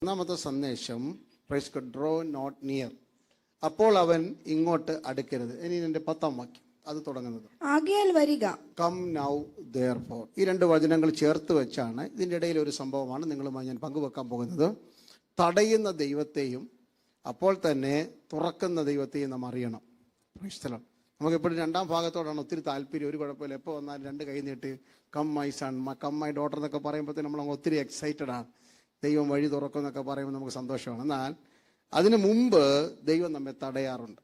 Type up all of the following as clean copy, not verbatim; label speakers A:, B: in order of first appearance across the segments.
A: ഒന്നാമത്തെ സന്ദേശം draw not near, അപ്പോൾ അവൻ ഇങ്ങോട്ട് അടുക്കരുത്. ഇനി എന്റെ 10-ാം വാക്യം അത് തുടങ്ങുന്നത്
B: ആകയാൽ വരിക,
A: കം നൗ therefore. ഈ രണ്ട് വചനങ്ങൾ ചേർത്ത് വെച്ചാണ് ഇതിൻ്റെ ഇടയിൽ ഒരു സംഭവമാണ് നിങ്ങളുമായി ഞാൻ പങ്കുവെക്കാൻ പോകുന്നത്. തടയുന്ന ദൈവത്തെയും അപ്പോൾ തന്നെ തുറക്കുന്ന ദൈവത്തെയും നാം അറിയണം. സ്ഥലം നമുക്കെപ്പോഴും രണ്ടാം ഭാഗത്തോടാണ് ഒത്തിരി താല്പര്യം. ഒരു കുഴപ്പമില്ല, എപ്പോൾ വന്നാലും രണ്ട് കൈ നീട്ടി come my son, come my daughter എന്നൊക്കെ പറയുമ്പോഴത്തേക്കും നമ്മൾ ഒത്തിരി എക്സൈറ്റഡ് ആണ്. ദൈവം വഴി തുറക്കും എന്നൊക്കെ പറയുമ്പോൾ നമുക്ക് സന്തോഷമാണ്. എന്നാൽ അതിനു മുമ്പ് ദൈവം നമ്മെ തടയാറുണ്ട്.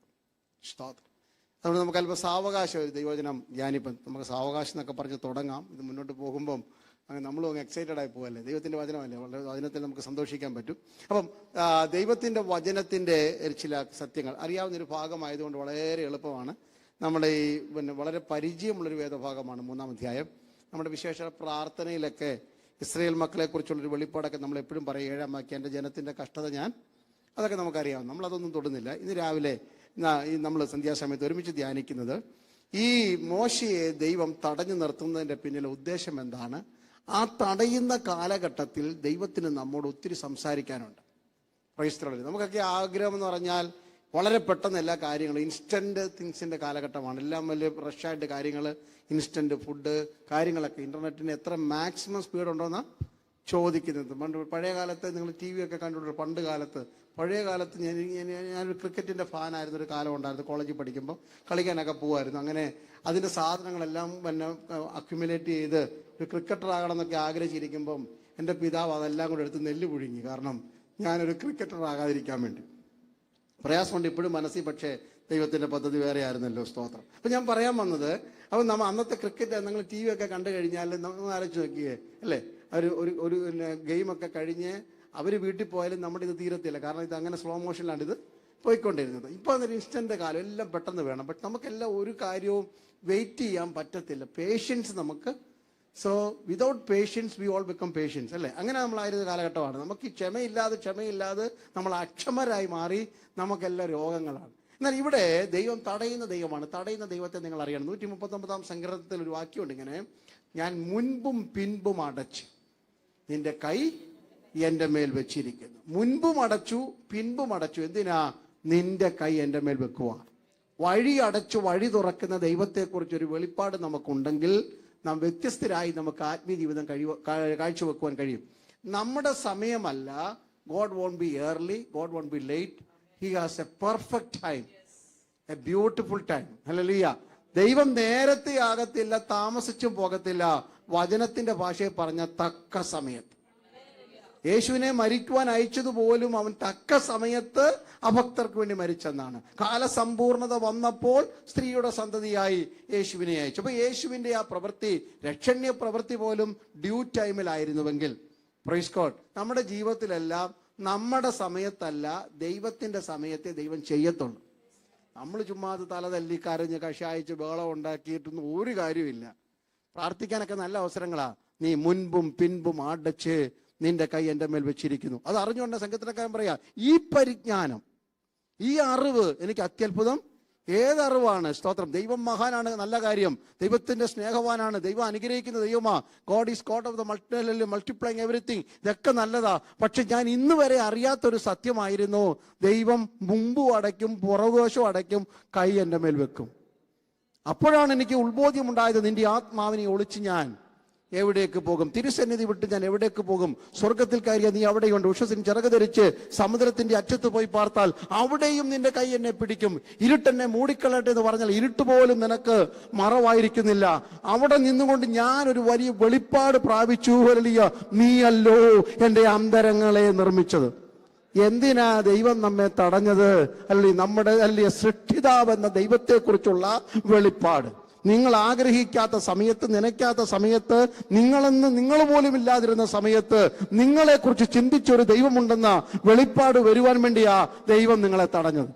A: അതുകൊണ്ട് നമുക്ക് അല്പം സാവകാശം ഒരു ദൈവവചനം ധ്യാനിപ്പം നമുക്ക് സാവകാശം എന്നൊക്കെ പറഞ്ഞ് തുടങ്ങാം. ഇത് മുന്നോട്ട് പോകുമ്പം അങ്ങനെ നമ്മളും അങ്ങ് എക്സൈറ്റഡ് ആയി പോകല്ലേ. ദൈവത്തിൻ്റെ വചനമല്ലേ, വളരെ വചനത്തിൽ നമുക്ക് സന്തോഷിക്കാൻ പറ്റും. അപ്പം ദൈവത്തിൻ്റെ വചനത്തിൻ്റെ ചില സത്യങ്ങൾ അറിയാവുന്നൊരു ഭാഗമായതുകൊണ്ട് വളരെ എളുപ്പമാണ്. നമ്മുടെ ഈ വളരെ പരിചയമുള്ളൊരു വേദഭാഗമാണ് 3-ാം അധ്യായം. നമ്മുടെ വിശേഷ പ്രാർത്ഥനയിലൊക്കെ ഇസ്രായേൽ മക്കളെക്കുറിച്ചുള്ളൊരു വെളിപ്പാടൊക്കെ നമ്മൾ എപ്പോഴും പറയും. 7-ാം വാക്യം, എൻ്റെ ജനത്തിൻ്റെ കഷ്ടത അതൊക്കെ നമുക്കറിയാം. നമ്മളതൊന്നും തൊടുന്നില്ല. ഇന്ന് രാവിലെ നമ്മൾ സന്ധ്യാസമയത്ത് ഒരുമിച്ച് ധ്യാനിക്കുന്നത് ഈ മോശയെ ദൈവം തടഞ്ഞു നിർത്തുന്നതിൻ്റെ പിന്നിലെ ഉദ്ദേശം എന്താണ്? ആ തടയുന്ന കാലഘട്ടത്തിൽ ദൈവത്തിന് നമ്മോട് ഒത്തിരി സംസാരിക്കാനുണ്ട്. ക്രൈസ്തവരിൽ നമുക്കൊക്കെ ആഗ്രഹം എന്ന് പറഞ്ഞാൽ വളരെ പെട്ടെന്ന് എല്ലാ കാര്യങ്ങളും ഇൻസ്റ്റന്റ് തിങ്സിന്റെ കാലഘട്ടമാണ്. എല്ലാം വലിയ റഷായിട്ട് കാര്യങ്ങൾ, ഇൻസ്റ്റന്റ് ഫുഡ് കാര്യങ്ങളൊക്കെ. ഇന്റർനെറ്റിന് എത്ര മാക്സിമം സ്പീഡ് ഉണ്ടോന്നാ ചോദിക്കുന്നത്. പഴയ കാലത്ത് നിങ്ങൾ TV ഒക്കെ കണ്ടിട്ടുണ്ട്. പണ്ട് കാലത്ത് പഴയ കാലത്ത് ഞാനൊരു ക്രിക്കറ്റിന്റെ ഫാനായിരുന്നു. ഒരു കാലം ഉണ്ടായിരുന്നു. കോളേജിൽ പഠിക്കുമ്പോൾ കളിക്കാനൊക്കെ പോകുമായിരുന്നു. അങ്ങനെ അതിന്റെ സാധനങ്ങളെല്ലാം അക്യുമുലേറ്റ് ചെയ്ത് ഒരു ക്രിക്കറ്റർ ആകണം എന്നൊക്കെ ആഗ്രഹിച്ചിരിക്കുമ്പം എൻ്റെ പിതാവ് അതെല്ലാം കൂടെ എടുത്ത് നെല്ല് പുഴുങ്ങി. കാരണം ഞാനൊരു ക്രിക്കറ്റർ ആകാതിരിക്കാൻ വേണ്ടി. പ്രയാസമുണ്ട് ഇപ്പോഴും മനസ്സിൽ, പക്ഷേ ദൈവത്തിന്റെ പദ്ധതി വേറെ ആയിരുന്നല്ലോ. സ്തോത്രം. അപ്പം ഞാൻ പറയാൻ വന്നത്, അപ്പം നമ്മൾ അന്നത്തെ ക്രിക്കറ്റ് നിങ്ങൾ TV ഒക്കെ കണ്ടു കഴിഞ്ഞാൽ നമ്മൾ ആലോചിച്ച് നോക്കിയേ അല്ലേ, ഒരു ഗെയിമൊക്കെ കഴിഞ്ഞ് അവർ വീട്ടിൽ പോയാലും നമ്മുടെ ഇത് തീരത്തില്ല. കാരണം ഇത് അങ്ങനെ സ്ലോ മോഷനിലാണ് ഇത് പോയിക്കൊണ്ടിരുന്നത്. ഇപ്പോൾ അതൊരു ഇൻസ്റ്റന്റ് കാലം, എല്ലാം പെട്ടെന്ന് വേണം. ബട്ട് നമുക്കെല്ലാം ഒരു കാര്യവും വെയിറ്റ് ചെയ്യാൻ പറ്റത്തില്ല. പേഷ്യൻസ് നമുക്ക്, so without patience we all become patients അല്ലേ. അങ്ങനെ നമ്മളായിരുന്ന കാലഘട്ടമാണ്. നമുക്ക് ക്ഷമയില്ലാതെ നമ്മൾ അക്ഷമരായി മാറി. നമുക്കെല്ലാം രോഗങ്ങളാണ്. എന്നാൽ ഇവിടെ ദൈവം തടയുന്ന ദൈവമാണ്. തടയുന്ന ദൈവത്തെ നിങ്ങൾ അറിയണം. 139-ാം സങ്കീർത്തനത്തിൽ ഒരു വാക്യമുണ്ട് ഇങ്ങനെ, ഞാൻ മുൻപും പിൻപും അടച്ച് നിന്റെ കൈ എൻ്റെ മേൽ വെച്ചിരിക്കുന്നു. മുൻപും അടച്ചു പിൻപും അടച്ചു. എന്തിനാ? നിന്റെ കൈ എൻ്റെ മേൽ വെക്കുക. വഴി അടച്ചു വഴി തുറക്കുന്ന ദൈവത്തെക്കുറിച്ചൊരു വെളിപ്പാട് നമുക്കുണ്ടെങ്കിൽ നാം വ്യത്യസ്തരായി നമുക്ക് ആത്മീയ ജീവിതം കാഴ്ചവെക്കുവാൻ കഴിയും. നമ്മുടെ സമയമല്ല. God won't be early, God won't be late. He has a perfect time, a beautiful time. Hallelujah. ദൈവം നേരത്തെ ആകത്തില്ല, താമസിച്ചും പോകത്തില്ല. വചനത്തിന്റെ ഭാഷയെ പറഞ്ഞ തക്ക സമയത്ത്. യേശുവിനെ മരിക്കുവാൻ അയച്ചതുപോലും അവൻ തക്ക സമയത്ത് അഭക്തർക്ക് വേണ്ടി മരിച്ചെന്നാണ്. കാലസമ്പൂർണത വന്നപ്പോൾ സ്ത്രീയുടെ സന്തതിയായി യേശുവിനെ അയച്ചു. അപ്പൊ യേശുവിന്റെ ആ പ്രവൃത്തി, രക്ഷണ്യ പ്രവൃത്തി പോലും ഡ്യൂ ടൈമിലായിരുന്നുവെങ്കിൽ, പ്രൈസ് ഗോഡ്, നമ്മുടെ ജീവിതത്തിലെല്ലാം നമ്മുടെ സമയത്തല്ല ദൈവത്തിന്റെ സമയത്തെ ദൈവം ചെയ്യത്തുള്ളൂ. നമ്മൾ ചുമ്മാ അത് തലതല്ലി കരഞ്ഞ് കഷായിച്ച് ബഹളം ഉണ്ടാക്കിയിട്ടൊന്നും ഒരു കാര്യമില്ല. പ്രാർത്ഥിക്കാനൊക്കെ നല്ല അവസരങ്ങളാ. നീ മുൻപും പിൻപും അടച്ച് നിന്റെ കൈ എൻ്റെ മേൽ വെച്ചിരിക്കുന്നു. അത് അറിഞ്ഞുകൊണ്ട് സംഘത്തിനൊക്കെ പറയാ, ഈ പരിജ്ഞാനം, ഈ അറിവ് എനിക്ക് അത്യത്ഭുതം. ഏതറിവാണ്? സ്തോത്രം. ദൈവം മഹാനാണ്, നല്ല കാര്യം. ദൈവത്തിന്റെ സ്നേഹവാനാണ്, ദൈവം അനുഗ്രഹിക്കുന്ന ദൈവമാ. God is God of the multiplying everything. ഇതൊക്കെ നല്ലതാ. പക്ഷെ ഞാൻ ഇന്ന് വരെ അറിയാത്തൊരു സത്യമായിരുന്നു, ദൈവം മുമ്പും അടയ്ക്കും പുറകുവശവും അടയ്ക്കും, കൈ എൻ്റെ മേൽ വെക്കും. അപ്പോഴാണ് എനിക്ക് ഉത്ബോധ്യമുണ്ടായത്, നിന്റെ ആത്മാവിനെ ഒളിച്ച് ഞാൻ എവിടേക്ക് പോകും? തിരുസന്നിധി വിട്ട് ഞാൻ എവിടേക്ക് പോകും? സ്വർഗത്തിൽ കയറിയ നീ അവിടെയുണ്ട്. ഉഷസിന് ചിറക് ധരിച്ച് സമുദ്രത്തിന്റെ അറ്റത്ത് പോയി പാർത്താൽ അവിടെയും നിന്റെ കൈ എന്നെ പിടിക്കും. ഇരുട്ടെന്നെ മൂടിക്കളട്ടെ എന്ന് പറഞ്ഞാൽ ഇരുട്ട് പോലും നിനക്ക് മറവായിരിക്കുന്നില്ല. അവിടെ നിന്നുകൊണ്ട് ഞാൻ ഒരു വലിയ വെളിപ്പാട് പ്രാപിച്ചു. ഹല്ലേലൂയ. നീയല്ലോ എൻ്റെ അന്തരങ്ങളെ നിർമ്മിച്ചത്. എന്തിനാ ദൈവം നമ്മെ തടഞ്ഞത്? നമ്മുടെ സൃഷ്ടിതാവ് എന്ന ദൈവത്തെക്കുറിച്ചുള്ള വെളിപ്പാട്. നിങ്ങൾ ആഗ്രഹിക്കാത്ത സമയത്ത്, നനയ്ക്കാത്ത സമയത്ത്, നിങ്ങൾ പോലും ഇല്ലാതിരുന്ന സമയത്ത് നിങ്ങളെക്കുറിച്ച് ചിന്തിച്ചൊരു ദൈവമുണ്ടെന്ന വെളിപ്പാട് വരുവാൻ വേണ്ടിയാ ദൈവം നിങ്ങളെ തടഞ്ഞത്.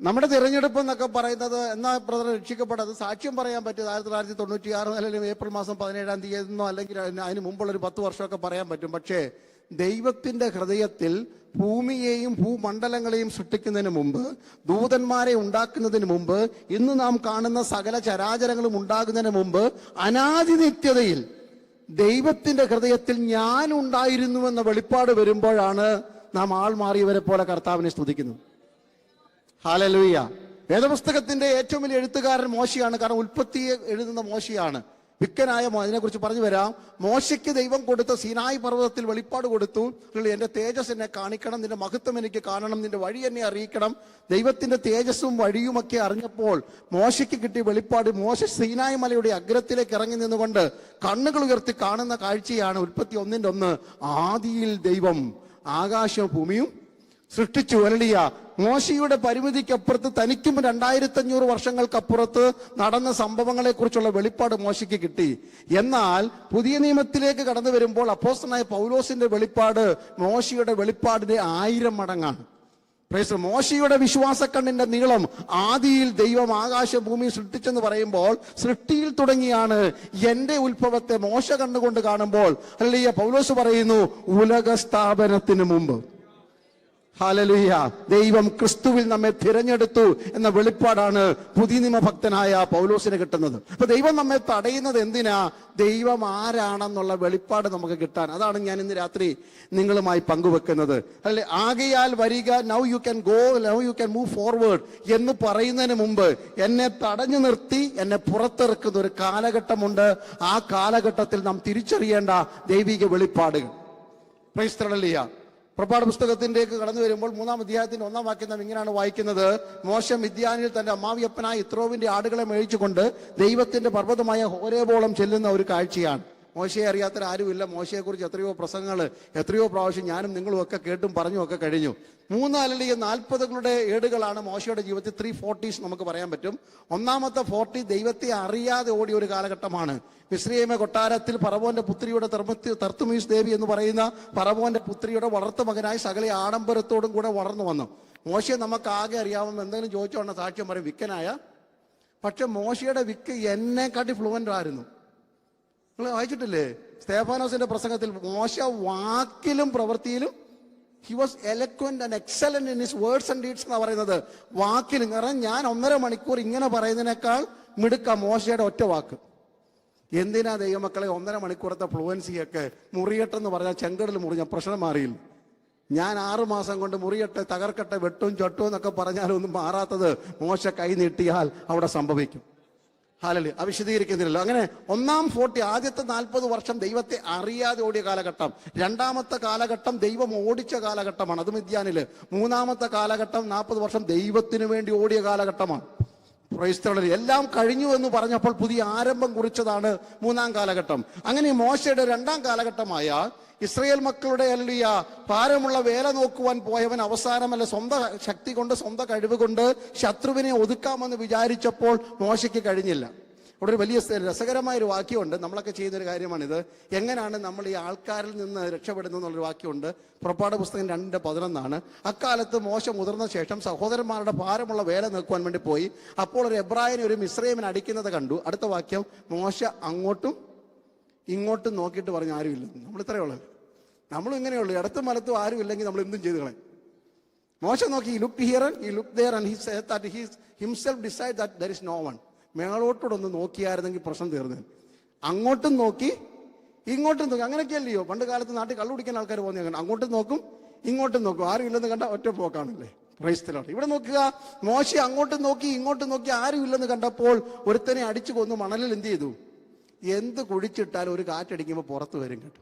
A: നമ്മുടെ തിരഞ്ഞെടുപ്പ് എന്നൊക്കെ പറയുന്നത്, എന്നാ ബ്രദർ രക്ഷിക്കപ്പെട്ടത്? സാക്ഷ്യം പറയാൻ പറ്റും 1996 അല്ലെങ്കിൽ ഏപ്രിൽ മാസം 17-ാം തീയതിന്നോ അല്ലെങ്കിൽ അതിന് മുമ്പുള്ളൊരു 10 വർഷമൊക്കെ പറയാൻ പറ്റും. പക്ഷേ ദൈവത്തിന്റെ ഹൃദയത്തിൽ ഭൂമിയെയും ഭൂമണ്ഡലങ്ങളെയും സൃഷ്ടിക്കുന്നതിന് മുമ്പ്, ദൂതന്മാരെ ഉണ്ടാക്കുന്നതിന് മുമ്പ്, ഇന്ന് നാം കാണുന്ന സകല ചരാചരങ്ങളും ഉണ്ടാകുന്നതിന് മുമ്പ്, അനാദി നിത്യതയിൽ ദൈവത്തിന്റെ ഹൃദയത്തിൽ ഞാൻ ഉണ്ടായിരുന്നുവെന്ന വെളിപ്പാട് വരുമ്പോഴാണ് നാം ആൾ മാറിയവരെ പോലെ കർത്താവിനെ സ്തുതിക്കുന്നത്. ഹല്ലേലൂയ. വേദപുസ്തകത്തിന്റെ ഏറ്റവും വലിയ എഴുത്തുകാരൻ മോശയാണ്. കാരണം ഉൽപ്പത്തിയെ എഴുതുന്ന മോശയാണ്. വിക്കനായ അതിനെക്കുറിച്ച് പറഞ്ഞു വരാം. മോശയ്ക്ക് ദൈവം കൊടുത്ത സീനായി പർവ്വതത്തിൽ വെളിപ്പാട് കൊടുത്തു. എന്റെ തേജസ് എന്നെ കാണിക്കണം, നിന്റെ മഹത്വം എനിക്ക് കാണണം, നിന്റെ വഴി എന്നെ അറിയിക്കണം. ദൈവത്തിന്റെ തേജസ്സും വഴിയുമൊക്കെ അറിഞ്ഞപ്പോൾ മോശയ്ക്ക് കിട്ടിയ വെളിപ്പാട്, മോശ സീനായി മലയുടെ അഗ്രത്തിലേക്ക് ഇറങ്ങി നിന്നുകൊണ്ട് കണ്ണുകൾ ഉയർത്തി കാണുന്ന കാഴ്ചയാണ് ഉൽപ്പത്തി 1:1. ആദിയിൽ ദൈവം ആകാശവും ഭൂമിയും സൃഷ്ടിച്ചു. ഹല്ലേലൂയ. മോശയുടെ പരിമിതിക്കപ്പുറത്ത് തനിക്കും 2500 വർഷങ്ങൾക്കപ്പുറത്ത് നടന്ന സംഭവങ്ങളെ കുറിച്ചുള്ള വെളിപ്പാട് മോശയ്ക്ക് കിട്ടി. എന്നാൽ പുതിയ നിയമത്തിലേക്ക് കടന്നു വരുമ്പോൾ അപ്പോസ്തലനായ പൗലോസിന്റെ വെളിപ്പാട് മോശയുടെ വെളിപ്പാടിന്റെ 1000 മടങ്ങാണ്. മോശയുടെ വിശ്വാസക്കണ്ണിന്റെ നീളം ആദിയിൽ ദൈവം ആകാശ ഭൂമി സൃഷ്ടിച്ചെന്ന് പറയുമ്പോൾ സൃഷ്ടിയിൽ തുടങ്ങിയാണ് എന്റെ ഉത്ഭവത്തെ മോശ കണ്ണുകൊണ്ട് കാണുമ്പോൾ ഹല്ലേലൂയ പൗലോസ് പറയുന്നു ഉലക സ്ഥാപനത്തിന് മുമ്പ്. ഹല്ലേലൂയ. ദൈവം ക്രിസ്തുവിൽ നമ്മെ തിരഞ്ഞെടുത്തു എന്ന വെളിപ്പാടാണ് പുതിയ നിയമഭക്തനായ പൗലോസിന് കിട്ടുന്നത്. അപ്പൊ ദൈവം നമ്മെ തടയുന്നത് എന്തിനാ? ദൈവം ആരാണെന്നുള്ള വെളിപ്പാട് നമുക്ക് കിട്ടാൻ. അതാണ് ഞാൻ ഇന്ന് രാത്രി നിങ്ങളുമായി പങ്കുവെക്കുന്നത്. അല്ലെ, ആകയാൽ വരിക, now you can go, now you can move forward എന്ന് പറയുന്നതിന് മുമ്പ് എന്നെ തടഞ്ഞു നിർത്തി എന്നെ പുറത്തിറക്കുന്ന ഒരു കാലഘട്ടമുണ്ട്. ആ കാലഘട്ടത്തിൽ നാം തിരിച്ചറിയേണ്ട ദൈവിക വെളിപ്പാടുകൾ. Price the Lord. പുറപ്പാട് പുസ്തകത്തിലേക്ക് കടന്നു വരുമ്പോൾ 3-ാം അധ്യായത്തിന്റെ 1-ാം വാക്യം നാം ഇങ്ങനെയാണ് വായിക്കുന്നത്. മോശ മിദ്യാനിൽ തന്റെ അമ്മാവിയപ്പനായ യിത്രോവിന്റെ ആടുകളെ മേയിച്ചുകൊണ്ട് ദൈവത്തിന്റെ പർവ്വതമായ ഹോരേബോളം ചെല്ലുന്ന ഒരു കാഴ്ചയാണ്. മോശയെ അറിയാത്തവരാരുമില്ല. മോശയെക്കുറിച്ച് എത്രയോ പ്രസംഗങ്ങൾ എത്രയോ പ്രാവശ്യം ഞാനും നിങ്ങളും ഒക്കെ കേട്ടും പറഞ്ഞും ഒക്കെ കഴിഞ്ഞു. 3 അല്ലെങ്കിൽ 40 ഏടുകളാണ് മോശയുടെ ജീവിതത്തിൽ. 3 40s നമുക്ക് പറയാൻ പറ്റും. 1-ാമത്തെ 40 ദൈവത്തെ അറിയാതെ ഓടിയ ഒരു കാലഘട്ടമാണ്. മിസ്രയീമ കൊട്ടാരത്തിൽ ഫറവോന്റെ പുത്രിയുടെ തർത്തുമീസ് ദേവി എന്ന് പറയുന്ന ഫറവോന്റെ പുത്രിയുടെ വളർത്തു മകനായി സകല ആഡംബരത്തോടും കൂടെ വളർന്നു വന്നു. മോശയെ നമുക്ക് ആകെ അറിയാവുന്ന എന്തെങ്കിലും ചോദിച്ചോണ്ട സാക്ഷ്യം പറയും വിക്കനായ. പക്ഷെ മോശയുടെ വിക്ക് എന്നെക്കാട്ടി ഫ്ലുവൻ്റ് ആയിരുന്നു. നിങ്ങൾ വായിച്ചിട്ടില്ലേ സ്തേഫാനോസിന്റെ പ്രസംഗത്തിൽ? മോശ വാക്കിലും പ്രവൃത്തിയിലും he was eloquent and excellent in his words and deeds എന്നാ പറയുന്നത്. വാക്കിലും. കാരണം ഞാൻ 1.5 മണിക്കൂർ ഇങ്ങനെ പറയുന്നതിനേക്കാൾ മിടുക്ക മോശയുടെ ഒറ്റ വാക്ക്. എന്തിനാ ദൈവമക്കളെ 1.5 മണിക്കൂറത്തെ ഫ്ലുവൻസിയൊക്കെ? മുറിയട്ടെന്ന് പറഞ്ഞാൽ ചെങ്കടൽ മുറിഞ്ഞ പ്രശ്നം മാറിയില്ല. ഞാൻ 6 മാസം കൊണ്ട് മുറിയട്ടെ, തകർക്കട്ടെ, വെട്ടും ചൊട്ടും എന്നൊക്കെ പറഞ്ഞാലൊന്നും മാറാത്തത് മോശ കൈ നീട്ടിയാൽ അവിടെ സംഭവിക്കും. ഹല്ലേലൂയ. വിശദീകരിക്കുന്നില്ലല്ലോ. അങ്ങനെ 1-ാം 40 ആദ്യത്തെ 40 വർഷം ദൈവത്തെ അറിയാതെ ഓടിയ കാലഘട്ടം. 2-ാമത്തെ കാലഘട്ടം ദൈവം ഓടിച്ച കാലഘട്ടമാണ്, അത് മിദ്യാനില്. 3-ാമത്തെ കാലഘട്ടം 40 വർഷം ദൈവത്തിന് വേണ്ടി ഓടിയ കാലഘട്ടമാണ്. Price the Lord. എല്ലാം കഴിഞ്ഞു എന്ന് പറഞ്ഞപ്പോൾ പുതിയ ആരംഭം കുറിച്ചതാണ് 3-ാം കാലഘട്ടം. അങ്ങനെ മോശയുടെ 2-ാം കാലഘട്ടമായ ഇസ്രായേൽ മക്കളുടെ ഹല്ലേലൂയ ഭാരമുള്ള വേല നോക്കുവാൻ പോയവൻ അവസാനമല്ല സ്വന്തം ശക്തി കൊണ്ട് സ്വന്തം കഴിവ് കൊണ്ട് ശത്രുവിനെ ഒതുക്കാമെന്ന് വിചാരിച്ചപ്പോൾ മോശയ്ക്ക് കഴിഞ്ഞില്ല. അവിടെ ഒരു വലിയ രസകരമായൊരു വാക്യമുണ്ട്. നമ്മളൊക്കെ ചെയ്യുന്നൊരു കാര്യമാണിത്. എങ്ങനെയാണ് നമ്മൾ ഈ ആൾക്കാരിൽ നിന്ന് രക്ഷപ്പെടുന്നത് എന്നുള്ളൊരു വാക്യമുണ്ട്. പുറപ്പാട് പുസ്തകം 2:11. അക്കാലത്ത് മോശ മുതിർന്ന ശേഷം സഹോദരന്മാരുടെ ഭാരമുള്ള വേല നോക്കുവാൻ വേണ്ടി പോയി. അപ്പോൾ ഒരു എബ്രായനെ ഒരു മിസ്രയീമിനെ അടിക്കുന്നത് കണ്ടു. അടുത്ത വാക്യം, മോശ അങ്ങോട്ടും ഇങ്ങോട്ടും നോക്കിയിട്ട് പറഞ്ഞു ആരുമില്ല. നമ്മൾ ഇത്രയേ ഉള്ളൂ. നമ്മളും ഇങ്ങനെയുള്ളൂ. ഇടത്തും വലത്തും ആരും ഇല്ലെങ്കിൽ നമ്മൾ എന്തും ചെയ്തു കളയും. മോശ നോക്കി, he looked here and he looked there and he said that he himself decided that there is no one. മേളോട്ടോടൊന്ന് നോക്കിയായിരുന്നെങ്കിൽ പ്രശ്നം തീർന്നു. അങ്ങോട്ടും നോക്കി ഇങ്ങോട്ടും നോക്കി. അങ്ങനെയൊക്കെയല്ലയോ പണ്ട് കാലത്ത് നാട്ടിൽ കള്ളു കുടിക്കാൻ ആൾക്കാർ പോകുന്നത്? അങ്ങനെ അങ്ങോട്ടും നോക്കും ഇങ്ങോട്ടും നോക്കും. ആരും ഇല്ലെന്ന് കണ്ട ഒറ്റ പോക്കാണല്ലേ. Price the Lord. ഇവിടെ നോക്കുക, മോശ അങ്ങോട്ടും നോക്കി ഇങ്ങോട്ടും നോക്കി ആരും ഇല്ലെന്ന് കണ്ടപ്പോൾ ഒരുത്തനെ അടിച്ചു കൊന്നു മണലിൽ എന്ത് ചെയ്തു? എന്ത് കുഴിച്ചിട്ടാലും ഒരു കാറ്റടിക്കുമ്പോൾ പുറത്ത് വരും കേട്ടോ.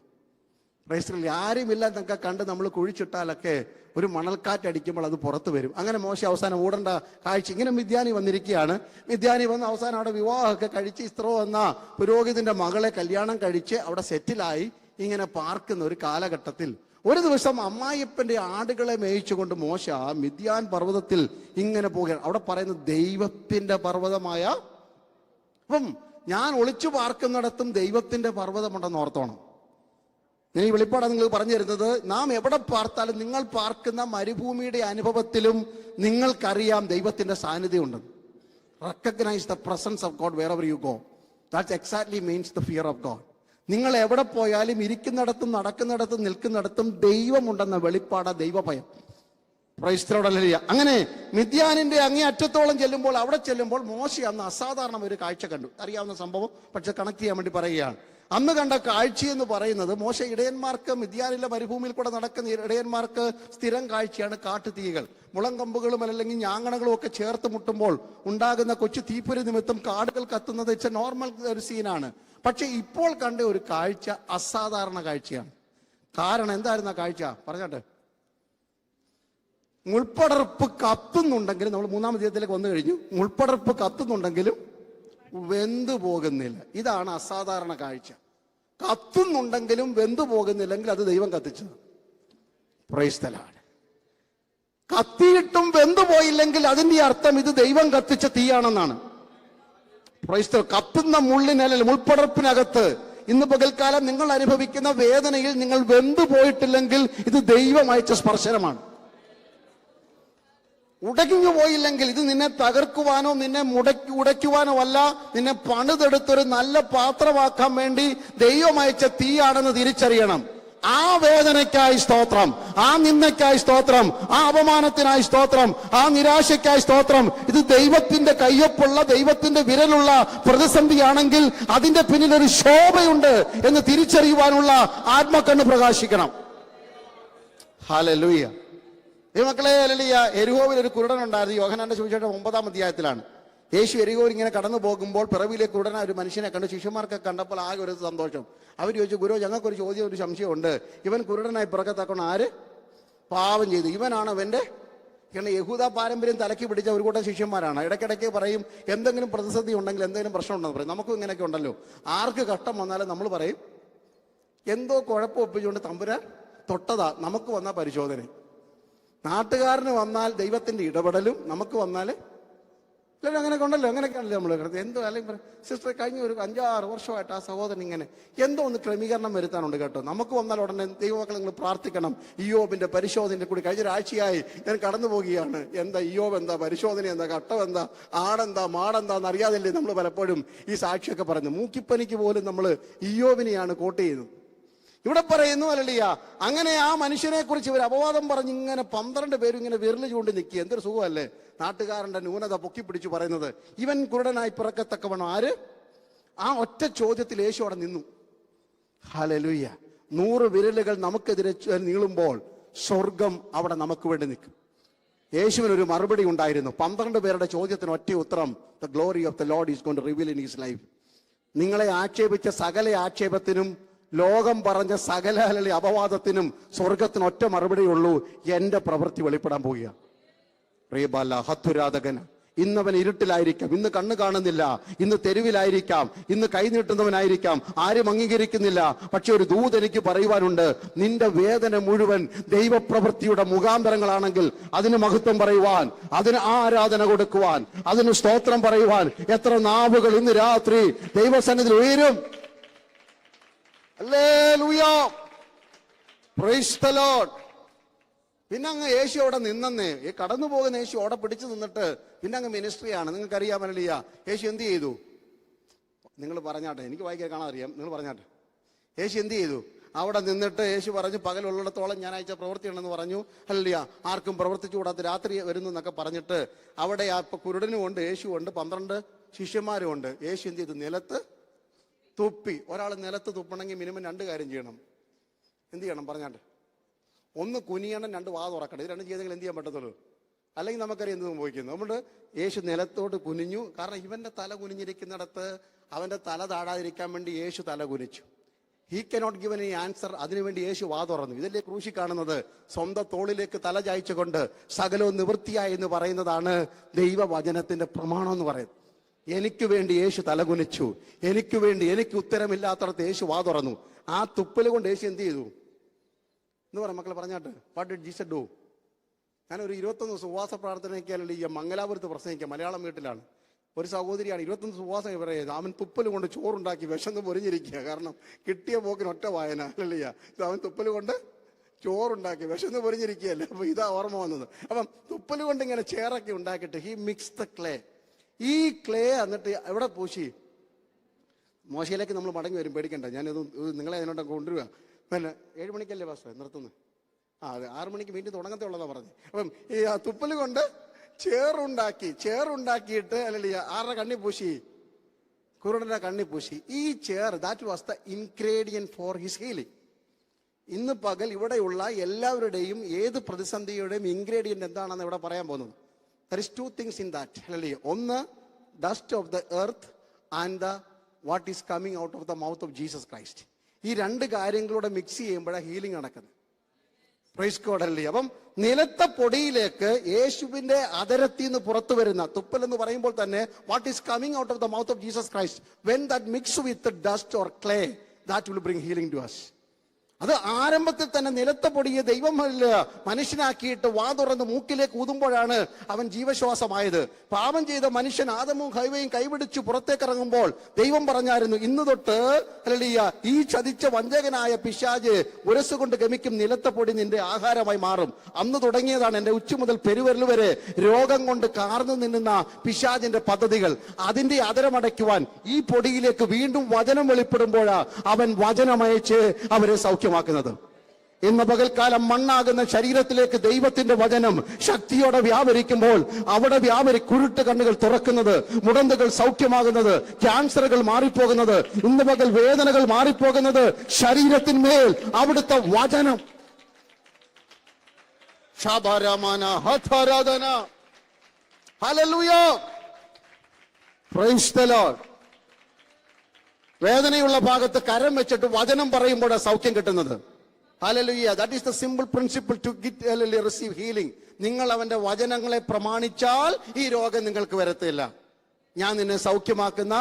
A: Price the Lord. ആരുമില്ല എന്നൊക്കെ കണ്ട് നമ്മൾ കുഴിച്ചിട്ടാലൊക്കെ ഒരു മണൽക്കാറ്റടിക്കുമ്പോൾ അത് പുറത്ത് വരും. അങ്ങനെ മോശ അവസാനം ഓടേണ്ട കാഴ്ച. ഇങ്ങനെ മിദ്യാനി വന്നിരിക്കുകയാണ്. മിദ്യാനി വന്ന് അവസാനം അവിടെ വിവാഹമൊക്കെ കഴിച്ച് ഇസ്രോ എന്ന പുരോഹിതന്റെ മകളെ കല്യാണം കഴിച്ച് അവിടെ സെറ്റിലായി ഇങ്ങനെ പാർക്കുന്ന ഒരു കാലഘട്ടത്തിൽ ഒരു ദിവസം അമ്മായിയപ്പന്റെ ആടുകളെ മേയിച്ചുകൊണ്ട് മോശ മിദ്യാൻ പർവ്വതത്തിൽ ഇങ്ങനെ പോവുകയാണ്. അവിടെ പറയുന്നത് ദൈവത്തിന്റെ പർവ്വതമായ. അപ്പം ഞാൻ ഒളിച്ചു പാർക്കുന്നിടത്തും ദൈവത്തിന്റെ പർവ്വതമുണ്ടെന്ന് ഓർത്തോണം. ഞാൻ ഈ വെളിപ്പാടാണ് നിങ്ങൾ പറഞ്ഞു തരുന്നത്. നാം എവിടെ പാർത്താലും നിങ്ങൾ പാർക്കുന്ന മരുഭൂമിയുടെ അനുഭവത്തിലും നിങ്ങൾക്കറിയാം ദൈവത്തിന്റെ സാന്നിധ്യം ഉണ്ടെന്ന്. Recognise the presence of God wherever you go. That's exactly means the fear of God. നിങ്ങൾ എവിടെ പോയാലും ഇരിക്കുന്നിടത്തും നടക്കുന്നിടത്തും നിൽക്കുന്നിടത്തും ദൈവമുണ്ടെന്ന വെളിപ്പാട ദൈവഭയം. Praise the Lord. ഹല്ലേലൂയ. അങ്ങനെ മിദ്യാനിന്റെ അങ്ങേ അറ്റത്തോളം അവിടെ ചെല്ലുമ്പോൾ മോശ അന്ന് അസാധാരണ ഒരു കാഴ്ച കണ്ടു. അറിയാവുന്ന സംഭവം, പക്ഷെ കണക്ട് ചെയ്യാൻ വേണ്ടി പറയുകയാണ്. അന്ന് കണ്ട കാഴ്ചയെന്ന് പറയുന്നത്, മോശ ഇടയന്മാർക്ക് മിദ്യാനിലെ മരുഭൂമിയിൽ കൂടെ നടക്കുന്ന ഇടയന്മാർക്ക് സ്ഥിരം കാഴ്ചയാണ് കാട്ടുതീകൾ. മുളങ്കമ്പുകളും അല്ലെങ്കിൽ ഞാങ്ങണകളും ഒക്കെ ചേർത്ത് മുട്ടുമ്പോൾ ഉണ്ടാകുന്ന കൊച്ചു തീപ്പൊരി നിമിത്തം കാടുകൾ കത്തുന്നത് ഇറ്റ്സ് എ നോർമൽ ഒരു സീനാണ്. പക്ഷെ ഇപ്പോൾ കണ്ട ഒരു കാഴ്ച അസാധാരണ കാഴ്ചയാണ്. കാരണം എന്തായിരുന്നു ആ കാഴ്ച? പറഞ്ഞോട്ടെ. മുൾപ്പടർപ്പ് കത്തുന്നുണ്ടെങ്കിലും, നമ്മൾ 3-ാം അധ്യായത്തിലേക്ക് വന്നു കഴിഞ്ഞു, മുൾപ്പടർപ്പ് കത്തുന്നുണ്ടെങ്കിലും വെന്തു പോകുന്നില്ല. ഇതാണ് അസാധാരണ കാഴ്ച. കത്തുന്നുണ്ടെങ്കിലും വെന്തു പോകുന്നില്ലെങ്കിൽ അത് ദൈവം കത്തിച്ചത്. Praise the Lord. കത്തിയിട്ടും വെന്തു പോയില്ലെങ്കിൽ അതിന്റെ അർത്ഥം ഇത് ദൈവം കത്തിച്ച തീയാണെന്നാണ്. Price the Lord. കത്തുന്ന മുള്ളിനല്ല, മുൾപ്പടർപ്പിനകത്ത് ഇന്ന് പകൽക്കാലം നിങ്ങൾ അനുഭവിക്കുന്ന വേദനയിൽ നിങ്ങൾ വെന്തു പോയിട്ടില്ലെങ്കിൽ ഇത് ദൈവം അയച്ച സ്പർശനമാണ്. ഉടഞ്ഞു പോയില്ലെങ്കിൽ ഇത് നിന്നെ തകർക്കുവാനോ നിന്നെ ഉടയ്ക്കുവാനോ അല്ല, നിന്നെ പണിതെടുത്തൊരു നല്ല പാത്രമാക്കാൻ വേണ്ടി ദൈവം അയച്ച തീയാണെന്ന് തിരിച്ചറിയണം. ആ വേദനയ്ക്കായി സ്തോത്രം, ആ നിന്ദയ്ക്കായി സ്തോത്രം, ആ അപമാനത്തിനായി സ്തോത്രം, ആ നിരാശയ്ക്കായി സ്തോത്രം. ഇത് ദൈവത്തിന്റെ കയ്യൊപ്പുള്ള, ദൈവത്തിന്റെ വിരലുള്ള പ്രതിസന്ധിയാണെങ്കിൽ അതിന്റെ പിന്നിൽ ഒരു ശോഭയുണ്ട് എന്ന് തിരിച്ചറിയുവാനുള്ള ആത്മക്കണ്ണ് പ്രകാശിക്കണം. ഹല്ലേലൂയ. മക്കളെ, ഹല്ലേലൂയ. എരിഹോവിൽ ഒരു കുരുടനുണ്ടായിരുന്നു. യോഹന്നാന്റെ സുവിശേഷം 9-ാം അധ്യായത്തിലാണ്. യേശു എരിഹോവിൽ ഇങ്ങനെ കടന്നു പോകുമ്പോൾ പിറവിലെ കുരുടൻ ഒരു മനുഷ്യനെ കണ്ടു. ശിഷ്യന്മാർക്ക് കണ്ടപ്പോൾ ആകെ ഒരു സന്തോഷം. അവർ ചോദിച്ചു, ഗുരു, ഞങ്ങൾക്കൊരു ചോദ്യം, ഒരു സംശയമുണ്ട്. ഇവൻ കുരുടനായി പിറക്കത്തക്കൊണ്ട് ആര് പാപം ചെയ്തു? ഇവനാണ് അവന്റെ? കാരണം യഹൂദ പാരമ്പര്യം തലക്കി പിടിച്ച ഒരു കൂട്ടം ശിഷ്യന്മാരാണ്. ഇടയ്ക്കിടയ്ക്ക് പറയും എന്തെങ്കിലും പ്രതിസന്ധി ഉണ്ടെങ്കിൽ, എന്തെങ്കിലും പ്രശ്നം ഉണ്ടെന്ന് പറയും. നമുക്കും ഇങ്ങനെയൊക്കെ ഉണ്ടല്ലോ. ആർക്ക് കഷ്ടം വന്നാലും നമ്മൾ പറയും എന്തോ കുഴപ്പം ഒപ്പിച്ചുകൊണ്ട് തമ്പുരാൻ തൊട്ടതാ. നമുക്ക് വന്ന പരിശോധന. നാട്ടുകാരന് വന്നാൽ ദൈവത്തിന്റെ ഇടപെടലും, നമുക്ക് വന്നാൽ എല്ലാവരും അങ്ങനെയൊക്കെ ഉണ്ടല്ലോ. അങ്ങനെയൊക്കെയാണല്ലോ നമ്മൾ എന്തോ. അല്ലെങ്കിൽ സിസ്റ്റർ, കഴിഞ്ഞ ഒരു 5-6 വർഷമായിട്ട് ആ സഹോദരൻ ഇങ്ങനെ എന്തോ ഒന്ന് ക്രമീകരണം വരുത്താനുണ്ട് കേട്ടോ. നമുക്ക് വന്നാൽ ഉടനെ ദൈവമക്കൾ നിങ്ങൾ പ്രാർത്ഥിക്കണം. ഇയ്യോബിന്റെ പരിശോധനയെ കൂടി കഴിഞ്ഞ ഒരാഴ്ചയായി ഞാൻ കടന്നു പോകുകയാണ്. എന്താ ഇയ്യോബ്, എന്താ പരിശോധന, എന്താ ഘട്ടം, എന്താ ആടെന്താ മാടെന്താന്ന് അറിയാതില്ലേ നമ്മൾ പലപ്പോഴും ഈ സാക്ഷിയൊക്കെ പറഞ്ഞു. മൂക്കിപ്പനിക്ക് പോലും നമ്മൾ ഇയ്യോബിനെയാണ് കോട്ട് ചെയ്യുന്നത്. ഇവിടെ പറയുന്നു, ഹല്ലേലൂയ, അങ്ങനെ ആ മനുഷ്യനെ കുറിച്ച് ഇവർ അപവാദം പറഞ്ഞ് ഇങ്ങനെ 12 പേരും ഇങ്ങനെ വിരല് ചൂണ്ടി നിൽക്കുക. എന്തൊരു സുഖമല്ലേ നാട്ടുകാരന്റെ ന്യൂനത പൊക്കിപ്പിടിച്ചു പറയുന്നത്. ഇവൻ കുരുടനായി പിറക്കത്തക്കവണ്ണം ആര്? ആ ഒറ്റ ചോദ്യത്തിൽ യേശു അവിടെ നിന്നു. ഹല്ലേലൂയ. 100 വിരലുകൾ നമുക്കെതിരെ നീളുമ്പോൾ സ്വർഗം അവിടെ നമുക്ക് വേണ്ടി നിൽക്കും. യേശുവിനൊരു മറുപടി ഉണ്ടായിരുന്നു. 12 പേരുടെ ചോദ്യത്തിന് ഒറ്റ ഉത്തരം, the glory of the Lord is going to reveal in his life. നിങ്ങളെ ആക്ഷേപിച്ച സകല ആക്ഷേപത്തിനും, ലോകം പറഞ്ഞ സകല അപവാദത്തിനും സ്വർഗത്തിന് ഒറ്റ മറുപടിയുള്ളൂ, എന്റെ പ്രവൃത്തി വെളിപ്പെടാൻ പോവുക. റീബാല ഹത്തുരാധകൻ. ഇന്നവൻ ഇരുട്ടിലായിരിക്കാം, ഇന്ന് കണ്ണ് കാണുന്നില്ല, ഇന്ന് തെരുവിലായിരിക്കാം, ഇന്ന് കൈനീട്ടുന്നവനായിരിക്കാം, ആരും അംഗീകരിക്കുന്നില്ല. പക്ഷെ ഒരു ദൂത് എനിക്ക് പറയുവാനുണ്ട്. നിന്റെ വേദന മുഴുവൻ ദൈവപ്രവൃത്തിയുടെ മുഖാന്തരങ്ങളാണെങ്കിൽ അതിന് മഹത്വം പറയുവാൻ, അതിന് ആരാധന കൊടുക്കുവാൻ, അതിന് സ്തോത്രം പറയുവാൻ എത്ര നാവുകൾ ഇന്ന് രാത്രി ദൈവസന്നിധിയിൽ ഉയരും. ഹല്ലേലൂയ. Praise the Lord. പിന്നെ അങ്ങ് യേശു അവിടെ നിന്നേ, ഈ കടന്നു പോകുന്ന യേശു അവിടെ പിടിച്ചു നിന്നിട്ട് പിന്നെ അങ്ങ് മിനിസ്ട്രിയാണ്. നിങ്ങൾക്ക് അറിയാമല്ലോ യേശു എന്ത് ചെയ്തു? നിങ്ങൾ പറഞ്ഞാട്ടെ, എനിക്ക് വായിക്കാൻ കാണാൻ അറിയാം, നിങ്ങൾ പറഞ്ഞാട്ടെ. യേശു എന്ത് ചെയ്തു? അവിടെ നിന്നിട്ട് യേശു പറഞ്ഞു, പകലുള്ളിടത്തോളം ഞാൻ അയച്ച പ്രവൃത്തിയുണ്ടെന്ന് പറഞ്ഞു. ഹല്ലേലൂയ. ആർക്കും പ്രവർത്തിച്ചു കൂടാത്ത രാത്രി വരുന്നു എന്നൊക്കെ പറഞ്ഞിട്ട് അവിടെ ഇപ്പൊ കുരുടനും ഉണ്ട്, യേശു ഉണ്ട്, 12 ശിഷ്യന്മാരും ഉണ്ട്. യേശു എന്ത് ചെയ്തു? നിലത്ത് തുപ്പി. ഒരാൾ നിലത്ത് തുപ്പണമെങ്കിൽ മിനിമം 2 കാര്യം ചെയ്യണം. എന്ത് ചെയ്യണം? പറഞ്ഞാട്ടെ. 1 കുനിയണം, 2 വാ തുറക്കണം. ഇത് 2 ചെയ്തെങ്കിൽ എന്ത് ചെയ്യാൻ പറ്റത്തുള്ളൂ? അല്ലെങ്കിൽ നമുക്കറിയാം എന്ത് സംഭവിക്കുന്നു. അതുകൊണ്ട് യേശു നിലത്തോട്ട് കുനിഞ്ഞു. കാരണം ഇവന്റെ തല കുനിഞ്ഞിരിക്കുന്നിടത്ത് അവന്റെ തല താഴാതിരിക്കാൻ വേണ്ടി യേശു തല കുനിച്ചു. He cannot given any answer. അതിനുവേണ്ടി യേശു വാ തുറന്നു. ഇതല്ലേ ക്രൂശി കാണുന്നത്? സ്വന്തം തോളിലേക്ക് തല ചായ്ച്ചുകൊണ്ട് സകലവും നിവൃത്തിയായി എന്ന് പറയുന്നതാണ് ദൈവവചനത്തിന്റെ പ്രമാണം എന്ന് പറയുന്നത്. എനിക്ക് വേണ്ടി യേശു തലകുനിച്ചു. എനിക്ക് വേണ്ടി, എനിക്ക് ഉത്തരമില്ലാത്തടത്ത് യേശു വാ തുറന്നു. ആ തുപ്പല് കൊണ്ട് യേശു എന്ത് ചെയ്തു എന്ന് പറയാം മക്കളെ? പറഞ്ഞാട്ട്. What did Jesus do? ഞാനൊരു 21 ദിവസം ഉപവാസ പ്രാർത്ഥനയ്ക്കല്ല ഈ മംഗലാപുരത്ത് പ്രസംഗിക്കാം. മലയാളം വീട്ടിലാണ്. ഒരു സഹോദരിയാണ് 21 ദിവസം ഉപവാസം പറയുന്നത്. അവൻ തുപ്പല് കൊണ്ട് ചോറുണ്ടാക്കി വിശന്ന് പൊരിഞ്ഞിരിക്കുക. കാരണം കിട്ടിയ പോക്കിന് ഒറ്റ വായന. അല്ലല്ല, അവൻ തുപ്പല് കൊണ്ട് ചോറുണ്ടാക്കി വിശന്ന് പൊരിഞ്ഞിരിക്കുകയല്ലേ. അപ്പൊ ഇതാ ഓർമ്മ വന്നത്. അപ്പം തുപ്പല് കൊണ്ട് ഇങ്ങനെ ചേറൊക്കെ ഉണ്ടാക്കിയിട്ട് ഹി മിക്സ് ദ ക്ലേ. ഈ ക്ലേ എന്നിട്ട് എവിടെ പൂശി? മോശയിലേക്ക് നമ്മൾ മടങ്ങി വരും, പേടിക്കണ്ട. ഞാനിത് നിങ്ങളെ അതിനോട്ട് കൊണ്ടുവരിക. പിന്നെ 7 മണിക്കല്ലേ പാസ്റ്റർ നിർത്തുന്നത്? അതെ, 6 മണിക്ക് വീണ്ടും തുടങ്ങത്തേ ഉള്ളതാ പറഞ്ഞു. അപ്പം ഈ തുപ്പല് കൊണ്ട് ചേറുണ്ടാക്കിയിട്ട് അല്ലെങ്കിൽ 6 കണ്ണി പൂശി കുരുടന്റെ കണ്ണി പൂശി. ഈ chair, that was the ingredient for his healing. ഇന്ന് പകൽ ഇവിടെയുള്ള എല്ലാവരുടെയും ഏത് പ്രതിസന്ധിയുടെയും ഇൻഗ്രീഡിയന്റ് എന്താണെന്ന് ഇവിടെ പറയാൻ പോകുന്നത്. There is two things in that. അല്ലേ? ഒന്ന്, dust of the earth and the what is coming out of the mouth of Jesus Christ. ഈ രണ്ട് കാര്യങ്ങളൂടെ മിക്സ് ചെയ്യുമ്പോഴാണ് ഹീലിംഗ് നടക്കുന്നത്. Praise God. അല്ലേ? അപ്പം നിലത്ത പൊടിയിലേക്ക് യേശുവിന്റെ അതരത്തിൽ നിന്ന് പുറത്തു വരുന്ന തുപ്പൽ എന്ന് പറയുമ്പോൾ തന്നെ what is coming out of the mouth of Jesus Christ, when that mix with dust or clay, that will bring healing to us. അത് ആരംഭത്തിൽ തന്നെ നിലത്ത പൊടിയെ ദൈവം മനുഷ്യനാക്കിയിട്ട് വാ തുറന്ന് മൂക്കിലേക്ക് ഊതുമ്പോഴാണ് അവൻ ജീവശ്വാസമായത്. പാപം ചെയ്ത മനുഷ്യൻ ആദമും ഹവ്വയും കൈപിടിച്ച് പുറത്തേക്ക് ഇറങ്ങുമ്പോൾ ദൈവം പറഞ്ഞായിരുന്നു, ഇന്ന് തൊട്ട് ഹല്ലേലൂയ ഈ ചതിച്ച വഞ്ചകനായ പിശാച് ഉരസുകൊണ്ട് ഗമിക്കും നിലത്ത പൊടി നിന്റെ ആഹാരമായി മാറും. അന്ന് തുടങ്ങിയതാണ് എന്റെ ഉച്ച മുതൽ പെരുവിരൽ വരെ രോഗം കൊണ്ട് കാർന്നു നിന്നുന്ന പിശാചിന്റെ പദ്ധതികൾ. അതിന്റെ അതരമടയ്ക്കുവാൻ ഈ പൊടിയിലേക്ക് വീണ്ടും വചനം വെളിപ്പെടുമ്പോഴാ അവൻ വചനമയച്ച് അവരെ സൗഖ്യമാക്കുന്നത്. ഇന്ന് പകൽക്കാലം മണ്ണാകുന്ന ശരീരത്തിലേക്ക് ദൈവത്തിന്റെ വചനം ശക്തിയോടെ വ്യാപരിക്കുമ്പോൾ അവിടെ കുരുട്ട് കണ്ണുകൾ തുറക്കുന്നത്, മുടന്തുകൾ സൗഖ്യമാകുന്നത്, ക്യാൻസറുകൾ മാറിപ്പോകുന്നത്, ഇന്ന് പകൽ വേദനകൾ മാറിപ്പോകുന്നത് ശരീരത്തിന്മേൽ അവിടുത്തെ വചനം. വേദനയുള്ള ഭാഗത്ത് കരം വെച്ചിട്ട് വചനം പറയുമ്പോഴാണ് സൗഖ്യം കിട്ടുന്നത്. Hallelujah. That is the simple principle to get receive healing. നിങ്ങൾ അവന്റെ വചനങ്ങളെ പ്രമാണിച്ചാൽ ഈ രോഗം നിങ്ങൾക്ക് വരത്തില്ല. ഞാൻ നിന്നെ സൗഖ്യമാക്കുന്ന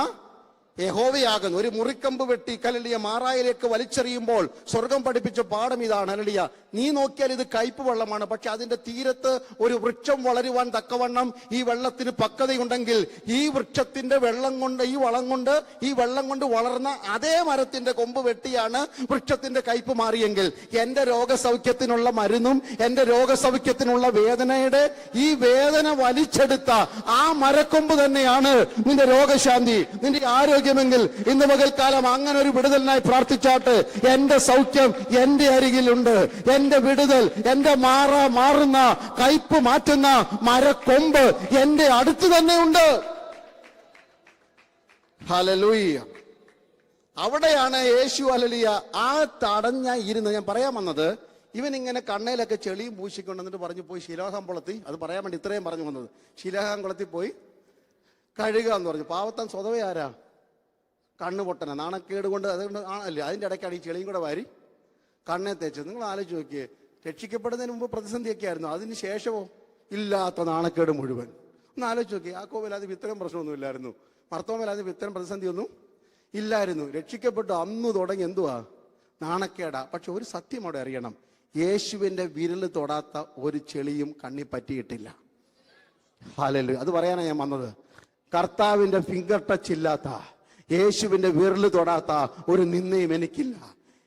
A: യഹോവയാകുന്നു. ഒരു മുറിക്കമ്പ് വെട്ടി ഹല്ലേലൂയ മാറായിലേക്ക് വലിച്ചെറിയുമ്പോൾ സ്വർഗം പഠിപ്പിച്ച പാഠം ഇതാണ്. ഹല്ലേലൂയ, നീ നോക്കിയാൽ ഇത് കയ്പ് വെള്ളമാണ്, പക്ഷെ അതിന്റെ തീരത്ത് ഒരു വൃക്ഷം വളരുവാൻ തക്കവണ്ണം ഈ വെള്ളത്തിന് പക്വതയുണ്ടെങ്കിൽ ഈ വൃക്ഷത്തിന്റെ വെള്ളം കൊണ്ട് ഈ വെള്ളം കൊണ്ട് വളർന്ന അതേ മരത്തിന്റെ കൊമ്പ് വെട്ടിയാണ് വൃക്ഷത്തിന്റെ കയ്പ് മാറിയെങ്കിൽ എന്റെ രോഗസൗഖ്യത്തിനുള്ള മരുന്നും എന്റെ രോഗസൗഖ്യത്തിനുള്ള വേദനയുടെ ഈ വേദന വലിച്ചെടുത്ത ആ മരക്കൊമ്പ് തന്നെയാണ് നിന്റെ രോഗശാന്തി, നിന്റെ ആരോഗ്യമെങ്കിൽ ഇന്ന് പകൽക്കാലം അങ്ങനെ ഒരു വിടുതലിനായി പ്രാർത്ഥിച്ചാട്ട്. എന്റെ സൗഖ്യം എന്റെ അരികിലുണ്ട്, എന്റെ വിടുതൽ, എന്റെ മാറുന്ന കയ്പ് മാറ്റുന്ന മരക്കൊമ്പ് എന്റെ അടുത്ത് തന്നെ ഉണ്ട്. ഹല്ലേലൂയ. അവിടെയാണ് യേശു ഹല്ലേലൂയ ആ തടഞ്ഞ ഇരുന്ന് ഞാൻ പറയാൻ വന്നത്. ഇവൻ ഇങ്ങനെ കണ്ണയിലൊക്കെ ചെളിയും പൂശിക്കൊണ്ടെന്നിട്ട് പറഞ്ഞു പോയി ശിലോഹാംകുളത്തിൽ, അത് പറയാൻ വേണ്ടി ഇത്രയും പറഞ്ഞു വന്നത്, ശിലോഹാംകുളത്തിൽ പോയി കഴുകുക എന്ന് പറഞ്ഞു. പാവത്താൻ സ്വതവേ ആരാ? കണ്ണുപൊട്ടന, നാണക്കേട് കൊണ്ട്. അതുകൊണ്ട് ആണല്ലേ അതിൻ്റെ ഇടയ്ക്കാണ് ഈ ചെളിയും കൂടെ വാരി കണ്ണെ തേച്ചത്. നിങ്ങൾ ആലോചിച്ച് നോക്കിയേ, രക്ഷിക്കപ്പെടുന്നതിന് മുമ്പ് പ്രതിസന്ധിയൊക്കെ ആയിരുന്നു, അതിന് ശേഷമോ ഇല്ലാത്ത നാണക്കേട് മുഴുവൻ. ഒന്ന് ആലോചിച്ച് നോക്കി. യാക്കോബിൽ ഇത്തരം പ്രശ്നമൊന്നും ഇല്ലായിരുന്നു, മർത്തോമേൽ ഇത്തരം പ്രതിസന്ധിയൊന്നും ഇല്ലായിരുന്നു. രക്ഷിക്കപ്പെട്ടു അന്ന് തുടങ്ങി എന്തുവാ? നാണക്കേടാ. പക്ഷെ ഒരു സത്യം അവിടെ അറിയണം, യേശുവിന്റെ വിരൽ തൊടാത്ത ഒരു ചെളിയും കണ്ണി പറ്റിയിട്ടില്ല. ഹല്ലേലൂയ. അത് പറയാനാണ് ഞാൻ വന്നത്. കർത്താവിന്റെ ഫിംഗർ ടച്ച് ഇല്ലാത്ത, യേശുവിന്റെ വിരൽ തൊടാത്ത ഒരു നിന്ദയും എനിക്കില്ല.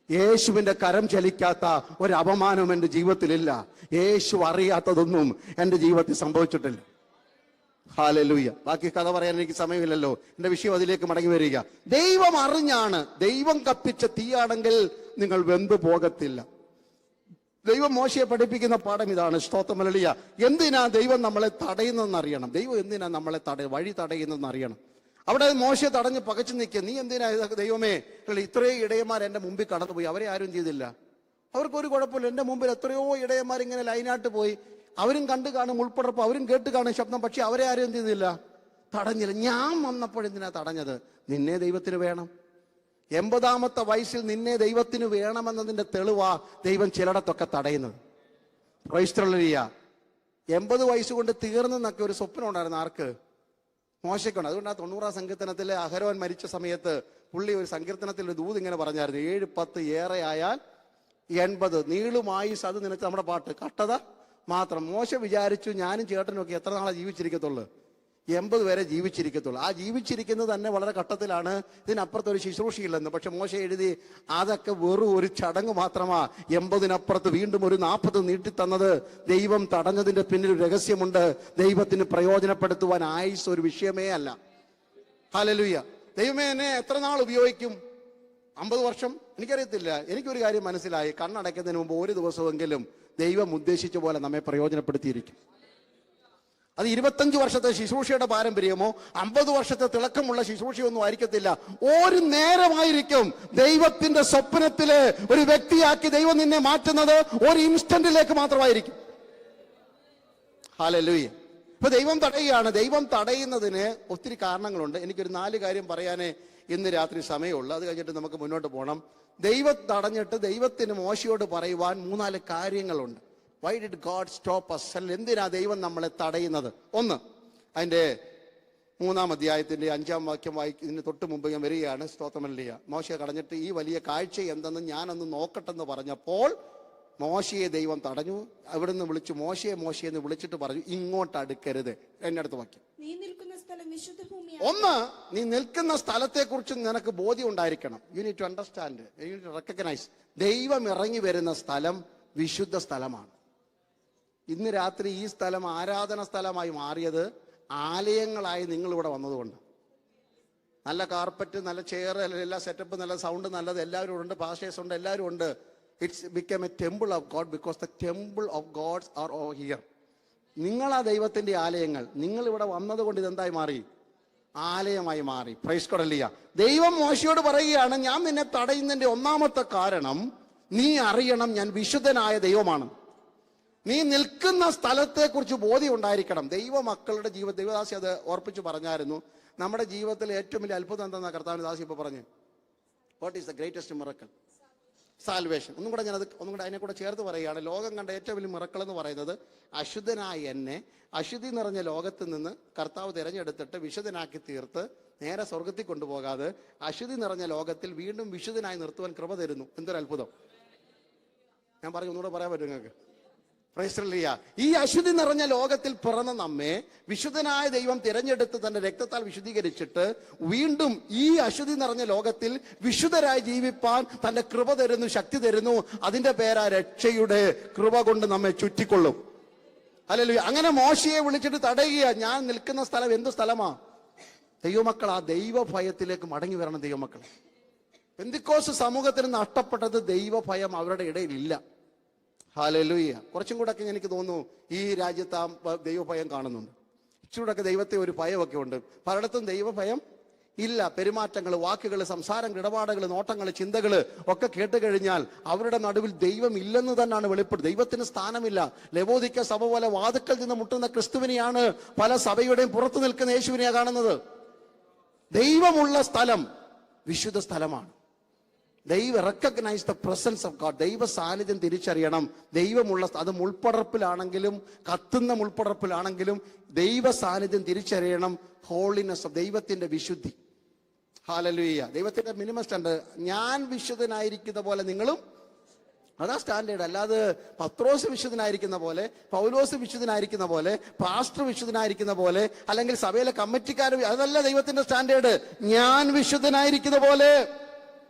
A: യേശുവിന്റെ കരം ചലിക്കാത്ത ഒരു അപമാനവും എന്റെ ജീവിതത്തിലില്ല. യേശു അറിയാത്തതൊന്നും എന്റെ ജീവിതത്തിൽ സംഭവിച്ചിട്ടില്ല. ഹല്ലേലൂയ. ബാക്കി കഥ പറയാൻ എനിക്ക് സമയമില്ലല്ലോ, എന്റെ വിഷയം അതിലേക്ക് മടങ്ങി വരിക. ദൈവം അറിഞ്ഞാണ്. ദൈവം കപ്പിച്ച തീയാണെങ്കിൽ നിങ്ങൾ വെന്തു പോകത്തില്ല. ദൈവം മോശയെ പഠിപ്പിക്കുന്ന പാഠം ഇതാണ്. സ്തോത്രം. ഹല്ലേലൂയ. എന്തിനാ ദൈവം നമ്മളെ തടയുന്നതെന്ന് അറിയണം. ദൈവം എന്തിനാ നമ്മളെ വഴി തടയുന്നതെന്ന് അറിയണം. അവിടെ മോശയെ തടഞ്ഞ് പകച്ചു നിൽക്കുക. നീ എന്തിനാ ദൈവമേ, ഇത്രയും ഇടയന്മാർ എന്റെ മുമ്പിൽ കടന്നുപോയി, അവരെ ആരും ചെയ്തില്ല, അവർക്കൊരു കുഴപ്പമില്ല. എന്റെ മുമ്പിൽ എത്രയോ ഇടയന്മാർ ഇങ്ങനെ ലൈനായിട്ട് പോയി, അവരും കണ്ടു കാണും ഉൾപ്പെടപ്പ്, അവരും കേട്ട് കാണും ശബ്ദം, പക്ഷെ അവരെ ആരും എന്ത് ചെയ്തില്ല? തടഞ്ഞില്ല. ഞാൻ വന്നപ്പോഴെന്തിനാ തടഞ്ഞത്? നിന്നെ ദൈവത്തിന് വേണം. 80-ാമത്തെ വയസ്സിൽ നിന്നെ ദൈവത്തിന് വേണമെന്നതിന്റെ തെളിവാ ദൈവം ചിലടത്തൊക്കെ തടയുന്നത്. Price the Lord. 80 വയസ്സുകൊണ്ട് തീർന്നെന്നൊക്കെ ഒരു സ്വപ്നം ഉണ്ടായിരുന്നു ആർക്ക്? മോശയ്ക്കുണ്ട്. അതുകൊണ്ട് ആ 90-ാം സങ്കീർത്തനത്തിലെ അഹരോൻ മരിച്ച സമയത്ത് പുള്ളി ഒരു സങ്കീർത്തനത്തിൽ ഒരു ദൂത് ഇങ്ങനെ പറഞ്ഞായിരുന്നു, 7, 10 ഏറെ ആയാൽ 80 നീളുമായുസ്. അത് നിനക്ക് നമ്മുടെ പാട്ട് കട്ടത മാത്രം. മോശ വിചാരിച്ചു ഞാനും ചേട്ടനും ഒക്കെ എത്ര നാളെ ജീവിച്ചിരിക്കത്തുള്ളൂ? 80 വരെ ജീവിച്ചിരിക്കത്തുള്ളൂ. ആ ജീവിച്ചിരിക്കുന്നത് തന്നെ വളരെ ഘട്ടത്തിലാണ്, ഇതിനപ്പുറത്തൊരു ശുശ്രൂഷയില്ലെന്ന്. പക്ഷെ മോശ എഴുതി അതൊക്കെ വെറും ഒരു ചടങ്ങ് മാത്രമാ. 80-നപ്പുറത്ത് വീണ്ടും ഒരു 40 നീട്ടിത്തന്നത് ദൈവം തടഞ്ഞതിന്റെ പിന്നിൽ ഒരു രഹസ്യമുണ്ട്. ദൈവത്തിന് പ്രയോജനപ്പെടുത്തുവാൻ ആയുസ് ഒരു വിഷയമേ അല്ല. ഹല്ലേലൂയ. ദൈവമേ എന്നെ എത്ര നാൾ ഉപയോഗിക്കും? 50 വർഷം? എനിക്കറിയത്തില്ല. എനിക്കൊരു കാര്യം മനസ്സിലായി, കണ്ണടയ്ക്കുന്നതിന് മുമ്പ് ഒരു ദിവസമെങ്കിലും ദൈവം ഉദ്ദേശിച്ച പോലെ നമ്മെ പ്രയോജനപ്പെടുത്തിയിരിക്കും. അത് 25 വർഷത്തെ ശുശ്രൂഷയുടെ പാരമ്പര്യമോ 50 വർഷത്തെ തിളക്കമുള്ള ശുശ്രൂഷയൊന്നും ആയിരിക്കത്തില്ല. ഒരു നേരമായിരിക്കും ദൈവത്തിന്റെ സ്വപ്നത്തില് ഒരു വ്യക്തിയാക്കി ദൈവം നിന്നെ മാറ്റുന്നത്. ഒരു ഇൻസ്റ്റന്റിലേക്ക് മാത്രമായിരിക്കും. ഹല്ലേലൂയ. ഇപ്പൊ ദൈവം തടയുകയാണ്. ദൈവം തടയുന്നതിന് ഒത്തിരി കാരണങ്ങളുണ്ട്. എനിക്കൊരു 4 കാര്യം പറയാനേ ഇന്ന് രാത്രി സമയമുള്ളൂ. അത് കഴിഞ്ഞിട്ട് നമുക്ക് മുന്നോട്ട് പോകണം. ദൈവം തടഞ്ഞിട്ട് ദൈവത്തിന് മോശയോട് പറയുവാൻ 3-4 കാര്യങ്ങളുണ്ട്. Why did God stop us? എന്തിനാ ദൈവം നമ്മളെ തടയുന്നത്? ഒന്ന്, അതിന്റെ 3-ാം അധ്യായത്തിന്റെ 5-ാം വാക്യം ഇതിന് തൊട്ട് മുമ്പ് ഞാൻ വരികയാണ്. സ്തോത്രമല്ലിയ. മോശയെ കടഞ്ഞിട്ട് ഈ വലിയ കാഴ്ച എന്തെന്ന് ഞാനൊന്ന് നോക്കട്ടെന്ന് പറഞ്ഞപ്പോൾ മോശയെ ദൈവം തടഞ്ഞു. അവിടുന്ന് വിളിച്ചു, മോശയെ എന്ന് വിളിച്ചിട്ട് പറഞ്ഞു, ഇങ്ങോട്ട് അടുക്കരുത്. എന്റെ അടുത്ത് വാക്യം. ഒന്ന്, നീ നിൽക്കുന്ന സ്ഥലത്തെ കുറിച്ച് നിനക്ക് ബോധ്യം ഉണ്ടായിരിക്കണം. You need to understand, you need to recognise. ദൈവം ഇറങ്ങി വരുന്ന സ്ഥലം വിശുദ്ധ സ്ഥലമാണ്. ഇന്ന് രാത്രി ഈ സ്ഥലം ആരാധന സ്ഥലമായി മാറിയത് ആലയങ്ങളായി നിങ്ങൾ ഇവിടെ വന്നതുകൊണ്ട്. നല്ല കാർപ്പറ്റ്, നല്ല ചെയർ, എല്ലാ സെറ്റപ്പ്, നല്ല സൗണ്ട്, നല്ലത് എല്ലാവരും ഉണ്ട്. പാസ്റ്റേഴ്സ് ഉണ്ട്, എല്ലാവരും ഉണ്ട്. It's become a temple of God because the temple of gods are over here. നിങ്ങളാ ദൈവത്തിന്റെ ആലയങ്ങൾ. നിങ്ങൾ ഇവിടെ വന്നതുകൊണ്ട് ഇതെന്തായി മാറി? ആലയമായി മാറി. Price God. ഹല്ലേലൂയ. ദൈവം മോശയോട് പറയുകയാണ്, ഞാൻ നിന്നെ തടയുന്നതിന്റെ ഒന്നാമത്തെ കാരണം നീ അറിയണം ഞാൻ വിശുദ്ധനായ ദൈവമാണ്. നീ നിൽക്കുന്ന സ്ഥലത്തെ കുറിച്ച് ബോധ്യം ഉണ്ടായിരിക്കണം. ദൈവമക്കളുടെ ദൈവദാസി അത് ഓർപ്പിച്ച് പറഞ്ഞായിരുന്നു. നമ്മുടെ ജീവിതത്തിൽ ഏറ്റവും വലിയ അത്ഭുതം എന്താ കർത്താവിന്റെ ദാസി ഇപ്പൊ പറഞ്ഞു? What is the greatest miracle? Salvation. ഒന്നും കൂടെ അതിനെ കൂടെ ചേർത്ത് പറയുകയാണ്. ലോകം കണ്ട ഏറ്റവും വലിയ മിറക്കിൾ എന്ന് പറയുന്നത് അശുദ്ധനായ എന്നെ അശുദ്ധി നിറഞ്ഞ ലോകത്ത് നിന്ന് കർത്താവ് തിരഞ്ഞെടുത്തിട്ട് വിശുദ്ധനാക്കി തീർത്ത് നേരെ സ്വർഗത്തിൽ കൊണ്ടുപോകാതെ അശുദ്ധി നിറഞ്ഞ ലോകത്തിൽ വീണ്ടും വിശുദ്ധനായി നിർത്തുവാൻ കൃപ തരുന്നു. എന്തൊരു അത്ഭുതം! ഞാൻ പറഞ്ഞു, ഒന്നുകൂടെ പറയാൻ പറ്റും നിങ്ങൾക്ക്? Price hallelujah. ഈ അശുദ്ധി നിറഞ്ഞ ലോകത്തിൽ പിറന്ന നമ്മെ വിശുദ്ധനായ ദൈവം തിരഞ്ഞെടുത്ത് തന്റെ രക്തത്താൽ വിശുദ്ധീകരിച്ചിട്ട് വീണ്ടും ഈ അശുദ്ധി നിറഞ്ഞ ലോകത്തിൽ വിശുദ്ധരായി ജീവിപ്പാൻ തന്റെ കൃപ തരുന്നു, ശക്തി തരുന്നു. അതിന്റെ പേരാ രക്ഷയുടെ കൃപ കൊണ്ട് നമ്മെ ചുറ്റിക്കൊള്ളും. ഹല്ലേലൂയ. അങ്ങനെ മോശയെ വിളിച്ചിട്ട് തടയുക. ഞാൻ നിൽക്കുന്ന സ്ഥലം എന്ത് സ്ഥലമാ? ദൈവമക്കൾ, ആ ദൈവഭയത്തിലേക്ക് മടങ്ങി വരണം. ദൈവമക്കൾ, പെന്തിക്കോസ്ത് സമൂഹത്തിന് നഷ്ടപ്പെട്ടത് ദൈവഭയം അവരുടെ ഇടയിൽ ഇല്ല. ഹല്ലേലൂയ. കുറച്ചും കൂടെ ഒക്കെ എനിക്ക് തോന്നുന്നു ഈ രാജ്യത്ത് ആ ദൈവഭയം കാണുന്നുണ്ട്. ഇച്ചിരൂടെ ദൈവത്തെ ഒരു ഭയമൊക്കെ ഉണ്ട്. പലയിടത്തും ദൈവഭയം ഇല്ല. പെരുമാറ്റങ്ങൾ, വാക്കുകൾ, സംസാരങ്ങൾ, ഇടപാടുകൾ, നോട്ടങ്ങൾ, ചിന്തകൾ ഒക്കെ കേട്ട് കഴിഞ്ഞാൽ അവരുടെ നടുവിൽ ദൈവം ഇല്ലെന്ന് തന്നെയാണ് വെളിപ്പെടുന്നത്. ദൈവത്തിന് സ്ഥാനമില്ല. ലവോദിക്ക സഭ പോലെ വാതുക്കൽ നിന്ന് മുട്ടുന്ന ക്രിസ്തുവിനെയാണ് പല സഭയുടെയും പുറത്തു നിൽക്കുന്ന യേശുവിനെയാണ് കാണുന്നത്. ദൈവമുള്ള സ്ഥലം വിശുദ്ധ സ്ഥലമാണ്. ദൈവം recognise the presence of God. ദൈവ സാന്നിധ്യം തിരിച്ചറിയണം. ദൈവമുള്ള, അത് മുൾപ്പടർപ്പിലാണെങ്കിലും കത്തുന്ന മുൾപ്പടർപ്പിലാണെങ്കിലും ദൈവ സാന്നിധ്യം തിരിച്ചറിയണം. ഹോളിനെസ് ഓഫ് ദൈവത്തിന്റെ വിശുദ്ധി. ഹല്ലേലൂയ. ദൈവത്തിന്റെ മിനിമം സ്റ്റാൻഡേർഡ്. ഞാൻ വിശുദ്ധനായിരിക്കുന്ന പോലെ നിങ്ങളും, അതാ സ്റ്റാൻഡേർഡ്. അല്ലാതെ പത്രോസ് വിശുദ്ധനായിരിക്കുന്ന പോലെ, പൗലോസ് വിശുദ്ധനായിരിക്കുന്ന പോലെ, പാസ്റ്റർ വിശുദ്ധനായിരിക്കുന്ന പോലെ, അല്ലെങ്കിൽ സഭയിലെ കമ്മിറ്റിക്കാർ, അതല്ല ദൈവത്തിന്റെ സ്റ്റാൻഡേർഡ്. ഞാൻ വിശുദ്ധനായിരിക്കുന്ന പോലെ.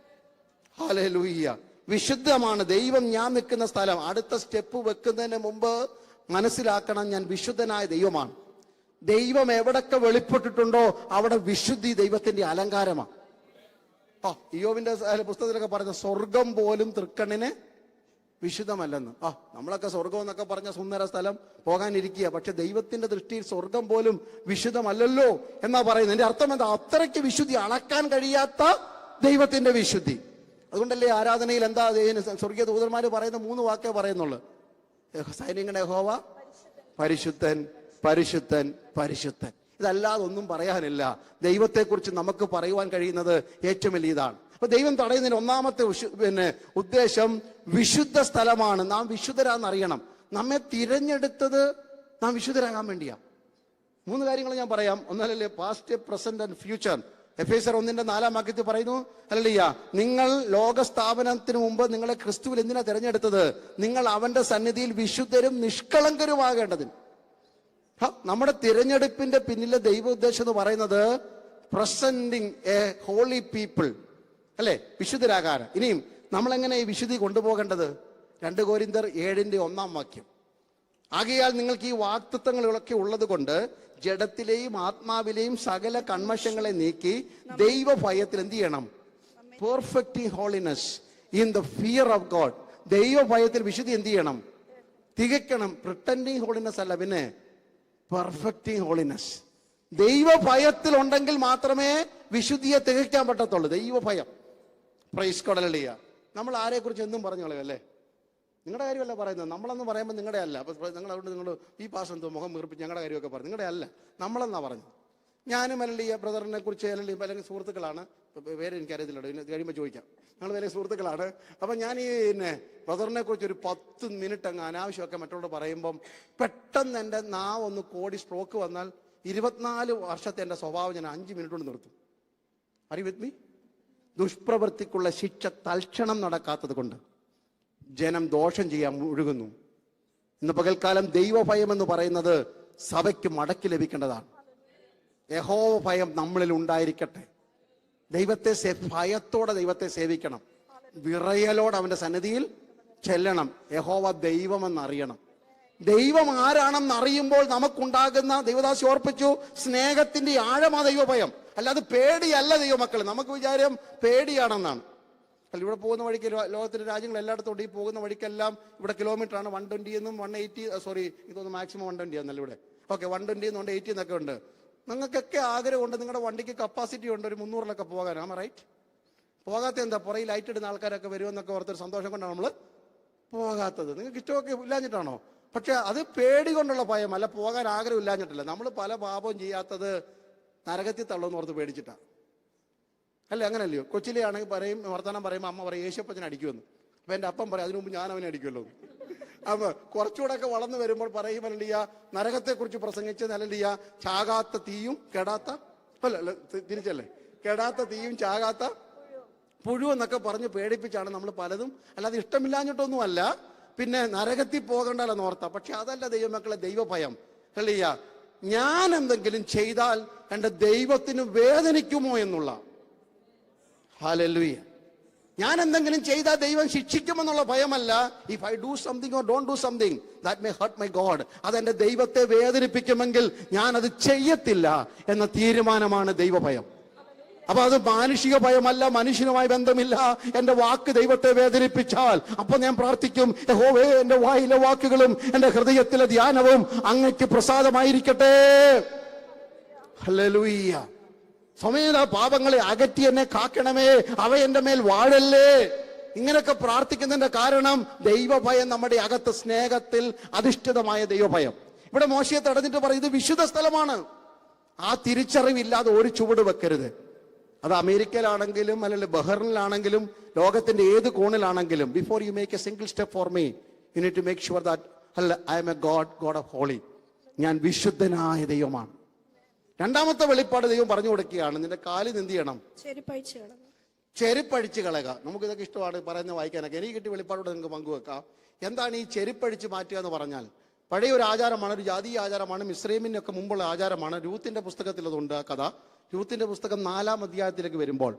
A: ഹല്ലേലൂയ. വിശുദ്ധമാണ് ദൈവം. ഞാൻ നിൽക്കുന്ന സ്ഥലം. അടുത്ത സ്റ്റെപ്പ് വെക്കുന്നതിന് മുമ്പ് മനസ്സിലാക്കണം, ഞാൻ വിശുദ്ധനായ ദൈവമാണ്. ദൈവം എവിടൊക്കെ വെളിപ്പെട്ടിട്ടുണ്ടോ അവിടെ വിശുദ്ധി ദൈവത്തിന്റെ അലങ്കാരമാണ്. ഇയ്യോബിന്റെ പുസ്തകത്തിലൊക്കെ പറയുന്നത് സ്വർഗം പോലും തൃക്കണ്ണിന് വിശുദ്ധമല്ലെന്ന്. നമ്മളൊക്കെ സ്വർഗം എന്നൊക്കെ പറഞ്ഞ സുന്ദര സ്ഥലം പോകാനിരിക്കുക. പക്ഷെ ദൈവത്തിന്റെ ദൃഷ്ടിയിൽ സ്വർഗം പോലും വിശുദ്ധമല്ലല്ലോ എന്നാ പറയുന്നത്. എന്റെ അർത്ഥം എന്താ? അത്രയ്ക്ക് വിശുദ്ധി, അളക്കാൻ കഴിയാത്ത ദൈവത്തിന്റെ വിശുദ്ധി. അതുകൊണ്ടല്ലേ ആരാധനയിൽ എന്താ സ്വർഗീയ ദൂതന്മാര് പറയുന്ന 3 വാക്കേ പറയുന്നുള്ളൂ. സൈന്യങ്ങളുടെ യഹോവ പരിശുദ്ധൻ, പരിശുദ്ധൻ, പരിശുദ്ധൻ. ഇതല്ലാതെ ഒന്നും പറയാനില്ല. ദൈവത്തെക്കുറിച്ച് നമുക്ക് പറയുവാൻ കഴിയുന്നത് ഏറ്റവും വലിയ ഇതാണ്. അപ്പൊ ദൈവം തടയുന്നതിന് ഒന്നാമത്തെ ഉദ്ദേശം വിശുദ്ധ സ്ഥലമാണ്. നാം വിശുദ്ധരാന്നറിയണം. നമ്മെ തിരഞ്ഞെടുത്തത് നാം വിശുദ്ധരാകാൻ വേണ്ടിയാ. 3 കാര്യങ്ങൾ ഞാൻ പറയാം. ഒന്നല്ലേ, പാസ്റ്റ്, പ്രസന്റ് ആൻഡ് ഫ്യൂച്ചർ. എഫേസ്യർ 1:4 വാക്യത്തിൽ പറയുന്നു, ഹല്ലേലൂയ, നിങ്ങൾ ലോകസ്ഥാപനത്തിന് മുമ്പ് നിങ്ങളെ ക്രിസ്തുവിൽ എന്തിനാ തിരഞ്ഞെടുത്തത്? നിങ്ങൾ അവന്റെ സന്നിധിയിൽ വിശുദ്ധരും നിഷ്കളങ്കരുമാകേണ്ടതിന്. നമ്മുടെ തിരഞ്ഞെടുപ്പിന്റെ പിന്നിലെ ദൈവ ഉദ്ദേശം എന്ന് പറയുന്നത് പ്രസന്റിങ് എ ഹോളി പീപ്പിൾ, അല്ലെ? വിശുദ്ധരാകാൻ. ഇനിയും നമ്മൾ എങ്ങനെ ഈ വിശുദ്ധി കൊണ്ടുപോകേണ്ടത്? 2 കൊരിന്ത്യർ 7:1 വാക്യം. ആകയാൽ നിങ്ങൾക്ക് ഈ വാഗ്ദത്തങ്ങളൊക്കെ ഉള്ളത് കൊണ്ട് ജഡത്തിലെയും ആത്മാവിലെയും സകല കന്മഷങ്ങളെ നീക്കി ദൈവഭയത്തിൽ എന്ത് ചെയ്യണം? Perfecting holiness in the fear of God. ദൈവഭയത്തിൽ വിശുദ്ധി എന്ത് ചെയ്യണം? തികയ്ക്കണം. പ്രിട്ടൻഡിങ് ഹോളിനെസ് അല്ല, പിന്നെ പെർഫെക്റ്റിംഗ് ഹോളിനെസ്. ദൈവഭയത്തിലുണ്ടെങ്കിൽ മാത്രമേ വിശുദ്ധിയെ തികയ്ക്കാൻ പറ്റത്തുള്ളൂ. ദൈവഭയം. Praise God. ഹല്ലേലൂയ. നമ്മൾ ആരെക്കുറിച്ച് എന്നും പറഞ്ഞു കളയല്ലേ? നിങ്ങളുടെ കാര്യമല്ല പറയുന്നത്. നമ്മളെന്ന് പറയുമ്പോൾ നിങ്ങളുടെ അല്ല. അപ്പോൾ നിങ്ങൾ അതുകൊണ്ട് നിങ്ങൾ ഈ പാസ് എന്തോ മുഖം വീർപ്പിച്ച് ഞങ്ങളുടെ കാര്യമൊക്കെ പറഞ്ഞു. നിങ്ങളുടെ അല്ല, നമ്മളെന്നാ പറഞ്ഞു. ഞാനും അല്ലെങ്കിൽ ബ്രദറിനെ കുറിച്ച് അല്ലെങ്കിൽ സുഹൃത്തുക്കളാണ്. പേര് എനിക്കറിയത്തില്ല, ഇതിന് കഴിയുമ്പോൾ ചോദിക്കാം. ഞങ്ങൾ വലിയ സുഹൃത്തുക്കളാണ്. അപ്പം ഞാൻ ഈ ബ്രദറിനെ കുറിച്ച് ഒരു 10 മിനിറ്റ് അങ്ങ് അനാവശ്യമൊക്കെ മറ്റുള്ളവർ പറയുമ്പം പെട്ടെന്ന് എൻ്റെ നാവൊന്ന് കോടി സ്ട്രോക്ക് വന്നാൽ 24 വർഷത്തെ എൻ്റെ സ്വഭാവം ഞാൻ 5 മിനിറ്റ് കൊണ്ട് നിർത്തും. Are you with me? ദുഷ്പ്രവൃത്തിക്കുള്ള ശിക്ഷ തൽക്ഷണം നടക്കാത്തത് കൊണ്ട് ജനം ദോഷം ചെയ്യാൻ ഒഴുകുന്നു. ഇന്ന് പകൽക്കാലം ദൈവഭയം എന്ന് പറയുന്നത് സഭയ്ക്ക് മടക്കി ലഭിക്കേണ്ടതാണ്. യഹോവ ഭയം നമ്മളിൽ ഉണ്ടായിരിക്കട്ടെ. ദൈവത്തെ ഭയത്തോടെ ദൈവത്തെ സേവിക്കണം. വിറയലോടെ അവന്റെ സന്നിധിയിൽ ചെല്ലണം. യഹോവ ദൈവമെന്നറിയണം. ദൈവം ആരാണെന്ന് അറിയുമ്പോൾ നമുക്കുണ്ടാകുന്ന, ദൈവദാസി ഓർപ്പിച്ചു, സ്നേഹത്തിന്റെ ആഴമാ ദൈവഭയം. അല്ലാതെ പേടിയല്ല ദൈവമക്കൾ. നമുക്ക് വിചാരം പേടിയാണെന്നാണ്. അല്ല, ഇവിടെ പോകുന്ന വഴിക്ക് ലോകത്തിന്റെ രാജ്യങ്ങൾ എല്ലായിടത്തും ഈ പോകുന്ന വഴിക്കെല്ലാം ഇവിടെ കിലോമീറ്റർ ആണ്. 120 എന്നും 180, ഇതൊന്ന് മാക്സിമം 120 ആണല്ലോ ഇവിടെ. ഓക്കെ, 120 എന്നുണ്ട്, 80 എന്നൊക്കെ ഉണ്ട്. നിങ്ങൾക്കൊക്കെ ആഗ്രഹമുണ്ട്, നിങ്ങളുടെ വണ്ടിക്ക് കപ്പാസിറ്റി ഉണ്ട് ഒരു 300-ലൊക്കെ പോകാൻ. ആമ റൈറ്റ്? പോകാത്ത എന്താ? പുറയിൽ ലൈറ്റ് ഇടുന്ന ആൾക്കാരൊക്കെ വരുമെന്നൊക്കെ ഓർത്തൊരു സന്തോഷം കൊണ്ടാണ് നമ്മൾ പോകാത്തത്. നിങ്ങൾക്ക് ഇഷ്ടമൊക്കെ ഇല്ലാഞ്ഞിട്ടാണോ? പക്ഷെ അത് പേടി കൊണ്ടുള്ള ഭയം അല്ല, പോകാൻ ആഗ്രഹം ഇല്ലാഞ്ഞിട്ടല്ല. നമ്മൾ പല പാപവും ചെയ്യാത്തത് നരകത്തിൽ തള്ളുമെന്ന് ഓർത്ത് പേടിച്ചിട്ടാണ്. അല്ലേ? അങ്ങനല്ലയോ? കൊച്ചിലെയാണെങ്കിൽ പറയും, വർത്തമാനം പറയുമ്പോൾ അമ്മ പറയും യേശുപ്പച്ചനെ അടിക്കുമെന്ന്. അപ്പം എൻ്റെ അപ്പം പറയും അതിനു മുമ്പ് ഞാൻ അവനെ അടിക്കുമല്ലോ. അപ്പൊ കുറച്ചുകൂടെ ഒക്കെ വളർന്നു വരുമ്പോൾ പറയും അല്ലിയ, നരകത്തെക്കുറിച്ച് പ്രസംഗിച്ച് നല്ലിയ, ചാകാത്ത തീയും കെടാത്ത, അല്ല തിരിച്ചല്ലേ, കെടാത്ത തീയും ചാകാത്ത പുഴു എന്നൊക്കെ പറഞ്ഞ് പേടിപ്പിച്ചാണ് നമ്മൾ പലതും. അല്ലാതെ ഇഷ്ടമില്ലാഞ്ഞിട്ടൊന്നും അല്ല, പിന്നെ നരകത്തിൽ പോകണ്ടല്ലോ ഓർത്ത. പക്ഷെ അതല്ല ദൈവമക്കളെ ദൈവഭയം. അല്ലിയ, ഞാൻ എന്തെങ്കിലും ചെയ്താൽ എൻ്റെ ദൈവത്തിന് വേദനിക്കുമോ എന്നുള്ള. ഹല്ലേലൂയ. ഞാൻ എന്തെങ്കിലും ചെയ്താൽ ദൈവം ശിക്ഷിക്കുമെന്നുള്ള ഭയമല്ല. If I do something or don't do something that may hurt my God, അതെന്റെ ദൈവത്തെ വേദനിപ്പിക്കുമെങ്കിൽ ഞാൻ അത് ചെയ്യത്തില്ല എന്ന തീരുമാനമാണ് ദൈവഭയം. അപ്പൊ അത് മാനുഷിക ഭയമല്ല, മനുഷ്യനുമായി ബന്ധമില്ല. എന്റെ വാക്ക് ദൈവത്തെ വേദനിപ്പിച്ചാൽ അപ്പൊ ഞാൻ പ്രാർത്ഥിക്കും, യഹോവേ, എന്റെ വായിലെ വാക്കുകളും എന്റെ ഹൃദയത്തിലെ ധ്യാനവും അങ്ങയ്ക്ക് പ്രസാദമായിരിക്കട്ടെ. ഹല്ലേലൂയ. സ്വമേധ പാപങ്ങളെ അകറ്റി എന്നെ കാക്കണമേ, അവ എന്റെ മേൽ വാഴല്ലേ. ഇങ്ങനെയൊക്കെ പ്രാർത്ഥിക്കുന്നതിന്റെ കാരണം ദൈവഭയം നമ്മുടെ അകത്ത് സ്നേഹത്തിൽ അധിഷ്ഠിതമായ ദൈവഭയം. ഇവിടെ മോശയെ തടഞ്ഞിട്ട് പറയും ഇത് വിശുദ്ധ സ്ഥലമാണ്. ആ തിരിച്ചറിവില്ലാതെ ഒരു ചുവട് വെക്കരുത്. അത് അമേരിക്കയിലാണെങ്കിലും അല്ലെങ്കിൽ ബഹ്റിനിലാണെങ്കിലും ലോകത്തിന്റെ ഏത് കോണിലാണെങ്കിലും, before you make a single step for me you need to make sure that I am a God of holy. ഞാൻ വിശുദ്ധനായ ദൈവമാണ്. രണ്ടാമത്തെ വെളിപ്പാട് ദൈവം പറഞ്ഞു കൊടുക്കുകയാണ്, നിന്റെ കാലിൽ എന്ത് ചെയ്യണം? ചെരുപ്പഴിച്ച് കളയുക. നമുക്കിതൊക്കെ ഇഷ്ടമാണ് പറയുന്നത് വായിക്കാനൊക്കെ. എനിക്ക് കിട്ടിയ വെളിപ്പാടോടെ നിങ്ങൾക്ക് പങ്കുവെക്കാം. എന്താണ് ഈ ചെരുപ്പഴിച്ച് മാറ്റുക എന്ന് പറഞ്ഞാൽ? പഴയ ഒരു ആചാരമാണ്, ഒരു ജാതീയ ആചാരമാണ്, മിസ്രൈമിനൊക്കെ മുമ്പുള്ള ആചാരമാണ്. രൂത്തിന്റെ പുസ്തകത്തിൽ അതുണ്ട് ആ കഥ. രൂത്തിന്റെ പുസ്തകം 4-ാം അധ്യായത്തിലേക്ക് വരുമ്പോൾ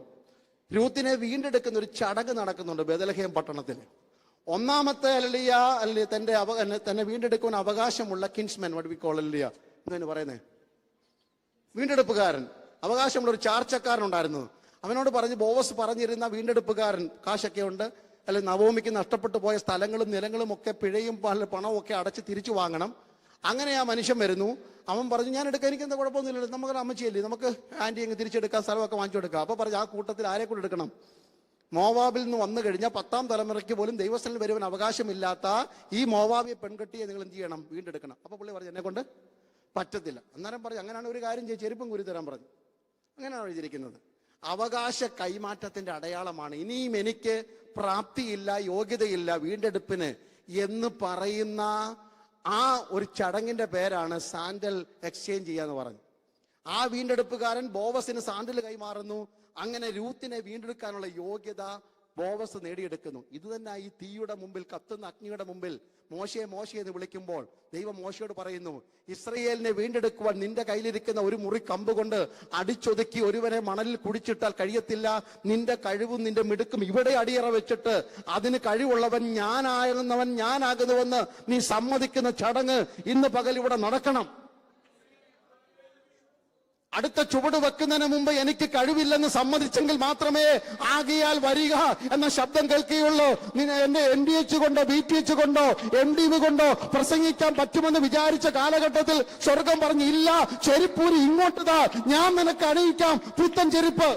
A: രൂത്തിനെ വീണ്ടെടുക്കുന്ന ഒരു ചടങ്ങ് നടക്കുന്നുണ്ട് ബേത്ലഹേം പട്ടണത്തിൽ. ഒന്നാമത്തെ തന്നെ വീണ്ടെടുക്കുവാൻ അവകാശമുള്ള കിൻസ്മാൻ, വാട്ട് വി കോൾ എന്താണ് പറയുന്നത്, വീണ്ടെടുപ്പുകാരൻ, അവകാശമുള്ള ഒരു ചാർച്ചക്കാരൻ ഉണ്ടായിരുന്നു. അവനോട് പറഞ്ഞ് ബോവസ് പറഞ്ഞിരുന്ന വീണ്ടെടുപ്പുകാരൻ, കാശൊക്കെ ഉണ്ട്, അല്ലെങ്കിൽ നവോമിക്ക് നഷ്ടപ്പെട്ടു പോയ സ്ഥലങ്ങളും നിലങ്ങളും ഒക്കെ പിഴയും പണവും ഒക്കെ അടച്ച് തിരിച്ചു വാങ്ങണം. അങ്ങനെ ആ മനുഷ്യൻ വരുന്നു. അവൻ പറഞ്ഞു, ഞാൻ എടുക്കാം, എനിക്ക് എന്താ കുഴപ്പമൊന്നുമില്ല, നമുക്ക് അമ്മച്ചിയല്ലേ, നമുക്ക് ആന്റി അങ്ങ് തിരിച്ചെടുക്കാം, സ്ഥലമൊക്കെ വാങ്ങിച്ചു കൊടുക്കാം. അപ്പൊ പറഞ്ഞു, ആ കൂട്ടത്തിൽ ആരെ കൂടെ എടുക്കണം? മോവാബിൽ നിന്ന് വന്നു കഴിഞ്ഞാൽ 10-ാം തലമുറയ്ക്ക് പോലും ദൈവസ്ഥലിൽ വരുവാൻ അവകാശമില്ലാത്ത ഈ മോവാബിയെ പെൺകുട്ടിയെ നിങ്ങൾ എന്ത് ചെയ്യണം? വീണ്ടെടുക്കണം. അപ്പൊ പുള്ളി പറഞ്ഞു, എന്നെ കൊണ്ട് പറ്റത്തില്ല. അന്നേരം പറഞ്ഞു, അങ്ങനെയാണ് ഒരു കാര്യം ചെയ്ത് ചെരുപ്പം കുരി തരാൻ പറഞ്ഞു. അങ്ങനെയാണ് എഴുതിയിരിക്കുന്നത്. അവകാശ കൈമാറ്റത്തിന്റെ അടയാളമാണ്. ഇനിയും എനിക്ക് പ്രാപ്തിയില്ല, യോഗ്യതയില്ല വീണ്ടെടുപ്പിന് എന്ന് പറയുന്ന ആ ഒരു ചടങ്ങിന്റെ പേരാണ് സാൻഡൽ എക്സ്ചേഞ്ച് ചെയ്യാന്ന് പറഞ്ഞു. ആ വീണ്ടെടുപ്പുകാരൻ ബോവസിന് സാൻഡൽ കൈമാറുന്നു. അങ്ങനെ രൂത്തിനെ വീണ്ടെടുക്കാനുള്ള യോഗ്യത ബോവസ് നേടിയെടുക്കുന്നു. ഇത് തന്നെ ഈ തീയുടെ മുമ്പിൽ, കത്തുന്ന അഗ്നിയുടെ മുമ്പിൽ മോശയെ എന്ന് വിളിക്കുമ്പോൾ ദൈവം മോശയോട് പറയുന്നു, ഇസ്രയേലിനെ വീണ്ടെടുക്കുവാൻ നിന്റെ കയ്യിലിരിക്കുന്ന ഒരു മുറി കമ്പ് കൊണ്ട് അടിച്ചൊതുക്കി ഒരുവനെ മണലിൽ കുടിച്ചിട്ടാൽ കഴിയത്തില്ല. നിന്റെ കഴിവും നിന്റെ മിടുക്കും ഇവിടെ അടിയറ വെച്ചിട്ട് അതിന് കഴിവുള്ളവൻ ഞാനാകുന്നുവെന്ന് നീ സമ്മതിക്കുന്ന ചടങ്ങ് ഇന്ന് പകൽ ഇവിടെ നടക്കണം. അടുത്ത ചുവട് വെക്കുന്നതിന് മുമ്പ് എനിക്ക് കഴിവില്ലെന്ന് സമ്മതിച്ചെങ്കിൽ മാത്രമേ ആകയാൽ വരിക എന്ന ശബ്ദം കേൾക്കുകയുള്ളൂ. എന്നെ NDH കൊണ്ടോ BTH കൊണ്ടോ MDV കൊണ്ടോ പ്രസംഗിക്കാൻ പറ്റുമെന്ന് വിചാരിച്ച കാലഘട്ടത്തിൽ സ്വർഗം പറഞ്ഞു, ഇല്ല, ചെരുപ്പൂരി ഇങ്ങോട്ടതാ, ഞാൻ നിനക്ക് അണിയിക്കാം പുത്തൻ ചെരുപ്പ്.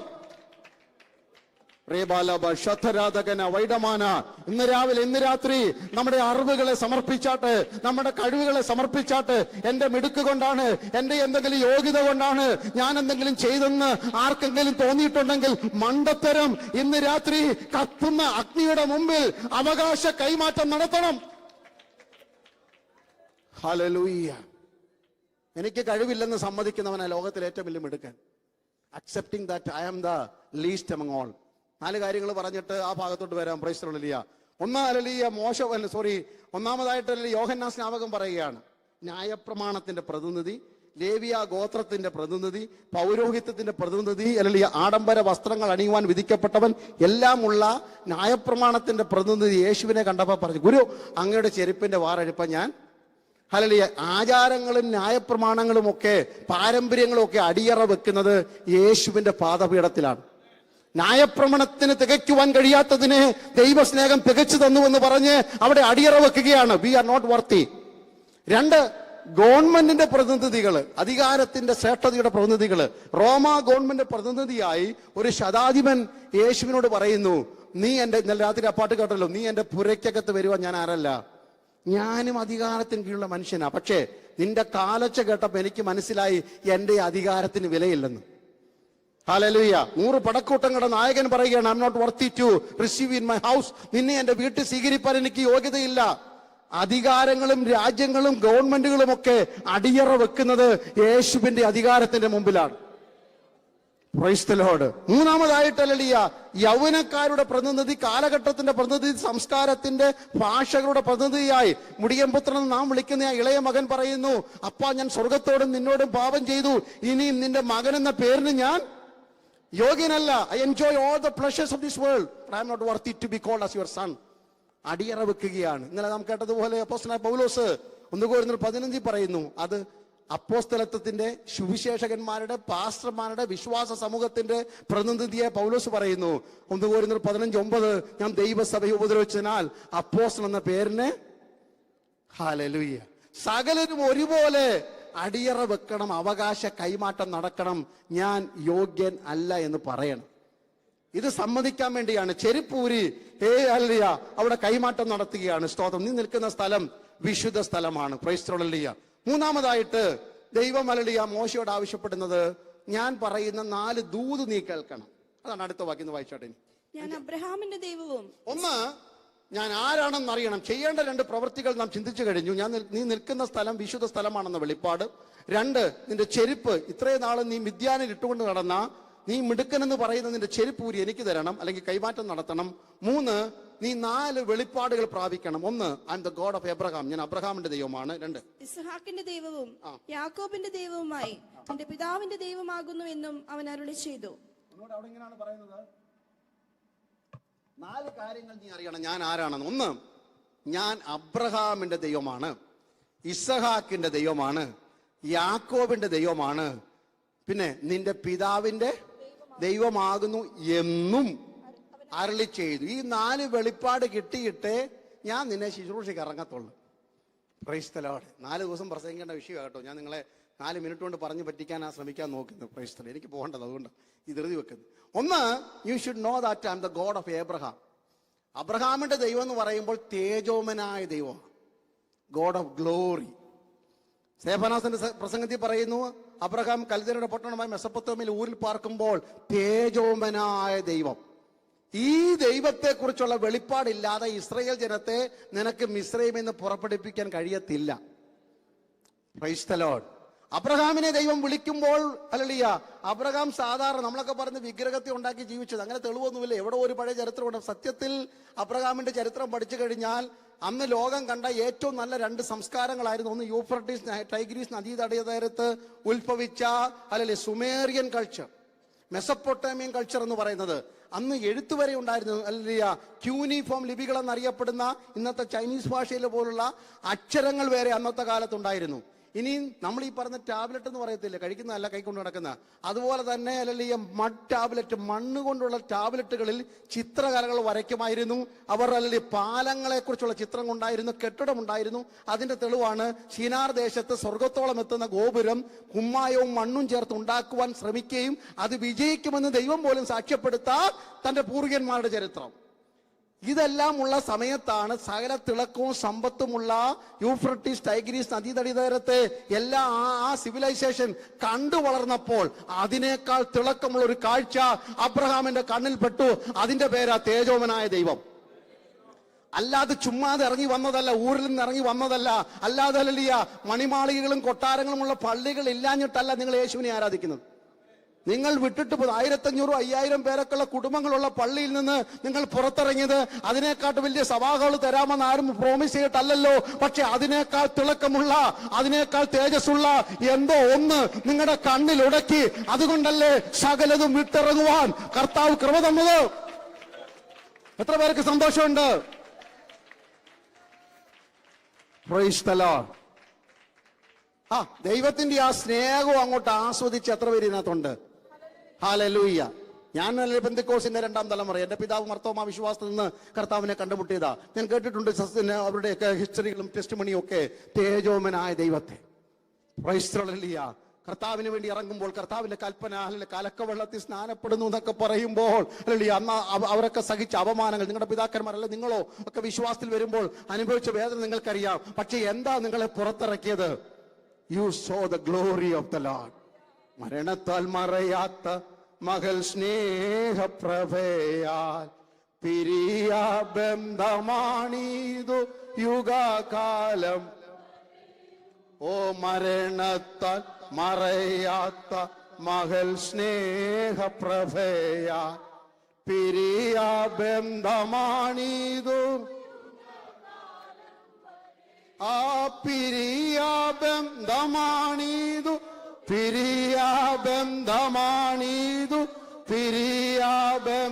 A: വൈഡമാന ഇന്ന് രാവിലെ ഇന്ന് രാത്രി നമ്മുടെ അറിവുകളെ സമർപ്പിച്ചാട്ട്, നമ്മുടെ കഴിവുകളെ സമർപ്പിച്ചാട്ട്, എന്റെ മിടുക്ക് കൊണ്ടാണ്, എന്റെ എന്തെങ്കിലും യോഗ്യത കൊണ്ടാണ് ഞാൻ എന്തെങ്കിലും ചെയ്തെന്ന് ആർക്കെങ്കിലും തോന്നിയിട്ടുണ്ടെങ്കിൽ മണ്ടത്തരം. ഇന്ന് രാത്രി കത്തുന്ന അഗ്നിയുടെ മുമ്പിൽ അവകാശ കൈമാറ്റം നടത്തണം. ഹല്ലേലൂയ. എനിക്ക് കഴിവില്ലെന്ന് സമ്മതിക്കുന്നവനാ ലോകത്തിലെ ഏറ്റവും വലിയ മിടുക്കൻ. Accepting that I am the least among all. 4 കാര്യങ്ങൾ പറഞ്ഞിട്ട് ആ ഭാഗത്തോട്ട് വരാം. Praise the Lord. ഒന്നാമതായിട്ട് യോഹന്നാൻ സ്നാപകൻ പറയുകയാണ്, ന്യായപ്രമാണത്തിന്റെ പ്രതിനിധി, ലേവിയ ഗോത്രത്തിന്റെ പ്രതിനിധി, പൗരോഹിത്യത്തിന്റെ പ്രതിനിധി, അല്ലെങ്കിൽ ആഡംബര വസ്ത്രങ്ങൾ അണിയുവാൻ വിധിക്കപ്പെട്ടവൻ, എല്ലാമുള്ള ന്യായപ്രമാണത്തിന്റെ പ്രതിനിധി യേശുവിനെ കണ്ടപ്പോൾ പറഞ്ഞു, ഗുരു, അങ്ങയുടെ ചെരുപ്പിന്റെ വാറഴിപ്പ ഞാൻ. ഹല്ലേലൂയ. ആചാരങ്ങളും ന്യായപ്രമാണങ്ങളും ഒക്കെ പാരമ്പര്യങ്ങളും ഒക്കെ അടിയറ വെക്കുന്നത് യേശുവിന്റെ പാദപീഠത്തിലാണ്. ന്യായപ്രമാണത്തിന് തികയ്ക്കുവാൻ കഴിയാത്തതിനെ ദൈവസ്നേഹം തികച്ചു തന്നുവെന്ന് പറഞ്ഞ് അവിടെ അടിയറ വെക്കുകയാണ്. വി ആർ നോട്ട് വർത്തി. 2, ഗവൺമെന്റിന്റെ പ്രതിനിധികള്, അധികാരത്തിന്റെ ശ്രേഷ്ഠതയുടെ പ്രതിനിധികള്. റോമ ഗവൺമെന്റ് പ്രതിനിധിയായി ഒരു ശതാധിപൻ യേശുവിനോട് പറയുന്നു, നീ എന്റെ, ഇന്നലെ രാത്രി അപ്പാട്ട് കേട്ടല്ലോ, നീ എന്റെ പുരയ്ക്കകത്ത് വരുവാൻ ഞാൻ ആരല്ല, ഞാനും അധികാരത്തിന് കീഴിലുള്ള മനുഷ്യനാ. പക്ഷേ നിന്റെ കാലൊച്ച കേട്ടപ്പോ എനിക്ക് മനസ്സിലായി എന്റെ അധികാരത്തിന് വിലയില്ലെന്ന്. ഹല്ലേലൂയ. 100 പടക്കൂട്ടങ്ങളുടെ നായകൻ പറയുകയാണ്, I am not worthy to receive in my house. നിന്നെ എന്റെ വീട്ടിൽ സ്വീകരിപ്പാൻ എനിക്ക് യോഗ്യതയില്ല. അധികാരങ്ങളും രാജ്യങ്ങളും ഗവൺമെന്റുകളും ഒക്കെ അടിയറ വെക്കുന്നത് യേശുവിന്റെ അധികാരത്തിന്റെ മുമ്പിലാണ്. Price the Lord. മൂന്നാമതായിട്ട് ഹല്ലേലൂയ, യൗവനക്കാരുടെ പ്രതിനിധി, കാലഘട്ടത്തിന്റെ പ്രതിനിധി, സംസ്കാരത്തിന്റെ ഭാഷകളുടെ പ്രതിനിധിയായി മുടിയൻപുത്രൻ നാം വിളിക്കുന്ന ആ ഇളയ മകൻ പറയുന്നു, അപ്പാ, ഞാൻ സ്വർഗത്തോടും നിന്നോടും പാപം ചെയ്തു, ഇനിയും നിന്റെ മകൻ എന്ന പേരിന് ഞാൻ യോഗ്യനല്ല. I enjoy all the pleasures of this world, but I am not worthy to be called as your son. അടിയറ വെക്കുകയാണ്. ഇന്നലെ നാം കേട്ടതുപോലെ അപ്പോസ്തലനായ പൗലോസ് 1 കൊരിന്ത്യർ 15 പറയുന്നു, അത് അപ്പോസ്തലത്വത്തിന്റെ, സുവിശേഷകന്മാരുടെ, പാസ്റ്റർമാരുടെ, വിശ്വാസ സമൂഹത്തിന്റെ പ്രതിനിധിയെ പൗലോസ് പറയുന്നു 1 കൊരിന്ത്യർ 15:9, ഞാൻ ദൈവസഭയെ ഉപദ്രവിച്ചതിനാൽ അപ്പോസ്തലൻ എന്ന പേരിന്. ഹല്ലേലൂയ. സകലരും ഒരുപോലെ അടിയറ വെക്കണം, അവകാശ കൈമാറ്റം നടക്കണം. ഞാൻ യോഗ്യൻ അല്ല എന്ന് പറയണം. ഇത് സമ്മതിക്കാൻ വേണ്ടിയാണ് ചെരുപ്പൂരി ഹല്ലേലൂയ അവിടെ കൈമാറ്റം നടത്തുകയാണ്. സ്തോത്രം. നീ നിൽക്കുന്ന സ്ഥലം വിശുദ്ധ സ്ഥലമാണ്. Price the Lord. മൂന്നാമതായിട്ട് ദൈവം ഹല്ലേലൂയ മോശയോട് ആവശ്യപ്പെടുന്നത്, ഞാൻ പറയുന്ന 4 ദൂത് നീ കേൾക്കണം. അതാണ് അടുത്ത വാക്യം. വായിച്ചോട്ടെ.
B: ഞാൻ അബ്രഹാമിന്റെ ദൈവവും.
A: ഒന്ന്, ഞാൻ ആരാണെന്ന് അറിയണം. ചെയ്യേണ്ട 2 പ്രവൃത്തികൾ നാം ചിന്തിച്ചു കഴിഞ്ഞു. നീ നിൽക്കുന്ന സ്ഥലം വിശുദ്ധ സ്ഥലമാണെന്ന വെളിപ്പാട്. 2, നിന്റെ ചെരുപ്പ്, ഇത്രയും നാള് നീ മിദ്യാനിൽ ഇട്ടുകൊണ്ട് നടന്ന നീ മിടുക്കനെന്ന് പറയുന്ന നിന്റെ ചെരുപ്പ് ഊരി എനിക്ക് തരണം, അല്ലെങ്കിൽ കൈമാറ്റം നടത്തണം. 3, നീ 4 വെളിപ്പാടുകൾ പ്രാപിക്കണം. 1, I am the God of Abraham, ഞാൻ അബ്രഹാമിന്റെ ദൈവമാണ്. 2,
B: ഇസ്ഹാക്കിന്റെ ദൈവവും യാക്കോബിന്റെ ദൈവവുമായി എന്റെ പിതാവിന്റെ ദൈവമാകുന്നു എന്നും അവൻ അരുളി ചെയ്തു.
A: അവിടെ ഇങ്ങനെയാണ് പറയുന്നത്, 4 കാര്യങ്ങൾ നീ അറിയണം ഞാൻ ആരാണെന്ന്. 1, ഞാൻ അബ്രഹാമിന്റെ ദൈവമാണ്, ഇസ്ഹാക്കിന്റെ ദൈവമാണ്, യാക്കോബിന്റെ ദൈവമാണ്, പിന്നെ നിന്റെ പിതാവിന്റെ ദൈവമാകുന്നു എന്നും അരുളി ചെയ്തു. ഈ 4 വെളിപ്പാട് കിട്ടിയിട്ടേ ഞാൻ നിന്നെ ശുശ്രൂഷയ്ക്ക് ഇറങ്ങത്തുള്ളൂ. Price the Lord. 4 ദിവസം പ്രസംഗിക്കേണ്ട വിഷയമാണ് കേട്ടോ. ഞാൻ നിങ്ങളെ 4 മിനിറ്റ് കൊണ്ട് പറഞ്ഞു പറ്റിക്കാനാ ശ്രമിക്കാൻ നോക്കുന്നത്. Praise the Lord. എനിക്ക് പോകേണ്ടത്, അതുകൊണ്ട് ഇത് എഴുതി വെക്കുന്നത്. 1, you should know that I am the God of Abraham. അബ്രഹാമിന്റെ ദൈവം എന്ന് പറയുമ്പോൾ തേജോമനായ ദൈവമാണ്, ഗോഡ് ഓഫ് ഗ്ലോറി. സ്തേഫാനോസിന്റെ പ്രസംഗത്തിൽ പറയുന്നു, അബ്രഹാം കൽദയരുടെ പട്ടണമായ മെസൊപ്പൊത്താമ്യയിൽ ഊരിൽ പാർക്കുമ്പോൾ തേജോമനായ ദൈവം. ഈ ദൈവത്തെ കുറിച്ചുള്ള വെളിപ്പാടില്ലാതെ ഇസ്രായേൽ ജനത്തെ നിനക്ക് മിസ്രയീമിൽ നിന്ന് പുറപ്പെടുപ്പിക്കാൻ കഴിയത്തില്ല. Price the Lord. അബ്രഹാമിനെ ദൈവം വിളിക്കുമ്പോൾ ഹല്ലേലൂയ, അബ്രഹാം സാധാരണ നമ്മളൊക്കെ പറഞ്ഞ് വിഗ്രഹത്തെ ഉണ്ടാക്കി ജീവിച്ചത്, അങ്ങനെ തെളിവൊന്നുമില്ല. എവിടെ ഒരു പഴയ ചരിത്രമുണ്ട്. സത്യത്തിൽ അബ്രഹാമിന്റെ ചരിത്രം പഠിച്ചു കഴിഞ്ഞാൽ അന്ന് ലോകം കണ്ട ഏറ്റവും നല്ല 2 സംസ്കാരങ്ങളായിരുന്നു. ഒന്ന് യൂഫ്രട്ടീസ് ടൈഗ്രീസ് നദീതടയത്ത് ഉത്ഭവിച്ച അല്ലെങ്കിൽ സുമേറിയൻ കൾച്ചർ, മെസപ്പൊട്ടേമിയൻ കൾച്ചർ എന്ന് പറയുന്നത്. അന്ന് എഴുത്തുവരെ ഉണ്ടായിരുന്നു. അല്ലെങ്കിൽ ക്യൂനിഫോം ലിപികൾ എന്നറിയപ്പെടുന്ന ഇന്നത്തെ ചൈനീസ് ഭാഷയിലെ പോലുള്ള അക്ഷരങ്ങൾ വരെ അന്നത്തെ കാലത്തുണ്ടായിരുന്നു. ഇനി നമ്മൾ ഈ പറഞ്ഞ ടാബ്ലറ്റ് എന്ന് പറയത്തില്ല, കഴിക്കുന്നതല്ല, കൈകൊണ്ട് നടക്കുന്ന, അതുപോലെ തന്നെ അല്ലെങ്കിൽ മഡ് ടാബ്ലറ്റ്, മണ്ണ് കൊണ്ടുള്ള ടാബ്ലറ്റുകളിൽ ചിത്രകലകൾ വരയ്ക്കുമായിരുന്നു അവർ. അല്ലെങ്കിൽ പാലങ്ങളെ കുറിച്ചുള്ള ചിത്രം കൊണ്ടായിരുന്നു, കെട്ടിടമുണ്ടായിരുന്നു. അതിന്റെ തെളിവാണ് ശിനാർ ദേശത്ത് സ്വർഗത്തോളം എത്തുന്ന ഗോപുരം കുമ്മായവും മണ്ണും ചേർത്ത് ഉണ്ടാക്കുവാൻ ശ്രമിക്കുകയും അത് വിജയിക്കുമെന്ന് ദൈവം പോലും സാക്ഷ്യപ്പെടുത്താൻ തന്റെ പൂർവികന്മാരുടെ ചരിത്രം. ഇതെല്ലാം ഉള്ള സമയത്താണ് സകല തിളക്കവും സമ്പത്തുമുള്ള യൂഫ്രട്ടീസ് ടൈഗ്രീസ് നദീതടീതരത്തെ എല്ലാ ആ സിവിലൈസേഷൻ കണ്ടു വളർന്നപ്പോൾ അതിനേക്കാൾ തിളക്കമുള്ള ഒരു കാഴ്ച അബ്രഹാമിന്റെ കണ്ണിൽ പെട്ടു. അതിന്റെ പേരാ തേജോമനായ ദൈവം. അല്ലാതെ ചുമ്മാതെ ഇറങ്ങി വന്നതല്ല, ഊരിൽ നിന്ന് ഇറങ്ങി വന്നതല്ല. അല്ലാതെ അല്ലല്ല മണിമാളികകളും കൊട്ടാരങ്ങളുമുള്ള പള്ളികൾ ഇല്ലാഞ്ഞിട്ടല്ല നിങ്ങൾ യേശുവിനെ ആരാധിക്കുന്നത്. നിങ്ങൾ വിട്ടിട്ട് 1500 5000 പേരൊക്കെയുള്ള കുടുംബങ്ങളുള്ള പള്ളിയിൽ നിന്ന് നിങ്ങൾ പുറത്തിറങ്ങിയത് അതിനേക്കാട്ട് വലിയ സഭാകൾ തരാമെന്ന് ആരും പ്രോമിസ് ചെയ്തിട്ടല്ലല്ലോ. പക്ഷെ അതിനേക്കാൾ തിളക്കമുള്ള, അതിനേക്കാൾ തേജസ്സുള്ള എന്തോ ഒന്ന് നിങ്ങളുടെ കണ്ണിൽ ഉടക്കി. അതുകൊണ്ടല്ലേ സകലതും വിട്ടിറങ്ങുവാൻ കർത്താവ് കൃപ തന്നത്. എത്ര പേർക്ക് സന്തോഷമുണ്ട്? Price the Lord. ദൈവത്തിന്റെ ആ സ്നേഹവും അങ്ങോട്ട് ആസ്വദിച്ച് എത്ര പേര് ഇതിനകത്തുണ്ട്? ഹല്ലേലൂയ. ഞാൻ പെന്തക്കോസ്തിന്റെ 2ാം തലമുറ. എന്റെ പിതാവ് മർത്തോമാ വിശ്വാസത്തിൽ നിന്ന് കർത്താവിനെ കണ്ടുമുട്ടിയതാ. ഞാൻ കേട്ടിട്ടുണ്ട് അവരുടെയൊക്കെ ഹിസ്റ്ററികളും ടെസ്റ്റിമണിയും ഒക്കെ. തേജോമനായ ദൈവത്തെ, പ്രൈസ് ദി ലോർഡ്. കർത്താവിന് വേണ്ടി ഇറങ്ങുമ്പോൾ കർത്താവിന്റെ കൽപ്പന, അല്ലെങ്കിൽ കലക്കവെള്ളത്തിൽ സ്നാനപ്പെടുന്നു എന്നൊക്കെ പറയുമ്പോൾ അന്ന് അവരൊക്കെ സഹിച്ച അപമാനങ്ങൾ, നിങ്ങളുടെ പിതാക്കന്മാരല്ല നിങ്ങളോ ഒക്കെ വിശ്വാസത്തിൽ വരുമ്പോൾ അനുഭവിച്ച വേദന നിങ്ങൾക്കറിയാം. പക്ഷെ എന്താ നിങ്ങളെ പുറത്തിറക്കിയത്? You saw the glory of the Lord. മരണത്താൽ മറയാത്ത മകൾ സ്നേഹപ്രഭയാൽ പിരിയ ബന്ധമാണിതു യുഗകാലം. ഓ മരണത്താൽ മറയാത്ത മകൾ സ്നേഹപ്രഭയാൽ പിരിയ ബന്ധമാണിതു. ആ പിരിയാബന്ധമാണിതു, പിരിയാബന്ധമാണിതു, പിരിയാബന്ധമാണി.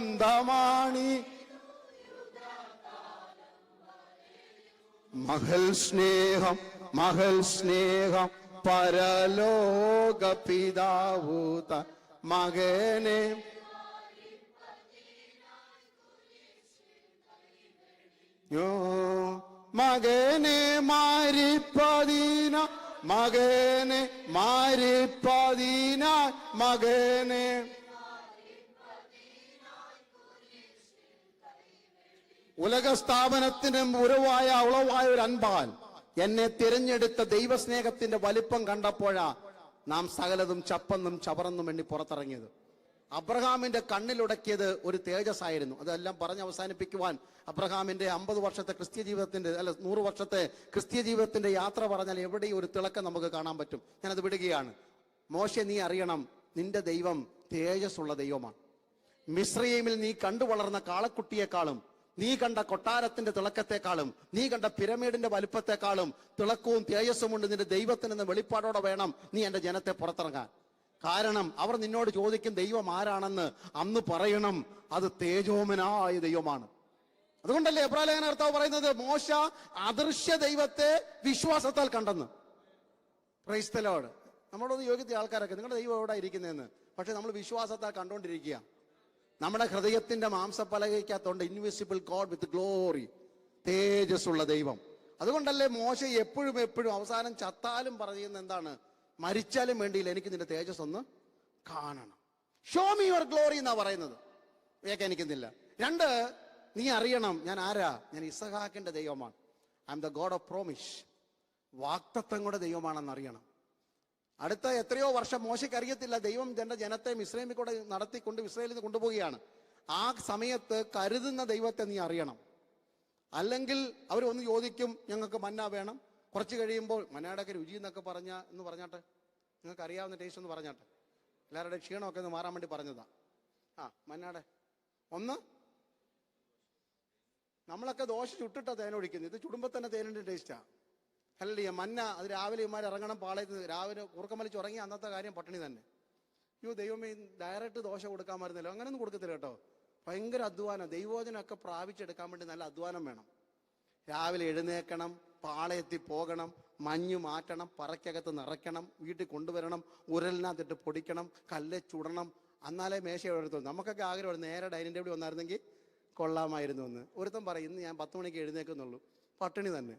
A: മകൾ സ്നേഹം, മകൾ സ്നേഹം പരലോക പിതാവൂത മകനെ മകനെ മാരിപ്പതിന, മകനെ മാരിപ്പതിന, മകനെ ഉലക സ്ഥാപനത്തിന് ഉറവായ ഉളവായ ഒരു അൻപാൽ എന്നെ തിരഞ്ഞെടുത്ത ദൈവസ്നേഹത്തിന്റെ വലിപ്പം കണ്ടപ്പോഴാ നാം സകലതും ചപ്പന്നും ചവറന്നും എണ്ണി പുറത്തിറങ്ങിയത്. അബ്രഹാമിന്റെ കണ്ണിലുടക്കിയത് ഒരു തേജസ്സായിരുന്നു. അതെല്ലാം പറഞ്ഞ് അവസാനിപ്പിക്കുവാൻ അബ്രഹാമിന്റെ 50 വർഷത്തെ ക്രിസ്ത്യ ജീവിതത്തിന്റെ 100 വർഷത്തെ ക്രിസ്ത്യ ജീവിതത്തിന്റെ യാത്ര പറഞ്ഞാൽ എവിടെയും ഒരു തിളക്കം നമുക്ക് കാണാൻ പറ്റും. ഞാനത് വിടുകയാണ്. മോശെ, നീ അറിയണം, നിന്റെ ദൈവം തേജസ്സുള്ള ദൈവമാണ്. മിസ്രയീമിൽ നീ കണ്ടു വളർന്ന കാളക്കുട്ടിയെക്കാളും, നീ കണ്ട കൊട്ടാരത്തിന്റെ തിളക്കത്തെക്കാളും, നീ കണ്ട പിരമിഡിന്റെ വലുപ്പത്തെക്കാളും തിളക്കവും തേജസ്സുമുണ്ട് നിന്റെ ദൈവത്തിനെന്ന വെളിപ്പാടോടെ വേണം നീ എന്റെ ജനത്തെ പുറത്തിറങ്ങാൻ. കാരണം അവർ നിന്നോട് ചോദിക്കും ദൈവം ആരാണെന്ന്. അന്ന് പറയണം അത് തേജോമനായ ദൈവമാണ്. അതുകൊണ്ടല്ലേ എബ്രായ കർത്താവ് പറയുന്നത് മോശ അദൃശ്യ ദൈവത്തെ വിശ്വാസത്താൽ കണ്ടെന്ന്. Price the Lord. നമ്മളൊന്ന് യോഗ്യത ആൾക്കാരൊക്കെ നിങ്ങളുടെ ദൈവം എവിടെ ഇരിക്കുന്നതെന്ന്, പക്ഷെ നമ്മൾ വിശ്വാസത്താൽ കണ്ടുകൊണ്ടിരിക്കുക. നമ്മുടെ ഹൃദയത്തിന്റെ മാംസപ്പലകയ്ക്കകത്തുണ്ട് ഇൻവിസിബിൾ ഗോഡ് വിത്ത് ഗ്ലോറി, തേജസ്സുള്ള ദൈവം. അതുകൊണ്ടല്ലേ മോശ എപ്പോഴും അവസാനം ചത്താലും പറയുന്ന എന്താണ്? മരിച്ചാലും വേണ്ടിയില്ല, എനിക്ക് നിന്റെ തേജസ് ഒന്ന് കാണണം. ഷോ മീ യുവർ ഗ്ലോറി എന്നാ പറയുന്നത്. വ്യാഖ്യാനിക്കുന്നില്ല. 2, നീ അറിയണം ഞാൻ ആരാ. ഞാൻ ഇസഹാക്കിന്റെ ദൈവമാണ്. I am the God of promise. വാഗ്ദത്തങ്ങളുടെ ദൈവമാണെന്ന് അറിയണം. അടുത്ത എത്രയോ വർഷം മോശയ്ക്ക് അറിയത്തില്ല ദൈവം തന്റെ ജനത്തെ മിസ്രൈമിൽ കൂടെ നടത്തിക്കൊണ്ട് ഇസ്രായേലിൽ നിന്ന് കൊണ്ടുപോവുകയാണ്. ആ സമയത്ത് കരുതുന്ന ദൈവത്തെ നീ അറിയണം. അല്ലെങ്കിൽ അവർ ഒന്ന് ചോദിക്കും ഞങ്ങൾക്ക് മന്ന വേണം. കുറച്ച് കഴിയുമ്പോൾ മന്നയുടെയൊക്കെ രുചി എന്നൊക്കെ എന്ന് പറഞ്ഞാട്ടെ, നിങ്ങൾക്ക് അറിയാവുന്ന ടേസ്റ്റ് ഒന്ന് പറഞ്ഞാട്ടെ. എല്ലാവരുടെയും ക്ഷീണമൊക്കെ ഒന്ന് മാറാൻ വേണ്ടി പറഞ്ഞതാ. മന്നയുടെ ഒന്ന് നമ്മളൊക്കെ ദോശ ചുട്ടിട്ടാ തേനൊഴിക്കുന്നത്. ഇത് ചുടുമ്പോൾ തന്നെ തേനിന്റെ ടേസ്റ്റാ. അല്ലേ മന്ന അത് രാവിലെ ഇമാർ ഇറങ്ങണം പാളയത്ത്. രാവിലെ കുറുക്കം വലിച്ച് ഉറങ്ങി അന്നത്തെ കാര്യം പട്ടിണി തന്നെ. ദൈവമേ ഡയറക്റ്റ് ദോശ കൊടുക്കാൻ മരുന്നല്ലോ. അങ്ങനെയൊന്നും കൊടുക്കത്തില്ല കേട്ടോ. ഭയങ്കര അധ്വാനം. ദൈവോചനമൊക്കെ പ്രാപിച്ചെടുക്കാൻ വേണ്ടി നല്ല അധ്വാനം വേണം. രാവിലെ എഴുന്നേക്കണം, പാളയത്തിൽ പോകണം, മഞ്ഞ് മാറ്റണം, പറയ്ക്കകത്ത് നിറയ്ക്കണം, വീട്ടിൽ കൊണ്ടുവരണം, ഉരലിനകത്തിട്ട് പൊടിക്കണം, കല്ല് ചുടണം, എന്നാലേ മേശ എടുത്തു. നമുക്കൊക്കെ ആഗ്രഹമാണ് നേരെ ഡൈനിങ് ടേബിൾ വന്നായിരുന്നെങ്കിൽ കൊള്ളാമായിരുന്നു എന്ന്. ഒരുത്തം പറയും ഇന്ന് ഞാൻ 10 മണിക്ക് എഴുന്നേക്കുന്നുള്ളൂ, പട്ടിണി തന്നെ.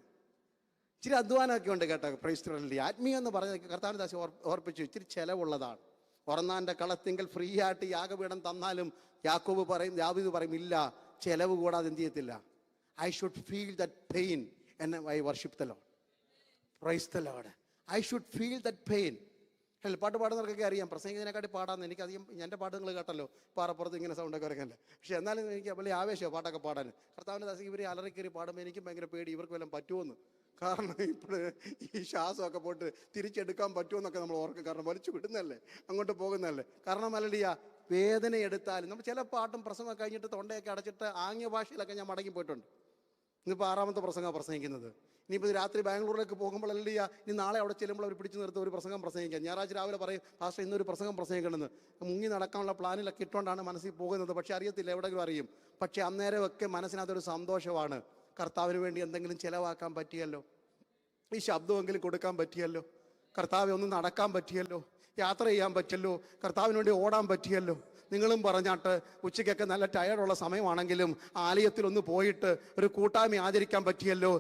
A: ഇച്ചിരി അധ്വാനമൊക്കെ ഉണ്ട് കേട്ടോ. Price the Lord. ആത്മീയം എന്ന് പറഞ്ഞ കർത്താവിന്റെ ദാസി ഓർപ്പിച്ചു, ഇച്ചിരി ചെലവുള്ളതാണ്. ഉറന്നാന്റെ കളത്തിങ്കൽ ഫ്രീ ആയിട്ട് യാഗപീഠം തന്നാലും ദാവീദ് പറയും ഇല്ല, ചെലവ് കൂടാതെ എന്ത് ചെയ്യത്തില്ല. I should feel that pain and I worship the Lord. Praise the Lord. I should feel that pain. പാട്ട് പാടുന്നവർക്കൊക്കെ അറിയാം, പ്രസംഗിക്കുന്നതിനെക്കാട്ടി പാടാന്ന്. എനിക്കധികം എൻ്റെ പാട്ട് നിങ്ങൾ കേട്ടല്ലോ, പാറപ്പുറത്ത് ഇങ്ങനെ സൗണ്ടൊക്കെ ഇറങ്ങല്ലേ. പക്ഷെ എന്നാലും എനിക്ക് വലിയ ആവേശമാണ് പാട്ടൊക്കെ പാടാൻ. കർത്താവിൻ്റെ ദാസി ഇവർ അലറിക്കറി പാടുമ്പോൾ എനിക്കും ഭയങ്കര പേടി, ഇവർക്ക് വല്ലതും പറ്റുമെന്ന്. കാരണം ഇപ്പോൾ ഈ ശ്വാസമൊക്കെ പോയിട്ട് തിരിച്ചെടുക്കാൻ പറ്റുമെന്നൊക്കെ നമ്മൾ ഓർക്കും. കാരണം വലിച്ചു വിടുന്നല്ലേ, അങ്ങോട്ട് പോകുന്നതല്ലേ. കാരണം അല്ലടിയാ, വേദന എടുത്താലും നമ്മൾ ചില പാട്ടും പ്രസംഗം കഴിഞ്ഞിട്ട് തൊണ്ടയൊക്കെ അടച്ചിട്ട് ആംഗ്യ ഭാഷയിലൊക്കെ ഞാൻ മടങ്ങി പോയിട്ടുണ്ട്. ഇന്നിപ്പോൾ 6ാമത്തെ പ്രസംഗം പ്രസംഗിക്കുന്നത്. ഇനിയിപ്പോൾ രാത്രി ബാംഗ്ലൂരിലേക്ക് പോകുമ്പോഴല്ലേ ഇനി നാളെ അവിടെ ചെല്ലുമ്പോൾ അവർ പിടിച്ചു നിർത്തി ഒരു പ്രസംഗം പ്രസംഗിക്കാം. ഞായറാഴ്ച രാവിലെ പറയും പാസ്റ്റർ ഇന്നൊരു പ്രസംഗം പ്രസംഗിക്കണമെന്ന്. മുങ്ങി നടക്കാനുള്ള പ്ലാനിലൊക്കെ ഇട്ടുകൊണ്ടാണ് മനസ്സിൽ പോകുന്നത്. പക്ഷെ അറിയത്തില്ല, എവിടെയെങ്കിലും അറിയും. പക്ഷെ അന്നേരമൊക്കെ മനസ്സിനകത്തൊരു സന്തോഷമാണ്. കർത്താവിന് വേണ്ടി എന്തെങ്കിലും ചിലവാക്കാൻ പറ്റിയല്ലോ, ഈ ശബ്ദമെങ്കിലും കൊടുക്കാൻ പറ്റിയല്ലോ, കർത്താവ് ഒന്ന് നടക്കാൻ പറ്റിയല്ലോ, യാത്ര ചെയ്യാൻ പറ്റിയല്ലോ, കർത്താവിന് വേണ്ടി ഓടാൻ പറ്റിയല്ലോ. നിങ്ങളും പറഞ്ഞാട്ട് ഉച്ചയ്ക്കൊക്കെ നല്ല ടയർഡുള്ള സമയമാണെങ്കിലും ആലയത്തിൽ ഒന്ന് പോയിട്ട് ഒരു കൂട്ടായ്മ ആചരിക്കാൻ പറ്റിയല്ലോ.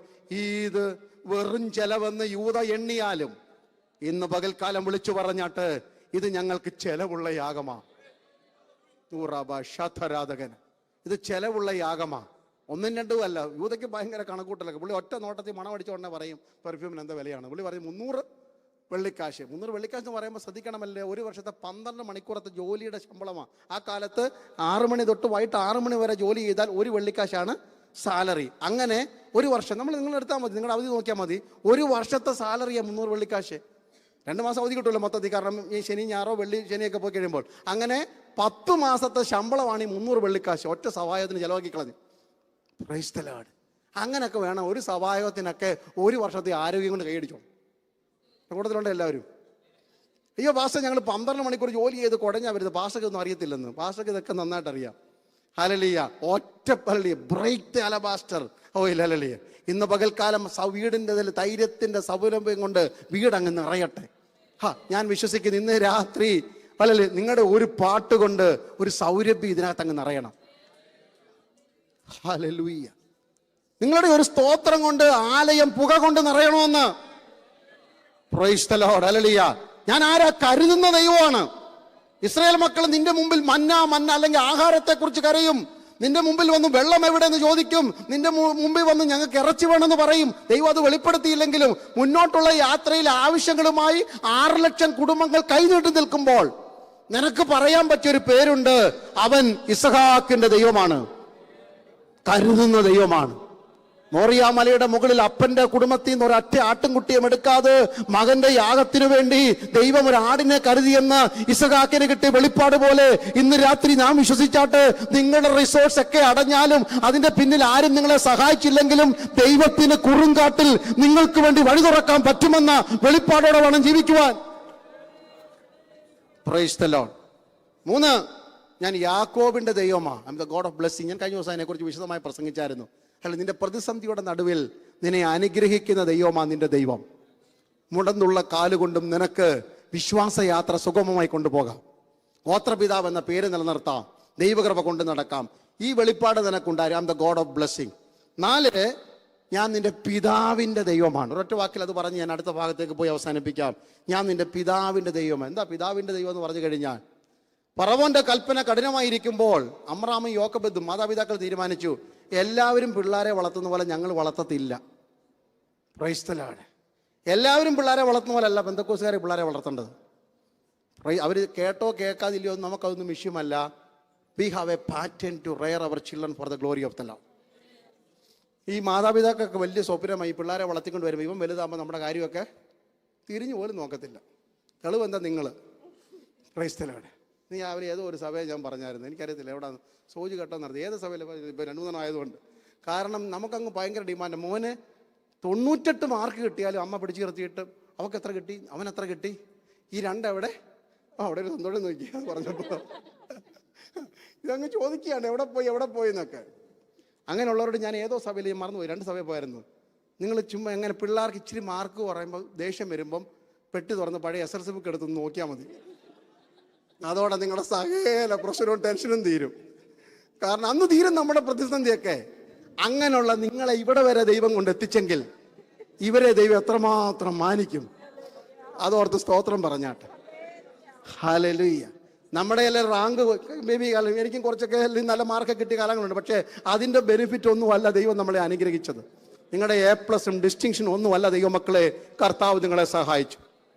A: ഇത് വെറും ചെലവെന്ന് യൂത എണ്ണിയാലും ഇന്ന് പകൽക്കാലം വിളിച്ചു പറഞ്ഞാട്ട് ഇത് ഞങ്ങൾക്ക് ചെലവുള്ള യാഗമാ. ശതരാധകൻ, ഇത് ചെലവുള്ള യാഗമാ. 1ഉം 2ഉം അല്ല. യൂതയ്ക്ക് ഭയങ്കര കണക്കൂട്ടലൊക്കെ. പുള്ളി ഒറ്റ നോട്ടത്തിൽ മണം അടിച്ച ഉടനെ പറയും പെർഫ്യൂമിന് എന്താ വിലയാണ്. പുള്ളി പറയും 300 വെള്ളിക്കാശ്. 300 വെള്ളിക്കാശ് എന്ന് പറയുമ്പോൾ ശ്രദ്ധിക്കണമല്ലേ, ഒരു വർഷത്തെ 12 മണിക്കൂറത്തെ ജോലിയുടെ ശമ്പളമാണ്. ആ കാലത്ത് 6 മണി തൊട്ട് വൈകിട്ട് 6 മണി വരെ ജോലി ചെയ്താൽ 1 വെള്ളിക്കാശാണ് സാലറി. നിങ്ങൾ എടുത്താൽ മതി, നിങ്ങളുടെ അവധി നോക്കിയാൽ മതി. 1 വർഷത്തെ സാലറിയാണ് 300 വെള്ളിക്കാശ്. 2 മാസം അവധി കിട്ടുമല്ലോ മൊത്തത്തിൽ. കാരണം ഈ ശനി ഞായറോ വെള്ളി ശനിയൊക്കെ പോയി കഴിയുമ്പോൾ അങ്ങനെ 10 മാസത്തെ ശമ്പളമാണ് ഈ 300 വെള്ളിക്കാശ്. ഒറ്റ സവായത്തിന് ചിലവാക്കി കളഞ്ഞു. Price the Lord. അങ്ങനെയൊക്കെ വേണം ഒരു സവായത്തിനൊക്കെ. 1 വർഷത്തെ ആരോഗ്യം കൊണ്ട് കൈയടിച്ചോളൂ. കൂട്ടത്തിലുണ്ട് എല്ലാവരും. അയ്യോ പാസ്റ്റർ ഞങ്ങൾ 12 മണിക്കൂർ ജോലി ചെയ്ത് കുടഞ്ഞാൽ വരുന്നത്, പാസ്റ്റർക്ക് ഒന്നും അറിയത്തില്ലെന്ന്. പാസ്റ്റർക്ക് ഇതൊക്കെ നന്നായിട്ട് അറിയാം. ഹല്ലേലൂയ. ഒറ്റ പള്ളി ബ്രേക്ക് ദി അലബാസ്റ്റർ ഓയിൽ. ഹല്ലേലൂയ. ഇന്ന് പകൽക്കാലം വീടിൻ്റെ ധൈര്യത്തിന്റെ സൗരഭ്യം കൊണ്ട് വീടങ്ങ് നിറയട്ടെ. ഞാൻ വിശ്വസിക്കുന്നു ഇന്ന് രാത്രി അല്ലല്ലേ നിങ്ങളുടെ ഒരു പാട്ട് കൊണ്ട് ഒരു സൗരഭ്യം ഇതിനകത്ത് അങ്ങ് നിറയണം. ഹല്ലേലൂയ. നിങ്ങളുടെ ഒരു സ്തോത്രം കൊണ്ട് ആലയം പുക കൊണ്ട് നിറയണമെന്ന്. Praise the Lord. ഹല്ലേലൂയ. ഞാൻ ആരാ? കരുതുന്ന ദൈവമാണ്. ഇസ്രായേൽ മക്കൾ നിന്റെ മുമ്പിൽ മന്ന അല്ലെങ്കിൽ ആഹാരത്തെ കുറിച്ച് കരയും. നിന്റെ മുമ്പിൽ വന്ന് വെള്ളം എവിടെയെന്ന് ചോദിക്കും. നിന്റെ മുമ്പിൽ വന്ന് ഞങ്ങൾക്ക് ഇറച്ചി വേണമെന്ന് പറയും. ദൈവം അത് വെളിപ്പെടുത്തിയില്ലെങ്കിലും മുന്നോട്ടുള്ള യാത്രയിൽ ആവശ്യങ്ങളുമായി 6 ലക്ഷം കുടുംബങ്ങൾ കൈനീട്ടി നിൽക്കുമ്പോൾ നിനക്ക് പറയാൻ പറ്റിയൊരു പേരുണ്ട്. അവൻ ഇസഹാക്കിന്റെ ദൈവമാണ്, കരുതുന്ന ദൈവമാണ്. മോറിയ മലയുടെ മുകളിൽ അപ്പന്റെ കുടുംബത്തിൽ നിന്ന് ഒരൊറ്റ ആട്ടിൻകുട്ടിയും എടുക്കാതെ മകന്റെ യാഗത്തിനു വേണ്ടി ദൈവം ഒരു ആടിനെ കരുതിയെന്ന് ഇസഹാക്കിന് കിട്ടിയ വെളിപ്പാട് പോലെ ഇന്ന് രാത്രി നാം വിശ്വസിച്ചാട്ട് നിങ്ങളുടെ റിസോഴ്സ് ഒക്കെ അടഞ്ഞാലും അതിന്റെ പിന്നിൽ ആരും നിങ്ങളെ സഹായിച്ചില്ലെങ്കിലും ദൈവത്തിന് കുറുങ്കാട്ടിൽ നിങ്ങൾക്ക് വേണ്ടി വഴി തുറക്കാൻ പറ്റുമെന്ന വെളിപ്പാടോടെ വേണം ജീവിക്കുവാൻ. Price the Lord. 3, ഞാൻ യാക്കോബിന്റെ ദൈവമാണ്. I am the God of blessing. ഞാൻ കഴിഞ്ഞ ദിവസം അതിനെക്കുറിച്ച് വിശദമായി പ്രസംഗിച്ചായിരുന്നു. അല്ല, നിന്റെ പ്രതിസന്ധിയുടെ നടുവിൽ നിന്നെ അനുഗ്രഹിക്കുന്ന ദൈവമാണ് നിന്റെ ദൈവം. മുടന്നുള്ള കാലുകൊണ്ടും നിനക്ക് വിശ്വാസയാത്ര സുഗമമായി കൊണ്ടുപോകാം. ഗോത്രപിതാവ് എന്ന പേര് നിലനിർത്താം. ദൈവകൃപ കൊണ്ട് നടക്കാം. ഈ വെളിപ്പാട് നിനക്കുണ്ടായി. I am the God of blessing. 4, ഞാൻ നിന്റെ പിതാവിന്റെ ദൈവമാണ്. ഒരൊറ്റ വാക്കിൽ അത് പറഞ്ഞ് ഞാൻ അടുത്ത ഭാഗത്തേക്ക് പോയി അവസാനിപ്പിക്കാം. ഞാൻ നിന്റെ പിതാവിന്റെ ദൈവമാണ്. എന്താ പിതാവിന്റെ ദൈവം എന്ന് പറഞ്ഞു കഴിഞ്ഞാൽ, ഫറവോന്റെ കൽപ്പന കഠിനമായിരിക്കുമ്പോൾ അമ്രാമും യോക്കബെദും മാതാപിതാക്കൾ തീരുമാനിച്ചു, എല്ലാവരും പിള്ളേരെ വളർത്തുന്ന പോലെ ഞങ്ങൾ വളർത്തത്തില്ല. Price the Lord. എല്ലാവരും പിള്ളേരെ വളർത്തുന്ന പോലെ അല്ല പെന്തക്കോസ്തുകാരെ പിള്ളേരെ വളർത്തേണ്ടത്. അവർ കേട്ടോ കേൾക്കാതില്ലയോ നമുക്കതൊന്നും വിഷയമല്ല. We have a pattern to rear our children for the glory of the Lord. ഈ മാതാപിതാക്കൾക്ക് വലിയ സ്വപ്നമായി പിള്ളേരെ വളർത്തിക്കൊണ്ട് വരുമ്പോൾ ഇവൻ വലുതാകുമ്പോൾ നമ്മുടെ കാര്യമൊക്കെ തിരിഞ്ഞു പോലും നോക്കത്തില്ല. തെളിവ് എന്താ? നിങ്ങൾ പ്രൈസ് ദി ലോർഡ്. നീ അവർ ഏതോ ഒരു സഭയെ ഞാൻ പറഞ്ഞായിരുന്നു, എനിക്കറിയത്തില്ല എവിടെ സോജി കെട്ടാൻ നടത്തി, ഏത് സഭയിൽ ഇപ്പോൾ 2-3 ആയതുകൊണ്ട്. കാരണം നമുക്കങ്ങ് ഭയങ്കര ഡിമാൻഡ്. മോന് 98 മാർക്ക് കിട്ടിയാലും അമ്മ പിടിച്ചു നിർത്തിയിട്ട് അവൾക്ക് എത്ര കിട്ടി, അവൻ എത്ര കിട്ടി, ഈ 2 എവിടെ? അവിടെ ഒരു സന്തോഷം നോക്കി അത് പറഞ്ഞപ്പോൾ ഇതങ്ങ് ചോദിക്കുകയാണ് എവിടെ പോയി എന്നൊക്കെ. അങ്ങനെയുള്ളവരോട് ഞാൻ ഏതോ സഭയിൽ മറന്നുപോയി, 2 സഭയിൽ പോയായിരുന്നു. നിങ്ങൾ ചുമ്മാ എങ്ങനെ പിള്ളേർക്ക് ഇച്ചിരി മാർക്ക് പറയുമ്പോൾ ദേഷ്യം വരുമ്പം പെട്ടി തുറന്ന് പഴയ SLC ബുക്ക് എടുത്ത് നോക്കിയാൽ മതി. അതോടെ നിങ്ങളുടെ സകല പ്രശ്നവും ടെൻഷനും തീരും. കാരണം അന്ന് തീരും നമ്മുടെ പ്രതിസന്ധിയൊക്കെ. അങ്ങനെയുള്ള നിങ്ങളെ ഇവിടെ വരെ ദൈവം കൊണ്ട് എത്തിച്ചെങ്കിൽ ഇവരെ ദൈവം എത്രമാത്രം മാനിക്കും. അതോർത്ത് സ്തോത്രം പറഞ്ഞാട്ടെ. ഹല്ലേലൂയ. നമ്മുടെ എല്ലാം റാങ്ക് ബേബി കാലം എനിക്കും കുറച്ചൊക്കെ നല്ല മാർക്ക് കിട്ടിയ കാലങ്ങളുണ്ട്. പക്ഷേ അതിൻ്റെ ബെനിഫിറ്റ് ഒന്നുമല്ല ദൈവം നമ്മളെ അനുഗ്രഹിച്ചത്. നിങ്ങളുടെ A+ ഡിസ്റ്റിങ്ഷനും ഒന്നുമല്ല ദൈവമക്കളെ കർത്താവ് നിങ്ങളെ സഹായിച്ചു.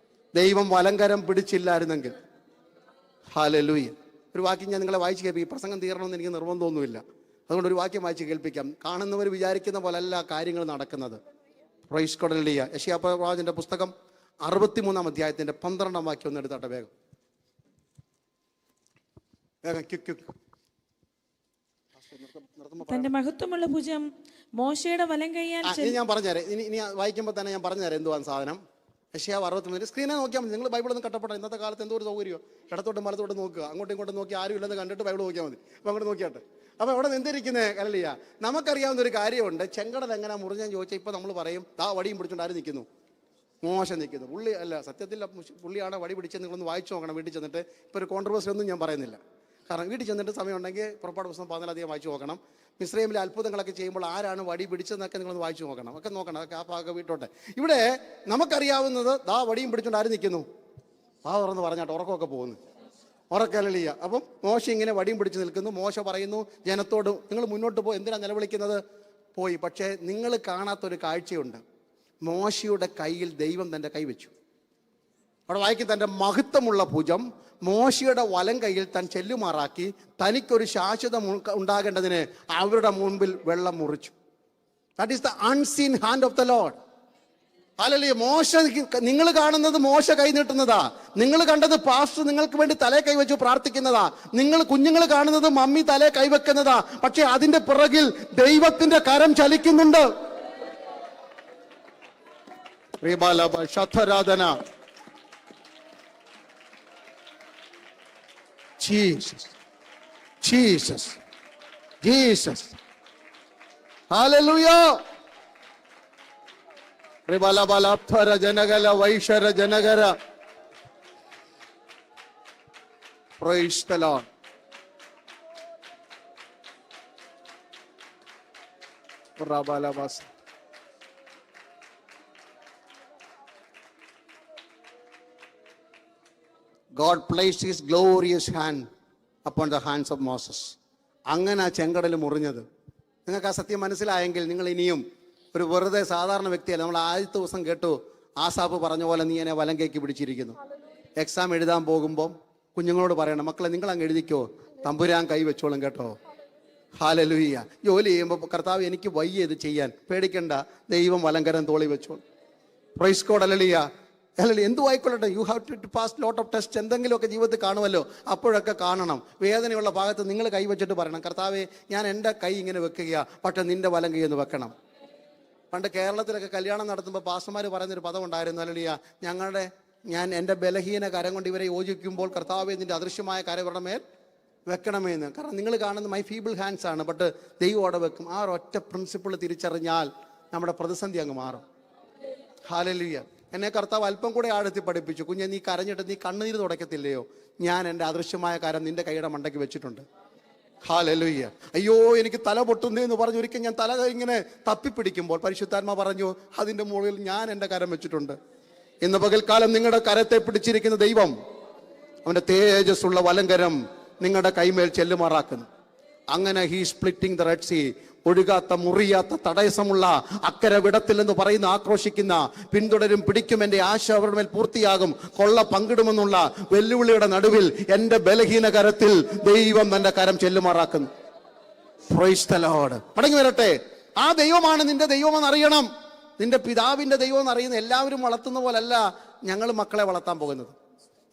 A: ദൈവം വലങ്കരം പിടിച്ചില്ലായിരുന്നെങ്കിൽ. ഹല്ലേലൂയ. ഒരു വാക്യം ഞാൻ നിങ്ങളെ വായിച്ച് കേൾപ്പിക്കും. പ്രസംഗം തീരണമെന്ന് എനിക്ക് നിർബന്ധമൊന്നുമില്ല. അതുകൊണ്ട് ഒരു വാക്യം വായിച്ച് കേൾപ്പിക്കാം. കാണുന്നവർ വിചാരിക്കുന്ന പോലല്ല കാര്യങ്ങൾ നടക്കുന്നത്. Price God. ഹല്ലേലൂയ. യെശയ്യാപ്രവാചകന്റെ പുസ്തകം 63-ാം അധ്യായത്തിന്റെ 12-ാം വാക്യം ഒന്ന് എടുത്താട്ടെ വേഗം.
C: തന്റെ മഹത്വമുള്ള ഭുജം മോശയുടെ വലം കൈയാൽ
A: ഞാൻ പറഞ്ഞുതരാം. ഇനി വായിക്കുമ്പോൾ തന്നെ ഞാൻ പറഞ്ഞുതരാം എന്തുവാണ് സാധനം. യെശയ്യാവ് 63 സ്ക്രീനെ നോക്കിയാൽ മതി. നിങ്ങൾ ബൈബിളൊന്നും കട്ടപ്പെട്ട ഇന്നത്തെ കാലത്ത് എന്തോ ഒരു സൗകര്യമോ. ഇടത്തോട്ടും വലത്തോട്ടും നോക്കുക. അങ്ങോട്ടും ഇങ്ങോട്ടും നോക്കി ആരും ഇല്ലെന്ന് കണ്ടിട്ട് ബൈബിൾ നോക്കിയാൽ മതി. അപ്പോൾ അങ്ങോട്ട് നോക്കിയാട്ടെ. അപ്പോൾ അവിടെ എന്തിരിക്കുന്നത് ഹല്ലേലൂയ. നമുക്കറിയാവുന്ന ഒരു കാര്യമുണ്ട്. ചെങ്കടൽ എങ്ങനെ മുറിഞ്ഞെന്ന് ചോദിച്ചാൽ ഇപ്പോൾ നമ്മൾ പറയും ദാ വടിയും പിടിച്ചുകൊണ്ട് ആരും നിൽക്കുന്നു, മോശം നിൽക്കുന്നു. പുള്ളി അല്ല, സത്യത്തിൽ പുള്ളിയാണ് വടി പിടിച്ചത്. നിങ്ങളൊന്ന് വായിച്ചു നോക്കണം വീട്ടിൽ ചെന്നിട്ട്. ഇപ്പോൾ ഒരു കോൺട്രവേഴ്സി ഒന്നും ഞാൻ പറയുന്നില്ല. കാരണം വീട്ടിൽ ചെന്നിട്ട് സമയമുണ്ടെങ്കിൽ പുറപ്പാട് പുസ്തകം 14 വായിച്ചു നോക്കണം. മിസ്രൈമിലെ അത്ഭുതങ്ങളൊക്കെ ചെയ്യുമ്പോൾ ആരാണ് വടി പിടിച്ചതെന്നൊക്കെ നിങ്ങളൊന്ന് വായിച്ചു നോക്കണം. ഒക്കെ നോക്കണം. അതൊക്കെ ആ ഭാഗം വീട്ടോട്ടെ. ഇവിടെ നമുക്കറിയാവുന്നത് ദാ വടിയും പിടിച്ചുകൊണ്ട് ആരും നിൽക്കുന്നു. ആ തുറന്ന് പറഞ്ഞാട്ട് ഉറക്കമൊക്കെ പോകുന്നു. ഉറക്കല്ലിയ. അപ്പം മോശ ഇങ്ങനെ വടിയും പിടിച്ച് നിൽക്കുന്നു. മോശ പറയുന്നു ജനത്തോട്, നിങ്ങൾ മുന്നോട്ട് പോയി. എന്തിനാ നിലവിളിക്കുന്നത്? പോയി. പക്ഷേ നിങ്ങൾ കാണാത്തൊരു കാഴ്ചയുണ്ട്. മോശയുടെ കയ്യിൽ ദൈവം തൻ്റെ കൈ വെച്ചു. അവിടെ വായിക്കും, തൻ്റെ മഹത്വമുള്ള ഭുജം മോശയുടെ വലം കൈയിൽ താൻ ചെല്ലുമാറാക്കി തനിക്കൊരു ശാശ്വതം ഉണ്ടാകേണ്ടതിന് അവരുടെ മുൻപിൽ വെള്ളം മുറിച്ചു. That is the unseen hand of the Lord. Hallelujah. മോശ, നിങ്ങൾ കാണുന്നത് മോശ കൈ നീട്ടുന്നതാ. നിങ്ങൾ കണ്ടത് പാസ്റ്റർ നിങ്ങൾക്ക് വേണ്ടി തലേ കൈവച്ചു പ്രാർത്ഥിക്കുന്നതാ. കുഞ്ഞുങ്ങൾ കാണുന്നത് മമ്മി തലേ കൈവെക്കുന്നതാ. പക്ഷെ അതിന്റെ പിറകിൽ ദൈവത്തിന്റെ കരം ചലിക്കുന്നുണ്ട്. ശതരാധന. Jesus, Jesus, Jesus. ഹല്ലേലൂയ. ത്രിബലബലപ്തര ജനകല വൈശര ജനകര. Praise the Lord. റബലബസ്. God placed his glorious hand upon the hands of Moses. അങ്ങനെ ആ ചെങ്കടൽ മുറിഞ്ഞത്. നിങ്ങൾക്ക് ആ സത്യം മനസ്സിലായെങ്കിൽ നിങ്ങൾ ഇനിയും ഒരു വെറുതെ സാധാരണ വ്യക്തിയല്ല. നമ്മൾ ആദ്യത്തെ ദിവസം കേട്ടു ആസാഫ് പറഞ്ഞ പോലെ നീ എന്നെ വലം കേക്ക് പിടിച്ചിരിക്കുന്നു. എക്സാം എഴുതാൻ പോകുമ്പോൾ കുഞ്ഞുങ്ങളോട് പറയണം, മക്കളെ നിങ്ങൾ അങ്ങ് എഴുതിക്കോ, തമ്പുരാൻ കൈ വെച്ചോളും കേട്ടോ. ഹല്ലേലൂയ. ജോലി ചെയ്യുമ്പോൾ കർത്താവ് എനിക്ക് വയ്യ ഇത് ചെയ്യാൻ, പേടിക്കണ്ട, ദൈവം വലങ്കരം തോളി വെച്ചോളും. Praise God. ഹല്ലേലൂയ. ഹല്ലേലൂയ. എന്തു ആയിക്കൊള്ളട്ടെ, you have to pass lot of test. എന്തെങ്കിലുമൊക്കെ ജീവിതത്തിൽ കാണുമല്ലോ, അപ്പോഴൊക്കെ കാണണം. വേദനയുള്ള ഭാഗത്ത് നിങ്ങൾ കൈ വെച്ചിട്ട് പറയണം, കർത്താവേ ഞാൻ എൻ്റെ കൈ ഇങ്ങനെ വെക്കുകയാണ്, പക്ഷെ നിന്റെ വലം കൈ എന്ന് വെക്കണം. പണ്ട് കേരളത്തിലൊക്കെ കല്യാണം നടത്തുമ്പോൾ പാസ്റ്റർമാർ പറയുന്നൊരു പദം ഉണ്ടായിരുന്നു. ഹല്ലേലൂയ. ഞാൻ എൻ്റെ ബലഹീന കരം കൊണ്ട് ഇവരെ യോജിക്കുമ്പോൾ കർത്താവേ നിന്റെ അദൃശ്യമായ കരം ഇവരുടെ മേൽ വെക്കണമെന്ന്. കാരണം നിങ്ങൾ കാണുന്ന മൈ ഫീബിൾ ഹാൻഡ്സ് ആണ്, ബട്ട് ദൈവം അവിടെ വെക്കും. ആ ഒരൊറ്റ പ്രിൻസിപ്പിൾ തിരിച്ചറിഞ്ഞാൽ നമ്മുടെ പ്രതിസന്ധി അങ്ങ് മാറും. ഹല്ലേലൂയ. എന്നെ കർത്താവ് അല്പം കൂടെ ആഴത്തി പഠിപ്പിച്ചു. കുഞ്ഞെ, നീ കരഞ്ഞിട്ട് നീ കണ്ണുനീര് തുടക്കത്തില്ലയോ? ഞാൻ എൻ്റെ അദൃശ്യമായ കരം നിന്റെ കൈയുടെ മണ്ടയ്ക്ക് വെച്ചിട്ടുണ്ട്. ഹല്ലേലൂയ. അയ്യോ എനിക്ക് തല പൊട്ടുന്നേന്ന് പറഞ്ഞു ഒരിക്കൽ ഞാൻ തല ഇങ്ങനെ തപ്പിപ്പിടിക്കുമ്പോൾ പരിശുദ്ധാത്മ പറഞ്ഞു, അതിൻ്റെ മുകളിൽ ഞാൻ എൻ്റെ കരം വെച്ചിട്ടുണ്ട്. ഇന്ന് പകൽക്കാലം നിങ്ങളുടെ കരത്തെ പിടിച്ചിരിക്കുന്ന ദൈവം അവൻ്റെ തേജസ്സുള്ള വലങ്കരം നിങ്ങളുടെ കൈമേൽ ചെല്ലുമാറാക്കുന്നു. അങ്ങനെ he splitting the Red Sea. ഒഴുകാത്ത മുറിയാത്ത തടസ്സമുള്ള അക്കരെ വിടത്തിൽ എന്ന് പറയുന്ന ആക്രോശിക്കുന്ന പിന്തുടരും പിടിക്കും, എൻ്റെ ആശ അവരുടെ മേൽ പൂർത്തിയാകും, കൊള്ള പങ്കിടുമെന്നുള്ള വെല്ലുവിളിയുടെ നടുവിൽ എൻ്റെ ബലഹീന കരത്തിൽ ദൈവം തന്റെ കരം ചെല്ലുമാറാക്കുന്നു. Price the Lord. മടങ്ങി വരട്ടെ. ആ ദൈവമാണ് നിന്റെ ദൈവമെന്ന് അറിയണം. നിന്റെ പിതാവിന്റെ ദൈവം എന്ന് അറിയുന്ന എല്ലാവരും വളർത്തുന്ന പോലല്ല ഞങ്ങൾ മക്കളെ വളർത്താൻ പോകുന്നത്.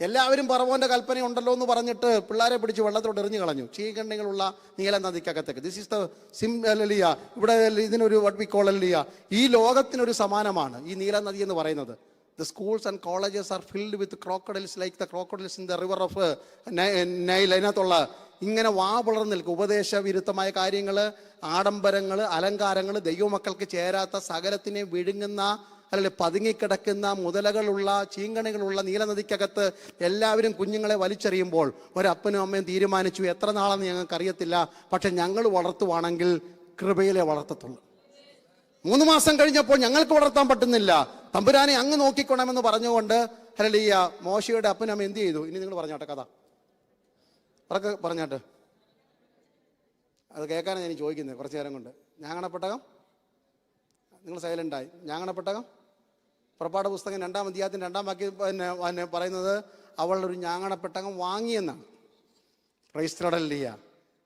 A: എല്ലാവരും പറവോന്റെ കൽപ്പന ഉണ്ടല്ലോ എന്ന് പറഞ്ഞിട്ട് പിള്ളേരെ പിടിച്ച് വെള്ളത്തോട്ട് എറിഞ്ഞു കളഞ്ഞു. ചീകണ്ണികളുള്ള നീല നദിക്കകത്തേക്ക്. This is the symbol. ഇവിടെ ഇതിനൊരു വട്ട് വി കോൾ അല്ലിയ. ഈ ലോകത്തിനൊരു സമാനമാണ് ഈ നീല നദി എന്ന് പറയുന്നത്. The schools and colleges are filled with crocodiles like the crocodiles in the river of Nile. അതിനകത്തുള്ള ഇങ്ങനെ വാ പിളർന്ന് നിൽക്കും. ഉപദേശ വിരുദ്ധമായ കാര്യങ്ങൾ, ആഡംബരങ്ങൾ, അലങ്കാരങ്ങൾ, ദൈവമക്കൾക്ക് ചേരാത്ത സകലത്തിനെ വിഴുങ്ങുന്ന, അല്ലെങ്കിൽ പതുങ്ങിക്കിടക്കുന്ന മുതലകളുള്ള, ചീങ്കണികളുള്ള നീലനദിക്കകത്ത് എല്ലാവരും കുഞ്ഞുങ്ങളെ വലിച്ചെറിയുമ്പോൾ ഒരപ്പനും അമ്മയും തീരുമാനിച്ചു, എത്ര നാളെന്ന് ഞങ്ങൾക്ക് അറിയത്തില്ല, പക്ഷെ ഞങ്ങൾ വളർത്തുവാണെങ്കിൽ കൃപയിലെ വളർത്തത്തുള്ളൂ. 3 മാസം കഴിഞ്ഞപ്പോൾ ഞങ്ങൾക്ക് വളർത്താൻ പറ്റുന്നില്ല, തമ്പുരാനെ അങ്ങ് നോക്കിക്കൊള്ളാമെന്ന് പറഞ്ഞുകൊണ്ട് ഹല്ലേലൂയ മോശയുടെ അപ്പനും അമ്മ എന്ത് ചെയ്തു? ഇനി നിങ്ങൾ പറഞ്ഞാട്ടെ കഥ, അതൊക്കെ പറഞ്ഞാട്ടെ. അത് കേൾക്കാനാണ് ഞാൻ ചോദിക്കുന്നത് കുറച്ച് നേരം കൊണ്ട്. ഞാങ്ങണപ്പെട്ടകം, നിങ്ങൾ സൈലൻ്റായി. ഞാങ്ങണപ്പെട്ടകം പുറപ്പാട് പുസ്തകം 2-ാം അധ്യായത്തിന് 2-ാം വാക്യം പിന്നെ പറയുന്നത് അവളൊരു ഞാങ്ങണപ്പെട്ടകം വാങ്ങിയെന്നാണ്. Praise the Lord.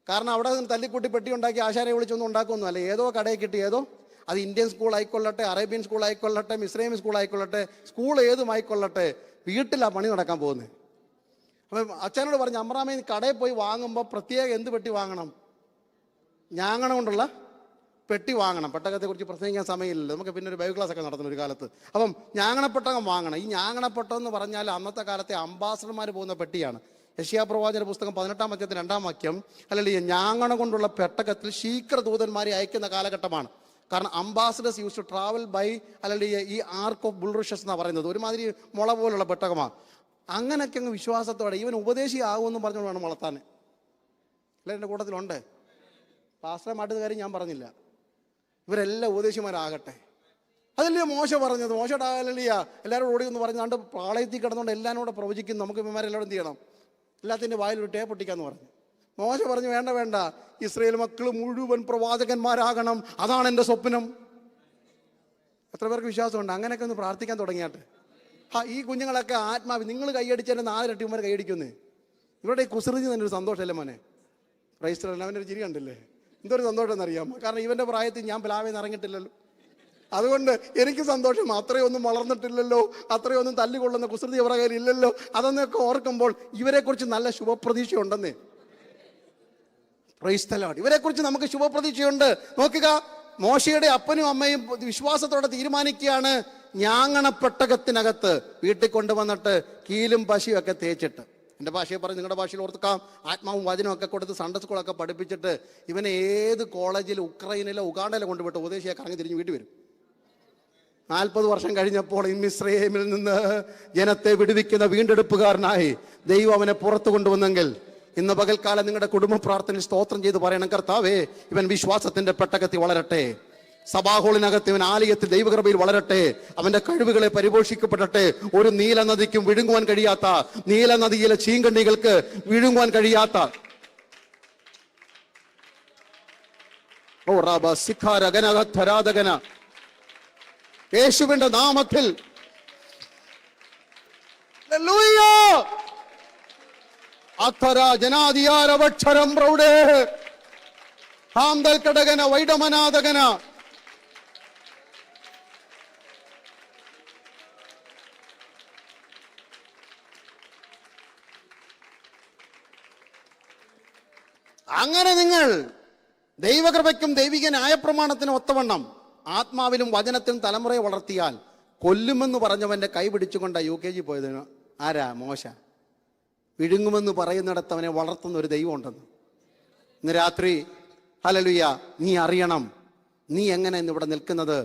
A: കാരണം അവിടെ തല്ലിക്കൂട്ടി പെട്ടി ഉണ്ടാക്കി ആശാരെ വിളിച്ചൊന്നും ഉണ്ടാക്കുമൊന്നും അല്ല. ഏതോ കടയിൽ കിട്ടി, ഏതോ, അത് ഇന്ത്യൻ സ്കൂൾ ആയിക്കൊള്ളട്ടെ, അറേബ്യൻ സ്കൂൾ ആയിക്കൊള്ളട്ടെ, മിസ്രൈം സ്കൂൾ ആയിക്കൊള്ളട്ടെ, സ്കൂൾ ഏതുമായിക്കൊള്ളട്ടെ, വീട്ടിലാണ് പണി നടക്കാൻ പോകുന്നത്. അപ്പം അച്ഛനോട് പറഞ്ഞു, അമ്രാമേ കടയിൽ പോയി വാങ്ങുമ്പോൾ പ്രത്യേകം എന്ത് പെട്ടി വാങ്ങണം? ഞാങ്ങണം കൊണ്ടുള്ള പെട്ടി വാങ്ങണം. പെട്ടകത്തെക്കുറിച്ച് പ്രസംഗിക്കാൻ സമയമില്ലല്ലോ, നമുക്ക് പിന്നെ ഒരു ബൈബിൾ ക്ലാസ് ഒക്കെ നടത്തുന്ന ഒരു കാലത്ത്. അപ്പം ഞാങ്ങണപ്പെട്ടകം വാങ്ങണം. ഈ ഞാങ്ങണപ്പെട്ടം എന്ന് പറഞ്ഞാൽ അന്നത്തെ കാലത്തെ അംബാസഡർമാർ പോകുന്ന പെട്ടിയാണ്. യെശയ്യാ പ്രവാചകന്റെ പുസ്തകം 18-ാം അധ്യായത്തിൽ 2-ാം വാക്യം, അല്ലെങ്കിൽ ഞാങ്ങണം കൊണ്ടുള്ള പെട്ടകത്തിൽ ശീഘ്രദൂതന്മാരെ അയക്കുന്ന കാലഘട്ടമാണ്. കാരണം ambassadors use to travel by, അല്ലെങ്കിൽ ഈ ആർക്ക് ഓഫ് ബുൾറിഷസ് എന്നാണ് പറയുന്നത്. ഒരുമാതിരി മുള പോലുള്ള പെട്ടകമാണ്. അങ്ങനെയൊക്കെ അങ്ങ് വിശ്വാസത്തോടെ ഇവൻ ഉപദേശിയാകുമെന്ന് പറഞ്ഞുകൊണ്ട് വേണം വളർത്താൻ. അല്ലെ, എൻ്റെ കൂട്ടത്തിലുണ്ട്. പാസ്റ്ററെ മാറ്റുന്ന കാര്യം ഞാൻ പറഞ്ഞില്ല, ഇവരെല്ലാം ഉപദേശിമാരാകട്ടെ. അതല്ലേ മോശ പറഞ്ഞത്? മോശയുടെ ആകലിയ എല്ലാവരും ഓടി എന്ന് പറഞ്ഞാണ്ട് പാളയത്തിൽ കിടന്നുകൊണ്ട് എല്ലാവരും കൂടെ പ്രവചിക്കുന്നു. നമുക്ക് ഇവന്മാരെല്ലാവരും എന്ത് ചെയ്യണം? എല്ലാത്തിൻ്റെ വായിലൊരു ടേപ്പ് പൊട്ടിക്കാന്ന് പറഞ്ഞു. മോശ പറഞ്ഞു, വേണ്ട വേണ്ട, ഇസ്രായേൽ മക്കൾ മുഴുവൻ പ്രവാചകന്മാരാകണം, അതാണ് എൻ്റെ സ്വപ്നം. എത്ര പേർക്ക് വിശ്വാസമുണ്ട്? അങ്ങനെയൊക്കെ ഒന്ന് പ്രാർത്ഥിക്കാൻ തുടങ്ങിയാട്ടെ. ഈ കുഞ്ഞുങ്ങളൊക്കെ ആത്മാവ്, നിങ്ങൾ കൈയടിച്ചതിൻ്റെ 4 ഇരട്ടിമാർ കൈയടിക്കുന്നേ. ഇവരുടെ ഈ കുസൃതി തന്നെ ഒരു സന്തോഷമല്ലേ മോനെ? Price the Lord. അവൻ്റെ ഒരു ചിരി കണ്ടില്ലേ? എന്തൊരു സന്തോഷം എന്നറിയാമോ? കാരണം ഇവൻ്റെ പ്രായത്തിൽ ഞാൻ പ്ലാവേന്ന് ഇറങ്ങിയിട്ടില്ലല്ലോ, അതുകൊണ്ട് എനിക്ക് സന്തോഷം. അത്രയൊന്നും വളർന്നിട്ടില്ലല്ലോ, അത്രയൊന്നും തല്ലുകൊള്ളുന്ന കുസൃതി അവരുടെ കയ്യിൽ ഇല്ലല്ലോ. അതൊന്നൊക്കെ ഓർക്കുമ്പോൾ ഇവരെക്കുറിച്ച് നല്ല ശുഭപ്രതീക്ഷ ഉണ്ടെന്നേ. Praise the Lord. ഇവരെക്കുറിച്ച് നമുക്ക് ശുഭപ്രതീക്ഷയുണ്ട്. നോക്കുക, മോശയുടെ അപ്പനും അമ്മയും വിശ്വാസത്തോടെ തീരുമാനിക്കുകയാണ്, ഞാങ്ങണപ്പെട്ടകത്തിനകത്ത് വീട്ടിൽ കൊണ്ടുവന്നിട്ട് കീലും പശിയും ഒക്കെ തേച്ചിട്ട്, എൻ്റെ ഭാഷയെ പറഞ്ഞ് നിങ്ങളുടെ ഭാഷയിൽ ഓർക്കാം, ആത്മാവും വചനവും ഒക്കെ കൊടുത്ത് സൺഡേ സ്കൂളൊക്കെ പഠിപ്പിച്ചിട്ട് ഇവനെ ഏത് കോളേജിൽ, ഉക്രൈനിലോ ഉഗാണ്ടയിലോ കൊണ്ടുപോയിട്ട് ഉപദേശിയെ കറങ്ങി തിരിഞ്ഞ് വീട്ടിൽ വരും. 40 വർഷം കഴിഞ്ഞപ്പോൾ മിസ്രയീമിൽ നിന്ന് ജനത്തെ വിടുവിക്കുന്ന വീണ്ടെടുപ്പുകാരനായി ദൈവം അവനെ പുറത്തു കൊണ്ടുവന്നെങ്കിൽ, ഇന്ന് പകൽക്കാലം നിങ്ങളുടെ കുടുംബ പ്രാർത്ഥനയിൽ സ്തോത്രം ചെയ്ത് പറയണം, കർത്താവേ ഇവൻ വിശ്വാസത്തിന്റെ പെട്ടകത്തിൽ വളരട്ടെ, സഭാഹോളിനകത്ത് ഇവൻ ആലയത്തിൽ ദൈവകൃപയിൽ വളരട്ടെ, അവന്റെ കഴിവുകളെ പരിപോഷിക്കപ്പെടട്ടെ. ഒരു നീല നദിക്കും വിഴുങ്ങുവാൻ കഴിയാത്ത, നീല നദിയിലെ ചീങ്കണ്ണികൾക്ക് വിഴുങ്ങുവാൻ കഴിയാത്ത യേശുവിന്റെ നാമത്തിൽ ജനാധികാരവക്ഷരം പ്രൗഢേ ഹാന്തൽ കടകന വൈഡമനാദകന. അങ്ങനെ നിങ്ങൾ ദൈവകൃപയ്ക്കും ദൈവിക ന്യായപ്രമാണത്തിനും ഒത്തവണ്ണം ആത്മാവിലും വചനത്തിലും തലമുറയെ വളർത്തിയാൽ കൊല്ലുമെന്ന് പറഞ്ഞവന്റെ കൈ പിടിച്ചുകൊണ്ട് UKG പോയത് ആരാ? മോശ. വിഴുങ്ങുമെന്ന് പറയുന്നിടത്തവനെ വളർത്തുന്ന ഒരു ദൈവം ഉണ്ടെന്ന്. ഇന്ന് രാത്രി ഹല്ലേലൂയ, നീ അറിയണം, നീ എങ്ങനെ ഇന്നിവിടെ നിൽക്കുന്നത്?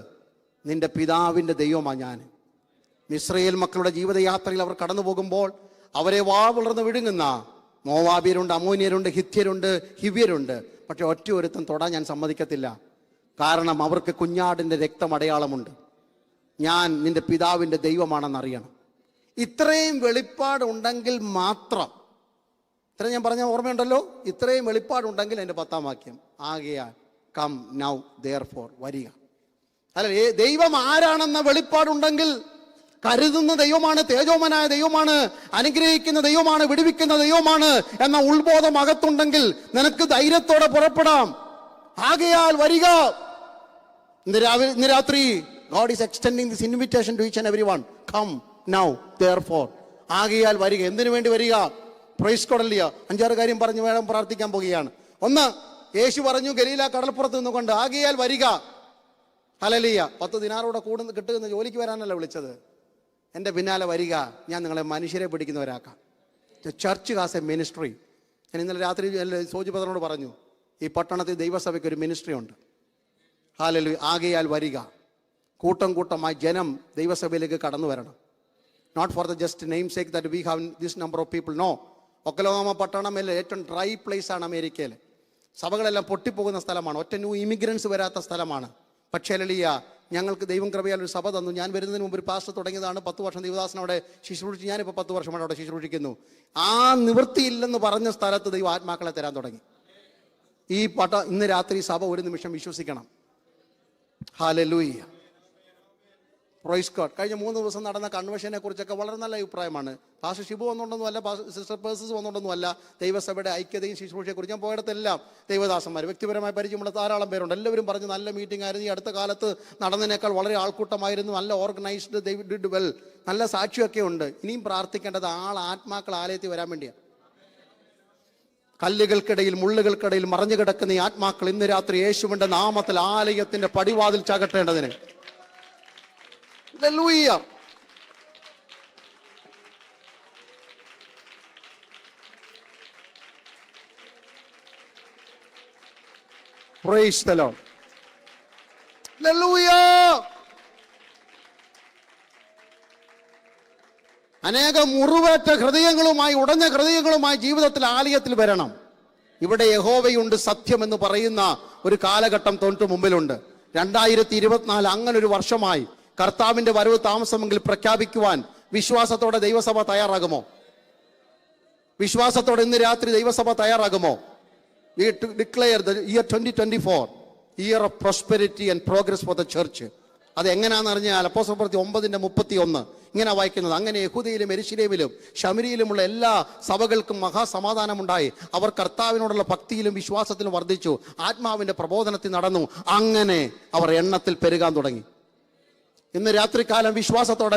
A: നിന്റെ പിതാവിൻ്റെ ദൈവമാണ് ഞാൻ. ഇസ്രായേൽ മക്കളുടെ ജീവിതയാത്രയിൽ അവർ കടന്നു പോകുമ്പോൾ അവരെ വാ വളർന്ന് വിഴുങ്ങുന്ന മോവാബിയരുണ്ട്, അമ്മോനിയരുണ്ട്, ഹിത്യരുണ്ട്, ഹിവ്യരുണ്ട്. പക്ഷെ ഒറ്റ ഒരുത്തം തൊടാൻ ഞാൻ സമ്മതിക്കത്തില്ല. കാരണം അവർക്ക് കുഞ്ഞാടിൻ്റെ രക്തം അടയാളമുണ്ട്. ഞാൻ നിന്റെ പിതാവിൻ്റെ ദൈവമാണെന്നറിയണം. ഇത്രയും വെളിപ്പാടുണ്ടെങ്കിൽ മാത്രം, ഇത്രയും ഞാൻ പറഞ്ഞ ഓർമ്മയുണ്ടല്ലോ, ഇത്രയും വെളിപ്പാടുണ്ടെങ്കിൽ എൻ്റെ 10-ാം വാക്യം, ആകയാൽ കം നൗ ദെയർഫോർ, വരിക. അല്ല, ദൈവം ആരാണെന്ന വെളിപ്പാടുണ്ടെങ്കിൽ, കരുതുന്ന ദൈവമാണ്, തേജോമനായ ദൈവമാണ്, അനുഗ്രഹിക്കുന്ന ദൈവമാണ്, വിടുവിക്കുന്ന ദൈവമാണ് എന്ന ഉൾബോധം അകത്തുണ്ടെങ്കിൽ നിനക്ക് ധൈര്യത്തോടെ പുറപ്പെടാം. ആകയാൽ വരിക. ഇന്ന് രാത്രി God is extending this invitation to each and everyone. Come now therefore. ആകയാൽ വരിക. എന്തിനു വേണ്ടി വരിക? പ്രൈസ് കൊടലിയ 5-6 കാര്യം പറഞ്ഞു വേണം പ്രാർത്ഥിക്കാൻ പോകുകയാണ്. ഒന്ന്, യേശു പറഞ്ഞു ഗലീല കടൽപ്പുറത്ത് നിന്നുകൊണ്ട്, ആകയാൽ വരിക. ഹല്ലേലൂയ. 10 ദിനാറോടെ കൂടുന്ന കിട്ടുന്ന ജോലിക്ക് വരാനല്ല വിളിച്ചത്. എൻ്റെ പിന്നാലെ വരിക, ഞാൻ നിങ്ങളെ മനുഷ്യരെ പിടിക്കുന്നവരാക്കാം. Church has a ministry. ഞാൻ ഇന്നലെ രാത്രി സോജി പത്രനോട് പറഞ്ഞു, ഈ പട്ടണത്തിൽ ദൈവസഭയ്ക്ക് ഒരു മിനിസ്ട്രി ഉണ്ട്. ഹല്ലേലൂയ. ആകയാൽ വരിക, കൂട്ടം കൂട്ടമായി ജനം ദൈവസഭയിലേക്ക് കടന്നു വരണം. Not for the just name sake that we have this number of people. No. Oklahoma പട്ടണമല്ല, ഏറ്റവും ഡ്രൈ പ്ലേസ് ആണ് അമേരിക്കയിൽ. സഭകളെല്ലാം പൊട്ടിപ്പോകുന്ന സ്ഥലമാണ്, ഒറ്റ ന്യൂ ഇമിഗ്രൻസ് വരാത്ത സ്ഥലമാണ്. പക്ഷേ ഹല്ലേലൂയ, ഞങ്ങൾക്ക് ദൈവം കൃപയാൽ ഒരു സഭ തന്നു. ഞാൻ വരുന്നതിന് മുമ്പ് ഒരു പാസ്റ്റർ തുടങ്ങിയതാണ്. 10 വർഷം ദൈവദാസൻ അവിടെ ശുശ്രൂഷിച്ച്, ഞാനിപ്പോൾ 10 വർഷമാണ് അവിടെ ശുശ്രൂഷിക്കുന്നു. ആ നിവൃത്തിയില്ലെന്ന് പറഞ്ഞ സ്ഥലത്ത് ദൈവം ആത്മാക്കളെ തരാൻ തുടങ്ങി. ഈ ഇന്ന് രാത്രി സഭ ഒരു നിമിഷം വിശ്വസിക്കണം. ഹല്ലേലൂയ. Praise God. കഴിഞ്ഞ 3 ദിവസം നടന്ന കൺവെൻഷനെ കുറിച്ചൊക്കെ വളരെ നല്ല അഭിപ്രായമാണ്. പാസ്റ്റർ ഷിബു വന്നുകൊണ്ടൊന്നുമല്ല, സിസ്റ്റർ പേഴ്സസ് വന്നുകൊണ്ടൊന്നുമല്ല. ദൈവസഭയുടെ ഐക്യതയും ശുശ്രൂഷയെക്കുറിച്ച് ഞാൻ പോയിടത്തെല്ലാം ദൈവദാസന്മാർ, വ്യക്തിപരമായി പരിചയമുള്ള ധാരാളം പേരുണ്ട്. എല്ലാവരും പറഞ്ഞു നല്ല മീറ്റിംഗ് ആയിരുന്നു. ഈ അടുത്ത കാലത്ത് നടന്നതിനേക്കാൾ വളരെ ആൾക്കൂട്ടമായിരുന്നു, നല്ല ഓർഗനൈസ്ഡ്, ദൈവ ഡിഡ് വെൽ, നല്ല സാക്ഷിയൊക്കെ ഉണ്ട്. ഇനിയും പ്രാർത്ഥിക്കേണ്ടത് ആത്മാക്കൾ ആലയത്തിൽ വരാൻ വേണ്ടിയാണ്. കല്ലുകൾക്കിടയിൽ മുള്ളുകൾക്കിടയിൽ മറഞ്ഞു കിടക്കുന്ന ഈ ആത്മാക്കൾ ഇന്ന് രാത്രി യേശുവിന്റെ നാമത്തിൽ ആലയത്തിന്റെ പടിവാതിൽ ചാകട്ടേണ്ടതിന്. Hallelujah. Praise the Lord. Hallelujah. അനേക മുറിവേറ്റ ഹൃദയങ്ങളുമായി, ഉടഞ്ഞ ഹൃദയങ്ങളുമായി ജീവിതത്തിൽ ആലയത്തിൽ വരണം. ഇവിടെ യഹോവയുണ്ട് സത്യം എന്ന് പറയുന്ന ഒരു കാലഘട്ടം തൊട്ട് മുമ്പിലുണ്ട്. 2024 അങ്ങനൊരു വർഷമായി. കർത്താവിന്റെ വരവ് താമസമെങ്കിൽ പ്രഖ്യാപിക്കുവാൻ വിശ്വാസത്തോടെ ദൈവസഭ തയ്യാറാകുമോ? വിശ്വാസത്തോടെ ഇന്ന് രാത്രി ദൈവസഭ തയ്യാറാകുമോ? We declare the year 2024 year of prosperity and progress for the church. അത് എങ്ങനെയാണെന്ന് അറിഞ്ഞാൽ അപ്പോസ്തലപ്രവൃത്തി 9:31 ഇങ്ങനെ വായിക്കുന്നത്, അങ്ങനെ യഹൂദയിലും യെരൂശലേമിലും ശമരിയിലുമുള്ള എല്ലാ സഭകൾക്കും മഹാസമാധാനമുണ്ടായി. അവർ കർത്താവിനോടുള്ള ഭക്തിയിലും വിശ്വാസത്തിലും വർദ്ധിച്ചു, ആത്മാവിന്റെ പ്രബോധനത്തിൽ നടന്നു. അങ്ങനെ അവർ എണ്ണത്തിൽ പെരുകാൻ തുടങ്ങി. ഇന്ന് രാത്രികാലം വിശ്വാസത്തോടെ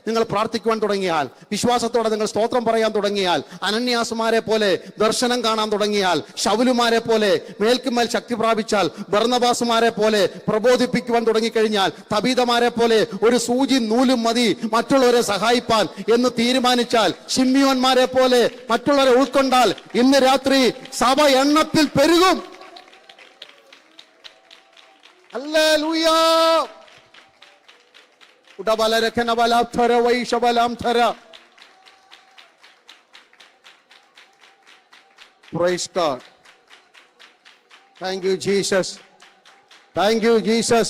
A: നിങ്ങൾ പ്രാർത്ഥിക്കുവാൻ തുടങ്ങിയാൽ, വിശ്വാസത്തോടെ നിങ്ങൾ സ്തോത്രം പറയാൻ തുടങ്ങിയാൽ, അനന്യാസുമാരെ പോലെ ദർശനം കാണാൻ തുടങ്ങിയാൽ, ശൗലുമാരെ പോലെ മേൽക്കുമേൽ ശക്തി പ്രാപിച്ചാൽ, ബർന്നബാസുമാരെ പോലെ പ്രബോധിപ്പിക്കുവാൻ തുടങ്ങിക്കഴിഞ്ഞാൽ, തബീതമാരെ പോലെ ഒരു സൂചി നൂലും മതി മറ്റുള്ളവരെ സഹായിപ്പാൻ എന്ന് തീരുമാനിച്ചാൽ, ശിമ്യോന്മാരെ പോലെ മറ്റുള്ളവരെ ഉൾക്കൊണ്ടാൽ, ഇന്ന് രാത്രി സഭ എണ്ണത്തിൽ പെരുകും. Hallelujah. Praise God. Thank you, Jesus. Thank you, Jesus.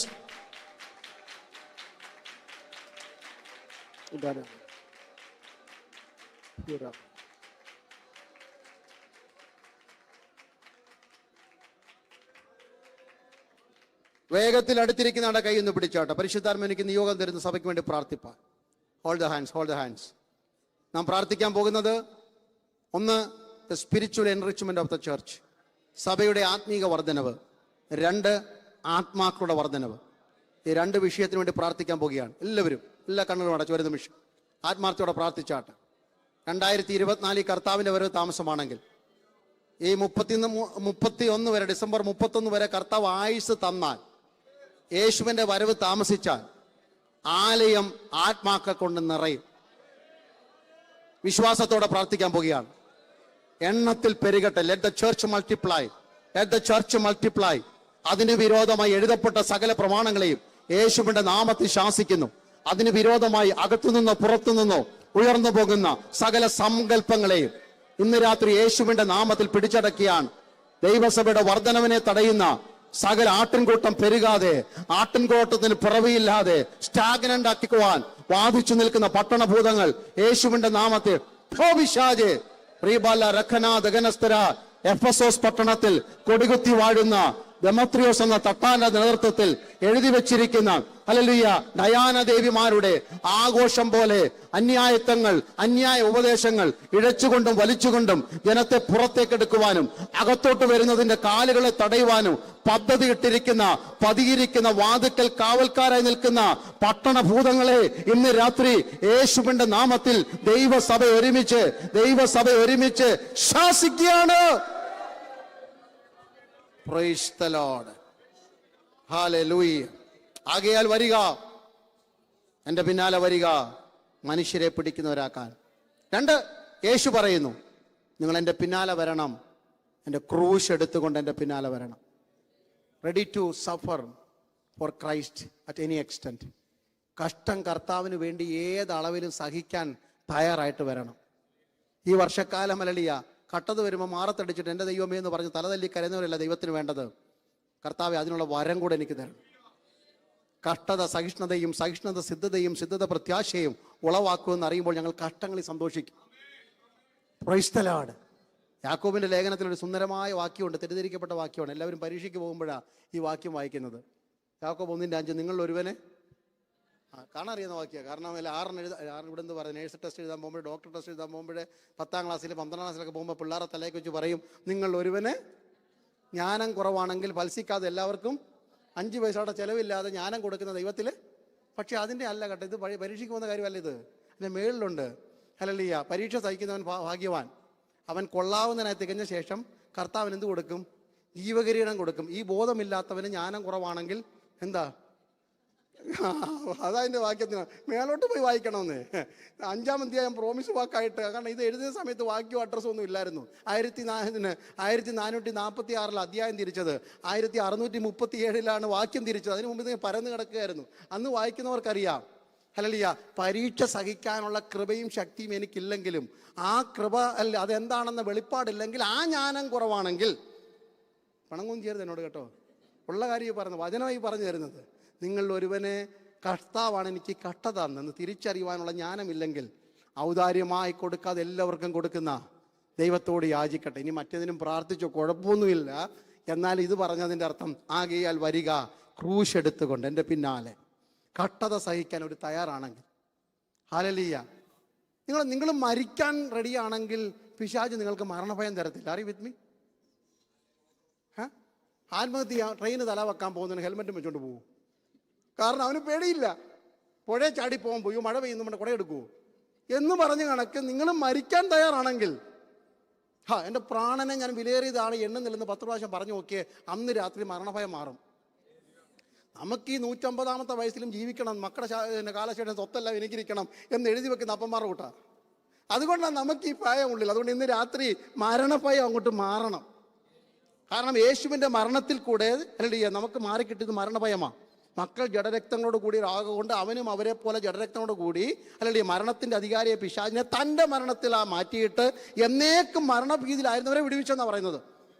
A: വേഗത്തിൽ അടുത്തിരിക്കുന്നവരുടെ കൈ ഒന്ന് പിടിച്ചോട്ടെ. പരിശുദ്ധാത്മാവ് എനിക്ക് നിയോഗം തരുന്ന സഭയ്ക്ക് വേണ്ടി പ്രാർത്ഥിപ്പാൻ. Hold the hands, hold the hands. നാം പ്രാർത്ഥിക്കാൻ പോകുന്നത്, ഒന്ന്, the spiritual enrichment of the church, സഭയുടെ ആത്മീക വർധനവ്. 2, ആത്മാക്കളുടെ വർധനവ്. ഈ 2 വിഷയത്തിന് വേണ്ടി പ്രാർത്ഥിക്കാൻ പോകുകയാണ്. എല്ലാവരും എല്ലാ കണ്ണുകളും അടച്ചു ഒരു നിമിഷം ആത്മാർത്ഥത്തോടെ പ്രാർത്ഥിച്ചാട്ടെ. 2024 കർത്താവിന്റെ വരവ് താമസമാണെങ്കിൽ, ഈ 31 വരെ, ഡിസംബർ 31 വരെ കർത്താവ് ആയുസ് തന്നാൽ, യേശുവിന്റെ വരവ് താമസിച്ചാൽ ആലയം ആത്മാക്കൾ കൊണ്ട് നിറയും. വിശ്വാസത്തോടെ പ്രാർത്ഥിക്കാൻ പോകുകയാണ്. എണ്ണത്തിൽ പെരുകട്ടെ. Let the church multiply, let the church multiply. അതിന് വിരോധമായി എഴുതപ്പെട്ട സകല പ്രമാണങ്ങളെയും യേശുവിന്റെ നാമത്തിൽ ശാസിക്കുന്നു. അതിന് വിരോധമായി അകത്തുനിന്നോ പുറത്തുനിന്നോ ഉയർന്നു പോകുന്ന സകല സങ്കല്പങ്ങളെയും ഇന്ന് രാത്രി യേശുവിന്റെ നാമത്തിൽ പിടിച്ചടക്കിയാണ്. ദൈവസഭയുടെ വർധനവിനെ തടയുന്ന സകല ആട്ടിൻകൂട്ടം പെരുകാതെ, ആട്ടിൻകൂട്ടത്തിന് പിറവിയില്ലാതെ സ്റ്റാഗ്നന്റ് ആക്കിക്കുവാൻ വാദിച്ചു നിൽക്കുന്ന പട്ടണഭൂതങ്ങൾ യേശുവിന്റെ നാമത്തിൽ എഫെസോസ് പട്ടണത്തിൽ കൊടികുത്തി വാഴുന്ന ദെമത്രിയോസ് എന്ന തട്ടാന്റെ നേതൃത്വത്തിൽ എഴുതി വെച്ചിരിക്കുന്ന ഹല്ലേലൂയ ഡയാന ദേവിമാരുടെ ആഘോഷം പോലെ അന്യായത്വങ്ങൾ, അന്യായ ഉപദേശങ്ങൾ ഇഴച്ചുകൊണ്ടും വലിച്ചുകൊണ്ടും ജനത്തെ പുറത്തേക്കെടുക്കുവാനും അകത്തോട്ട് വരുന്നതിന്റെ കാലുകളെ തടയുവാനും പദ്ധതി ഇട്ടിരിക്കുന്ന, പതിയിരിക്കുന്ന, വാതിക്കൽ കാവൽക്കാരായി നിൽക്കുന്ന പട്ടണഭൂതങ്ങളെ ഇന്ന് രാത്രി യേശുവിന്റെ നാമത്തിൽ ദൈവസഭ ഒരുമിച്ച് ശാസിക്കുകയാണ്. Praise the Lord. Hallelujah. ആകയാൽ വരിക, എൻ്റെ പിന്നാലെ വരിക, മനുഷ്യരെ പിടിക്കുന്നവരാക്കാൻ. 2, യേശു പറയുന്നു, നിങ്ങൾ എൻ്റെ പിന്നാലെ വരണം, എൻ്റെ ക്രൂശ് എടുത്തുകൊണ്ട് എൻ്റെ പിന്നാലെ വരണം. Ready to suffer for Christ at any extent. കഷ്ടം കർത്താവിന് വേണ്ടി ഏതളവിലും സഹിക്കാൻ തയ്യാറായിട്ട് വരണം. ഈ വർഷക്കാലം അലളിയ കട്ടത് വരുമ്പോൾ മാറത്തടിച്ചിട്ട് എൻ്റെ ദൈവമേ എന്ന് പറഞ്ഞ് തലതല്ലി കരയുന്നവരല്ല ദൈവത്തിന് വേണ്ടത്. കർത്താവെ, അതിനുള്ള വരം കൂടെ എനിക്ക് തരണം. കഷ്ടത സഹിഷ്ണുതയും സഹിഷ്ണുത സിദ്ധതയും സിദ്ധത പ്രത്യാശയും ഉളവാക്കുമെന്ന് അറിയുമ്പോൾ ഞങ്ങൾ കഷ്ടങ്ങളിൽ സന്തോഷിക്കും. Price the Lord. യാക്കോബിന്റെ ലേഖനത്തിൽ ഒരു സുന്ദരമായ വാക്യമുണ്ട്, തെറ്റിദ്ധരിക്കപ്പെട്ട വാക്യമാണ്. എല്ലാവരും പരീക്ഷയ്ക്ക് പോകുമ്പോഴാണ് ഈ വാക്യം വായിക്കുന്നത്. യാക്കോബ് 1:5, നിങ്ങൾ ഒരുവനെ കാണാറിയുന്ന വാക്യമാണ്. കാരണം അതിൽ 6 ഇവിടെ നിന്ന് പറയുന്നത്, നേഴ്സ് ടെസ്റ്റ് എഴുതാൻ പോകുമ്പോൾ, ഡോക്ടർ ടെസ്റ്റ് എഴുതാൻ പോകുമ്പോൾ, 10ാം ക്ലാസ്സിൽ 12ാം ക്ലാസ്സിലൊക്കെ പോകുമ്പോൾ പിള്ളേരെ തലയ്ക്ക് വെച്ച് പറയും, നിങ്ങൾ ഒരുവന് ജ്ഞാനം കുറവാണെങ്കിൽ ഫൽസിക്കാതെ എല്ലാവർക്കും 5 പൈസയുടെ ചിലവില്ലാതെ ജ്ഞാനം കൊടുക്കുന്ന ദൈവത്തിൽ. പക്ഷെ അതിൻ്റെ അല്ല കേട്ടോ, ഇത് പരീക്ഷയ്ക്ക് പോകുന്ന കാര്യമല്ല. ഇത് അതിൻ്റെ മേളിലുണ്ട്. ഹല്ലേലൂയ. പരീക്ഷ സഹിക്കുന്നവൻ ഭാഗ്യവാൻ. അവൻ കൊള്ളാവുന്നതിനായി തികഞ്ഞ ശേഷം കർത്താവിന് എന്ത് കൊടുക്കും? ജീവകിരീടം കൊടുക്കും. ഈ ബോധമില്ലാത്തവന് ജ്ഞാനം കുറവാണെങ്കിൽ എന്താ? അതതിൻ്റെ വാക്യത്തിന് മേലോട്ട് പോയി വായിക്കണമെന്ന്. 5-ാം അധ്യായം പ്രോമിസ് വാക്കായിട്ട്. കാരണം ഇത് എഴുതുന്ന സമയത്ത് വാക്യവും അഡ്രസ്സും ഒന്നും ഇല്ലായിരുന്നു. 1446 അധ്യായം തിരിച്ചത്. 1637 വാക്യം തിരിച്ചത്. അതിന് മുമ്പ് ഇത് പരന്നു കിടക്കുകയായിരുന്നു. അന്ന് വായിക്കുന്നവർക്കറിയാം. ഹല്ലേലൂയ. പരീക്ഷ സഹിക്കാനുള്ള കൃപയും ശക്തിയും എനിക്കില്ലെങ്കിലും ആ കൃപ അല്ല അതെന്താണെന്ന വെളിപ്പാടില്ലെങ്കിൽ, ആ ജ്ഞാനം കുറവാണെങ്കിൽ പണങ്ങൊന്നും ചെയ്യരുത് എന്നോട് കേട്ടോ. ഉള്ള കാര്യം പറഞ്ഞു, വചനമായി പറഞ്ഞു തരുന്നത്. നിങ്ങൾ ഒരുവനെ കർത്താവാണ് എനിക്ക് കഷ്ടത എന്ന് തിരിച്ചറിയുവാനുള്ള ജ്ഞാനമില്ലെങ്കിൽ, ഔദാര്യമായി കൊടുക്കാതെ എല്ലാവർക്കും കൊടുക്കുന്ന ദൈവത്തോട് യാചിക്കട്ടെ. ഇനി മറ്റേതിനും പ്രാർത്ഥിച്ചോ, കുഴപ്പമൊന്നുമില്ല. എന്നാൽ ഇത് പറഞ്ഞതിൻ്റെ അർത്ഥം, ആകയാൽ വരിക, ക്രൂശ് എടുത്തുകൊണ്ട് എൻ്റെ പിന്നാലെ. കഷ്ടത സഹിക്കാൻ ഒരു തയ്യാറാണെങ്കിൽ, ഹല്ലേലൂയ. നിങ്ങൾ മരിക്കാൻ റെഡിയാണെങ്കിൽ പിശാച് നിങ്ങൾക്ക് മരണഭയം തരത്തില്ല. R you with me? ആത്മഹത്യ ട്രെയിന് തല വെക്കാൻ പോകുന്നതിന് ഹെൽമെറ്റും വെച്ചുകൊണ്ട് പോകും. കാരണം അവന് പേടിയില്ല. പുഴയെ ചാടി പോകാൻ പോയി, മഴ പെയ്യുന്നു നമ്മുടെ കുടയെടുക്കുമോ എന്ന് പറഞ്ഞ് കണക്ക് നിങ്ങൾ മരിക്കാൻ തയ്യാറാണെങ്കിൽ, എൻ്റെ പ്രാണനെ ഞാൻ വിലയേറിയതാണ് എണ്ണുന്നില്ലെന്ന് 10 പ്രാവശ്യം പറഞ്ഞു നോക്കിയേ, അന്ന് രാത്രി മരണഭയം മാറും. നമുക്ക് ഈ 150ാമത്തെ വയസ്സിലും ജീവിക്കണം, മക്കളുടെ കാലശേഷം സ്വത്തെല്ലാം എനിക്കിരിക്കണം എന്ന് എഴുതി വെക്കുന്ന അപ്പന്മാരുടെ കൂട്ടാ. അതുകൊണ്ടാണ് നമുക്ക് ഈ ഭയം ഉള്ളിൽ. അതുകൊണ്ട് ഇന്ന് രാത്രി മരണഭയം അങ്ങോട്ട് മാറണം. കാരണം യേശുവിൻ്റെ മരണത്തിൽ കൂടെ അല്ലേ നമുക്ക് മാറിക്കിട്ടിയത് മരണഭയമാണ്. മക്കൾ ജഡരക്തങ്ങളോട് കൂടി ആകൊണ്ട് അവനും അവരെ പോലെ ജഡരക്തങ്ങളോട് കൂടി അല്ലേ മരണത്തിൻ്റെ അധികാരിയെ പിശാചിനെ തൻ്റെ മരണത്തിൽ മാറ്റിയിട്ട് എന്നേക്കും മരണഭീതിയിലായിരുന്നവരെ വിടുവിച്ചെന്നാണ് പറയുന്നത്.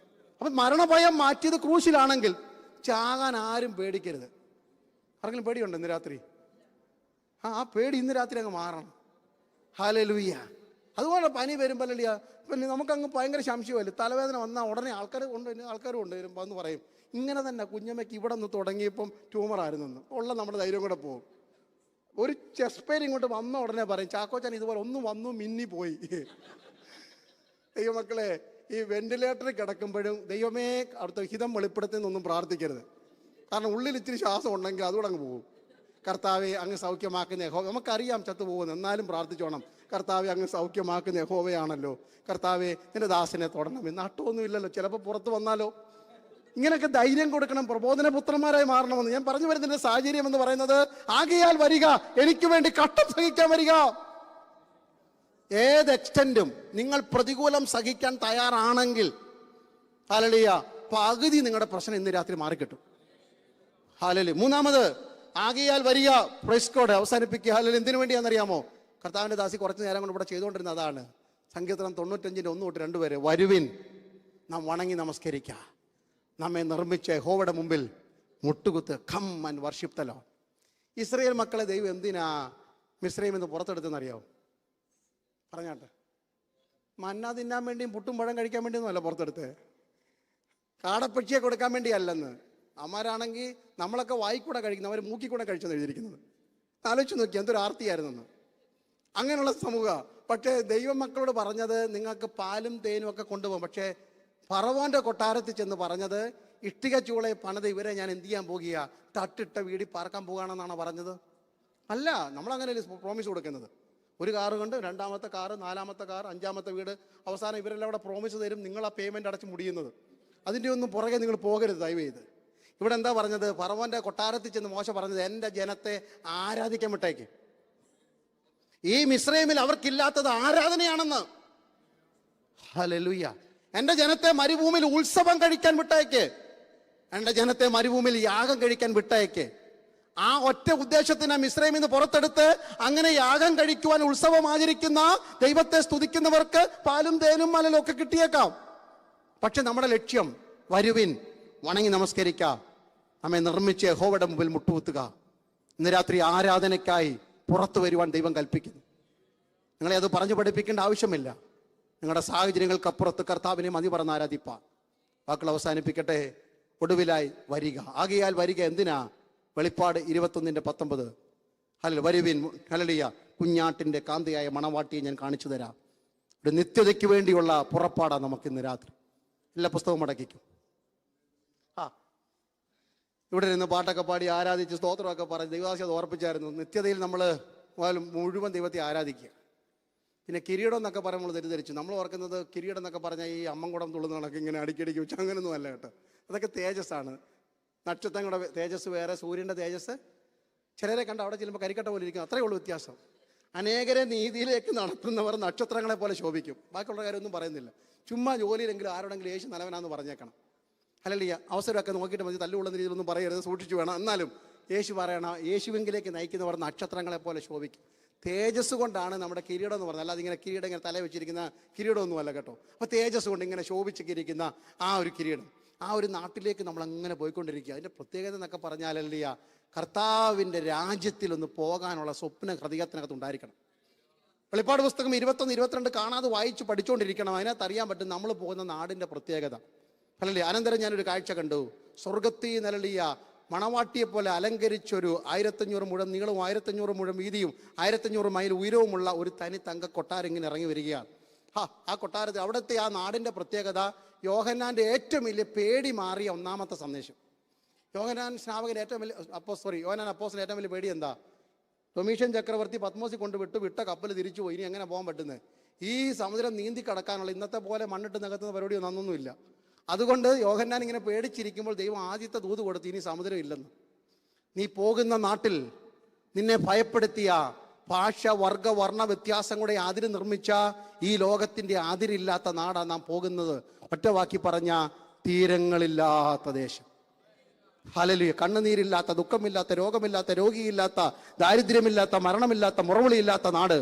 A: അപ്പം മരണഭയം മാറ്റിയത് ക്രൂശിലാണെങ്കിൽ ചാകാൻ ആരും പേടിക്കരുത്. ആർക്കെങ്കിലും പേടിയുണ്ടോ ഇന്ന് രാത്രി? ആ പേടി ഇന്ന് രാത്രി അങ്ങ് മാറണം. ഹല്ലേലൂയ. അതുപോലെ പനി വരുമ്പോൾ അല്ലേ പിന്നെ നമുക്കങ്ങ് ഭയങ്കര സംശയമല്ലേ, തലവേദന വന്നാൽ ഉടനെ ആൾക്കാരും കൊണ്ടുവരുമ്പോൾ എന്ന് പറയും, ഇങ്ങനെ തന്നെ കുഞ്ഞമ്മയ്ക്ക് ഇവിടെ നിന്ന് തുടങ്ങിയപ്പം ട്യൂമറായിരുന്നെന്ന് ഉള്ള നമ്മുടെ ധൈര്യം കൂടെ പോകും. ഒരു ചെസ്റ്റ് പെയിൻ ഇങ്ങോട്ട് വന്ന ഉടനെ പറയും, ചാക്കോച്ചാൻ ഇതുപോലെ ഒന്നും വന്നു മിന്നി പോയി. ദൈവമക്കളെ, ഈ വെന്റിലേറ്ററിൽ കിടക്കുമ്പോഴും ദൈവമേ അവിടുത്തെ ഹിതം വെളിപ്പെടുത്തുന്നൊന്നും പ്രാർത്ഥിക്കരുത്. കാരണം ഉള്ളിൽ ഇച്ചിരി ശ്വാസം ഉണ്ടെങ്കിൽ അതുകൂടെ അങ്ങ് പോകും. കർത്താവെ അങ്ങ് സൗഖ്യമാക്കുന്ന യഹോവ. നമുക്കറിയാം ചത്തു പോകുന്നു, എന്നാലും പ്രാർത്ഥിച്ചോണം. കർത്താവെ അങ്ങ് സൗഖ്യമാക്കുന്ന യഹോവയാണല്ലോ. കർത്താവെ നിന്റെ ദാസനെ തൊടണം. നട്ടമൊന്നും ഇല്ലല്ലോ, ചിലപ്പോൾ പുറത്ത് വന്നാലോ. ഇങ്ങനെയൊക്കെ ധൈര്യം കൊടുക്കണം, പ്രബോധന പുത്രന്മാരായി മാറണമെന്ന് ഞാൻ പറഞ്ഞു വരുന്നതിന്റെ സാഹചര്യം എന്ന് പറയുന്നത്, ആകയാൽ വരിക, എനിക്ക് വേണ്ടി കഷ്ടം സഹിക്കാൻ വരിക. ഏത് എക്സ്റ്റെൻറ്റും നിങ്ങൾ പ്രതികൂലം സഹിക്കാൻ തയ്യാറാണെങ്കിൽ, ഹല്ലേലൂയ, പകുതി നിങ്ങളുടെ പ്രശ്നം ഇന്ന് രാത്രി മാറിക്കിട്ടും. ഹല്ലേലൂയ. 3-ാമത്, ആകയാൽ വരിക, പ്രൈസ് ഗോഡ്, അവസാനിപ്പിക്കുക. ഹല്ലേലൂയ. എന്തിനു വേണ്ടിയാണെന്നറിയാമോ? കർത്താവിൻ്റെ ദാസി കുറച്ച് നേരം കൊണ്ട് ഇവിടെ ചെയ്തുകൊണ്ടിരുന്ന അതാണ്. സങ്കീർത്തനം 95-ന്റെ 1-2 വരെ, വരുവിൻ നാം വണങ്ങി നമസ്കരിക്ക, നമ്മെ നിർമ്മിച്ച യഹോവയുടെ മുമ്പിൽ മുട്ടുകുത്ത്, come and worship the Lord. Israel മക്കളെ ദൈവം എന്തിനാ മിസ്രൈമിൽ നിന്ന് പുറത്തെടുത്തെന്നറിയാവോ? പറഞ്ഞാട്ടെ. മന്ന തിന്നാൻ വേണ്ടിയും പുട്ടും പഴം കഴിക്കാൻ വേണ്ടിയൊന്നും അല്ല പുറത്തെടുത്ത്, കാടപ്പക്ഷിയെ കൊടുക്കാൻ വേണ്ടിയല്ലെന്ന്. അമ്മാരാണെങ്കിൽ നമ്മളൊക്കെ വായിക്കൂടെ കഴിക്കുന്നത്, അവർ മൂക്കിക്കൂടെ കഴിച്ചെന്ന് എഴുതിയിരിക്കുന്നത്. ആലോചിച്ച് നോക്കി എന്തൊരു ആർത്തിയായിരുന്നെന്ന്. അങ്ങനെയുള്ള സമൂഹം. പക്ഷേ ദൈവം മക്കളോട് പറഞ്ഞത് നിങ്ങൾക്ക് പാലും തേനും ഒക്കെ കൊണ്ടുപോകും. പക്ഷേ ഫറവോന്റെ കൊട്ടാരത്തിൽ ചെന്ന് പറഞ്ഞത്, ഇഷ്ടിക ചൂളയെ പണിത് ഇവരെ ഞാൻ എന്ത് ചെയ്യാൻ പോകുക, തട്ടിട്ട വീടി പാർക്കാൻ പോകുകയാണെന്നാണ് പറഞ്ഞത്. അല്ല, നമ്മളങ്ങനെയല്ലേ പ്രോമിസ് കൊടുക്കുന്നത്. ഒരു കാറ് കൊണ്ട് 2ാമത്തെ കാറ്, 4ാമത്തെ കാർ, 5ാമത്തെ വീട്, അവസാനം ഇവരെല്ലാം അവിടെ പ്രോമിസ് തരും, നിങ്ങൾ ആ പേയ്മെൻറ്റ് അടച്ച് മുടിയുന്നത്. അതിൻ്റെ ഒന്നും പുറകെ നിങ്ങൾ പോകരുത് ദയവ് ചെയ്ത്. ഇവിടെ എന്താ പറഞ്ഞത്? ഫറവോന്റെ കൊട്ടാരത്തിൽ ചെന്ന് മോശ പറഞ്ഞത്, എൻ്റെ ജനത്തെ ആരാധിക്കാൻ വിട്ടേക്ക്. ഈ മിസ്രൈമിൽ അവർക്കില്ലാത്തത് ആരാധനയാണെന്ന്. ഹല്ലേലൂയ. എൻ്റെ ജനത്തെ മരുഭൂമിയിൽ ഉത്സവം കഴിക്കാൻ വിട്ടയക്ക്. എൻ്റെ ജനത്തെ മരുഭൂമിയിൽ യാഗം കഴിക്കാൻ വിട്ടയക്ക്. ആ ഒറ്റ ഉദ്ദേശത്തിന് മിസ്രൈമിൽ നിന്ന് പുറത്തെടുത്ത് അങ്ങനെ യാഗം കഴിക്കുവാൻ ഉത്സവം ആചരിക്കുന്ന ദൈവത്തെ സ്തുതിക്കുന്നവർക്ക് പാലും തേനും മലലും ഒക്കെ കിട്ടിയേക്കാം. പക്ഷെ നമ്മുടെ ലക്ഷ്യം വരുവിൻ, വണങ്ങി നമസ്കരിക്കുക, നമ്മെ നിർമ്മിച്ച് യഹോവയുടെ മുമ്പിൽ മുട്ടുകുത്തുക. ഇന്ന് രാത്രി ആരാധനയ്ക്കായി പുറത്തു വരുവാൻ ദൈവം കൽപ്പിക്കുന്നു. നിങ്ങളെ അത് പറഞ്ഞു പഠിപ്പിക്കേണ്ട ആവശ്യമില്ല. നിങ്ങളുടെ സാഹചര്യങ്ങൾക്കപ്പുറത്ത് കർത്താവിനെ മതി പറഞ്ഞ് ആരാധിപ്പാൻ. വാക്കുകൾ അവസാനിപ്പിക്കട്ടെ. ഒടുവിലായി വരിക. ആകയാൽ വരിക എന്തിനാ? വെളിപ്പാട് 21:19. വരുവിൻ, ഹല്ലേലൂയ, കുഞ്ഞാട്ടിന്റെ കാന്തയായ മണവാട്ടിയെ ഞാൻ കാണിച്ചു തരാം. ഒരു നിത്യതയ്ക്ക് വേണ്ടിയുള്ള പുറപ്പാടാണ് നമുക്കിന്ന് രാത്രി. എല്ലാ പുസ്തകവും മടക്കിക്കും. ഇവിടെ നിന്ന് പാട്ടൊക്കെ പാടി ആരാധിച്ച് സ്തോത്രമൊക്കെ പറഞ്ഞ് ദൈവദാസി ഓർപ്പിച്ചായിരുന്നു. നിത്യതയിൽ നമ്മൾ മുഴുവൻ ദൈവത്തെ ആരാധിക്കുക. പിന്നെ കിരീടം എന്നൊക്കെ പറയുമ്പോൾ തെറ്റിദ്ധരിച്ചു. നമ്മൾ ഓർക്കുന്നത് കിരീടം എന്നൊക്കെ പറഞ്ഞാൽ ഈ അമ്മൻകുടം തുള്ളുന്ന കണക്ക് ഇങ്ങനെ അടിക്കടിക്ക് വെച്ച് അങ്ങനെയൊന്നും അല്ല കേട്ടോ. അതൊക്കെ തേജസ്സാണ്. നക്ഷത്രങ്ങളുടെ തേജസ് വേറെ, സൂര്യൻ്റെ തേജസ്. ചിലരെ കണ്ട് അവിടെ ചെല്ലുമ്പോൾ കരിക്കട്ട പോലെ ഇരിക്കും. അത്രയേ ഉള്ളൂ വ്യത്യാസം. അനേകരെ നീതിയിലേക്ക് നടത്തുന്നവർ നക്ഷത്രങ്ങളെ പോലെ ശോഭിക്കും. ബാക്കിയുള്ള കാര്യമൊന്നും പറയുന്നില്ല. ചുമ്മാ ജോലിയിലെങ്കിലും ആരോടെങ്കിലും യേശു നല്ലവനാന്ന് പറഞ്ഞേക്കണം. ഹല്ലേലൂയ. അവസരമൊക്കെ നോക്കിയിട്ട് മതി, തല്ലുകൊള്ളുന്ന രീതിയിലൊന്നും പറയരുത്, സൂക്ഷിച്ചു വേണം. എന്നാലും യേശു പറയണം, യേശുവിങ്കിലേക്ക് നയിക്കുന്നവർ നക്ഷത്രങ്ങളെ പോലെ ശോഭിക്കും. തേജസ് കൊണ്ടാണ് നമ്മുടെ കിരീടം എന്ന് പറഞ്ഞാൽ, അല്ലാതെ ഇങ്ങനെ കിരീടം ഇങ്ങനെ തല വെച്ചിരിക്കുന്ന കിരീടമൊന്നുമല്ല കേട്ടോ. അപ്പോൾ തേജസ് കൊണ്ട് ഇങ്ങനെ ശോഭിച്ചിരിക്കുന്ന ആ ഒരു കിരീടം, ആ ഒരു നാട്ടിലേക്ക് നമ്മൾ അങ്ങനെ പോയിക്കൊണ്ടിരിക്കുക. അതിൻ്റെ പ്രത്യേകത എന്നൊക്കെ പറഞ്ഞാലല്ല, കർത്താവിൻ്റെ രാജ്യത്തിലൊന്ന് പോകാനുള്ള സ്വപ്ന ഹൃദയത്തിനകത്ത് ഉണ്ടായിരിക്കണം. വെളിപ്പാട് പുസ്തകം 21-22 കാണാതെ വായിച്ച് പഠിച്ചുകൊണ്ടിരിക്കണം. അതിനകത്ത് അറിയാൻ പറ്റും നമ്മൾ പോകുന്ന നാടിൻ്റെ പ്രത്യേകത. അല്ലല്ലേ. അനന്തരം ഞാനൊരു കാഴ്ച കണ്ടു. സ്വർഗത്തിൽ നിലളിയ മണവാട്ടിയെ പോലെ അലങ്കരിച്ചൊരു 1500 മുഴം നീളവും 1500 മുഴം വീതിയും 1500 മൈൽ ഉയരവുമുള്ള ഒരു തനി തങ്ക കൊട്ടാരം ഇങ്ങനെ ഇറങ്ങി വരികയാണ്. ആ കൊട്ടാരത്തിൽ അവിടുത്തെ ആ നാടിൻ്റെ പ്രത്യേകത, യോഹന്നാൻ്റെ ഏറ്റവും വലിയ പേടി മാറിയ ഒന്നാമത്തെ സന്ദേശം. യോഹന്നാൻ സ്നാപകൻ ഏറ്റവും വലിയ യോഹന്നാൻ അപ്പോസ്തലൻ ഏറ്റവും വലിയ പേടി എന്താ? ഡൊമീഷ്യൻ ചക്രവർത്തി പത്മോസി കൊണ്ട് വിട്ട കപ്പൽ തിരിച്ചു പോയി. ഇനി എങ്ങനെ പോകാൻ പറ്റുന്നത്? ഈ സമുദ്രം നീന്തി കടക്കാനുള്ള ഇന്നത്തെ പോലെ മണ്ണിട്ട് നികത്തുന്ന പരിപാടിയൊന്നും അന്നൊന്നുമില്ല. അതുകൊണ്ട് യോഹന്നാൻ ഇങ്ങനെ പേടിച്ചിരിക്കുമ്പോൾ ദൈവം ആദ്യത്തെ ദൂത് കൊടുത്തു, ഇനി സമുദ്രം ഇല്ലെന്ന്. നീ പോകുന്ന നാട്ടിൽ നിന്നെ ഭയപ്പെടുത്തിയ ഭാഷ, വർഗ, വർണ്ണ വ്യത്യാസങ്ങളുടെ അതിര് നിർമ്മിച്ച ഈ ലോകത്തിൻ്റെ അതിരില്ലാത്ത നാടാണ് നാം പോകുന്നത്. ഒറ്റ വാക്കി പറഞ്ഞ, തീരങ്ങളില്ലാത്ത ദേശം. ഹല്ലേലൂയ. കണ്ണുനീരില്ലാത്ത, ദുഃഖമില്ലാത്ത, രോഗമില്ലാത്ത, രോഗിയില്ലാത്ത, ദാരിദ്ര്യമില്ലാത്ത, മരണമില്ലാത്ത, മുറവിളിയില്ലാത്ത നാട്.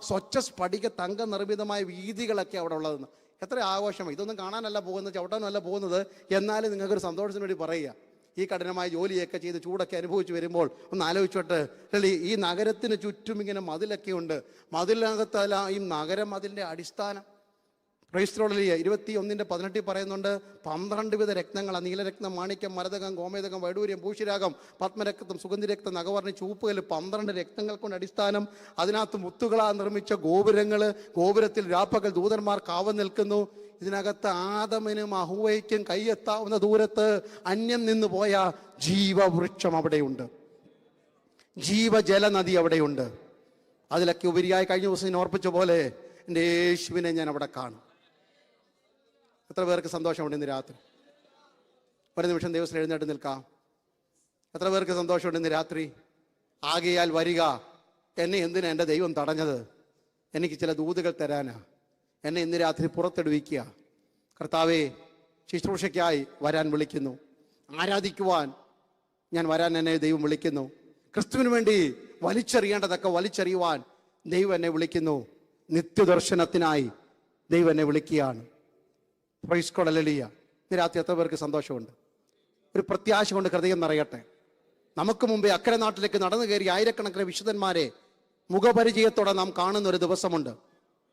A: സ്വച്ഛ സ്ഫടിക തങ്ക നിർമ്മിതമായ വീതികളൊക്കെ അവിടെ ഉള്ളതെന്ന്. എത്ര ആഘോഷം! ഇതൊന്നും കാണാനല്ല പോകുന്നത്, ചവിട്ടാനല്ല പോകുന്നത്. എന്നാലും നിങ്ങൾക്കൊരു സന്തോഷത്തിന് വേണ്ടി പറയുക. ഈ കഠിനമായ ജോലിയൊക്കെ ചെയ്ത് ചൂടൊക്കെ അനുഭവിച്ച് വരുമ്പോൾ ഒന്ന് ആലോചിച്ചോട്ടെ. അല്ലേ, ഈ നഗരത്തിന് ചുറ്റും ഇങ്ങനെ മതിലൊക്കെ ഉണ്ട്. മതിലിനകത്തല്ല ഈ നഗരം, അതിൻ്റെ അടിസ്ഥാനം. ക്രൈസ്തവരിൽ 21:18 പറയുന്നുണ്ട്, 12 വിധ രത്നങ്ങളാണ്. നീലരത്നം, മാണിക്യം, മരതകം, ഗോമേതകം, വൈഡൂര്യം, പൂശിരാഗം, പത്മരക്തം, സുഗന്ധിരക്തം, നഗവർണ്ണി, ചൂപ്പുകൽ. 12 രത്നങ്ങൾ കൊണ്ട് അടിസ്ഥാനം. അതിനകത്ത് മുത്തുകളാ നിർമ്മിച്ച ഗോപുരങ്ങൾ. ഗോപുരത്തിൽ രാപ്പകൽ ദൂതന്മാർ കാവൽ നിൽക്കുന്നു. ഇതിനകത്ത് ആദമിനും അഹൂവയ്ക്കും കൈയെത്താവുന്ന ദൂരത്ത് അന്യം നിന്ന് പോയ ജീവവൃക്ഷം അവിടെയുണ്ട്. ജീവജല നദി അവിടെയുണ്ട്. അതിലൊക്കെ ഉപരിയായി കഴിഞ്ഞ ദിവസം ഓർപ്പിച്ച പോലെ എൻ്റെ യേശുവിനെ ഞാൻ അവിടെ കാണും. എത്ര പേർക്ക് സന്തോഷമുണ്ട് ഇന്ന് രാത്രി? ഒരു നിമിഷം ദൈവത്തിൽ എഴുന്നേറ്റ് നിൽക്കാം. എത്ര പേർക്ക് സന്തോഷമുണ്ട് ഇന്ന് രാത്രി? ആകയാൽ വരിക. എന്നെ എന്തിനാ എൻ്റെ ദൈവം തടഞ്ഞത്? എനിക്ക് ചില ദൂതുകൾ തരാനാ. എന്നെ ഇന്ന് രാത്രി പുറത്തെടുവിക്കുക. കർത്താവേ, ശുശ്രൂഷയ്ക്കായി വരാൻ വിളിക്കുന്നു. ആരാധിക്കുവാൻ ഞാൻ വരാൻ എന്നെ ദൈവം വിളിക്കുന്നു. ക്രിസ്തുവിന് വേണ്ടി വലിച്ചെറിയേണ്ടതൊക്കെ വലിച്ചെറിയുവാൻ ദൈവം എന്നെ വിളിക്കുന്നു. നിത്യദർശനത്തിനായി ദൈവം എന്നെ വിളിക്കുകയാണ്. Price God, hallelujah. ഇന്ന് രാത്രി എത്ര പേർക്ക് സന്തോഷമുണ്ട്? ഒരു പ്രത്യാശ കൊണ്ട് ഹൃദയം നിറയട്ടെ. നമുക്ക് മുമ്പേ അക്കരെ നാട്ടിലേക്ക് നടന്നു കയറി ആയിരക്കണക്കിന് വിശുദ്ധന്മാരെ മുഖപരിചയത്തോടെ നാം കാണുന്ന ഒരു ദിവസമുണ്ട്.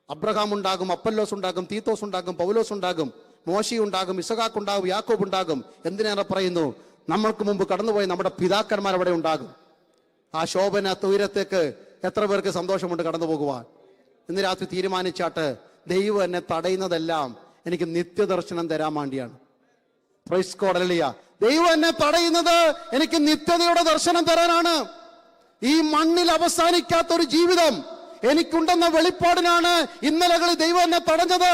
A: അബ്രഹാം ഉണ്ടാകും, അപ്പല്ലോസ് ഉണ്ടാകും, തീത്തോസ് ഉണ്ടാകും, പൗലോസ് ഉണ്ടാകും, മോശി ഉണ്ടാകും, ഇസഹാക്ക് ഉണ്ടാകും, യാക്കോബ് ഉണ്ടാകും. എന്തിനേറെ പറയുന്നു, നമ്മൾക്ക് മുമ്പ് കടന്നുപോയ നമ്മുടെ പിതാക്കന്മാർ അവിടെ ഉണ്ടാകും. ആ ശോഭന തുയരത്തേക്ക് എത്ര പേർക്ക് സന്തോഷമുണ്ട് കടന്നു പോകുവാൻ? ഇന്ന് രാത്രി തീരുമാനിച്ചാട്ട്, ദൈവം എന്നെ തടയുന്നതെല്ലാം എനിക്ക് നിത്യദർശനം തരാൻ വേണ്ടിയാണ്. Price God, hallelujah. ദൈവം എന്നെ തടയുന്നത് എനിക്ക് നിത്യതയുടെ ദർശനം തരാനാണ്. ഈ മണ്ണിൽ അവസാനിക്കാത്തൊരു ജീവിതം എനിക്കുണ്ടെന്ന വെളിപ്പാടിനാണ് ഇന്നലകളിൽ ദൈവം എന്നെ തടഞ്ഞത്.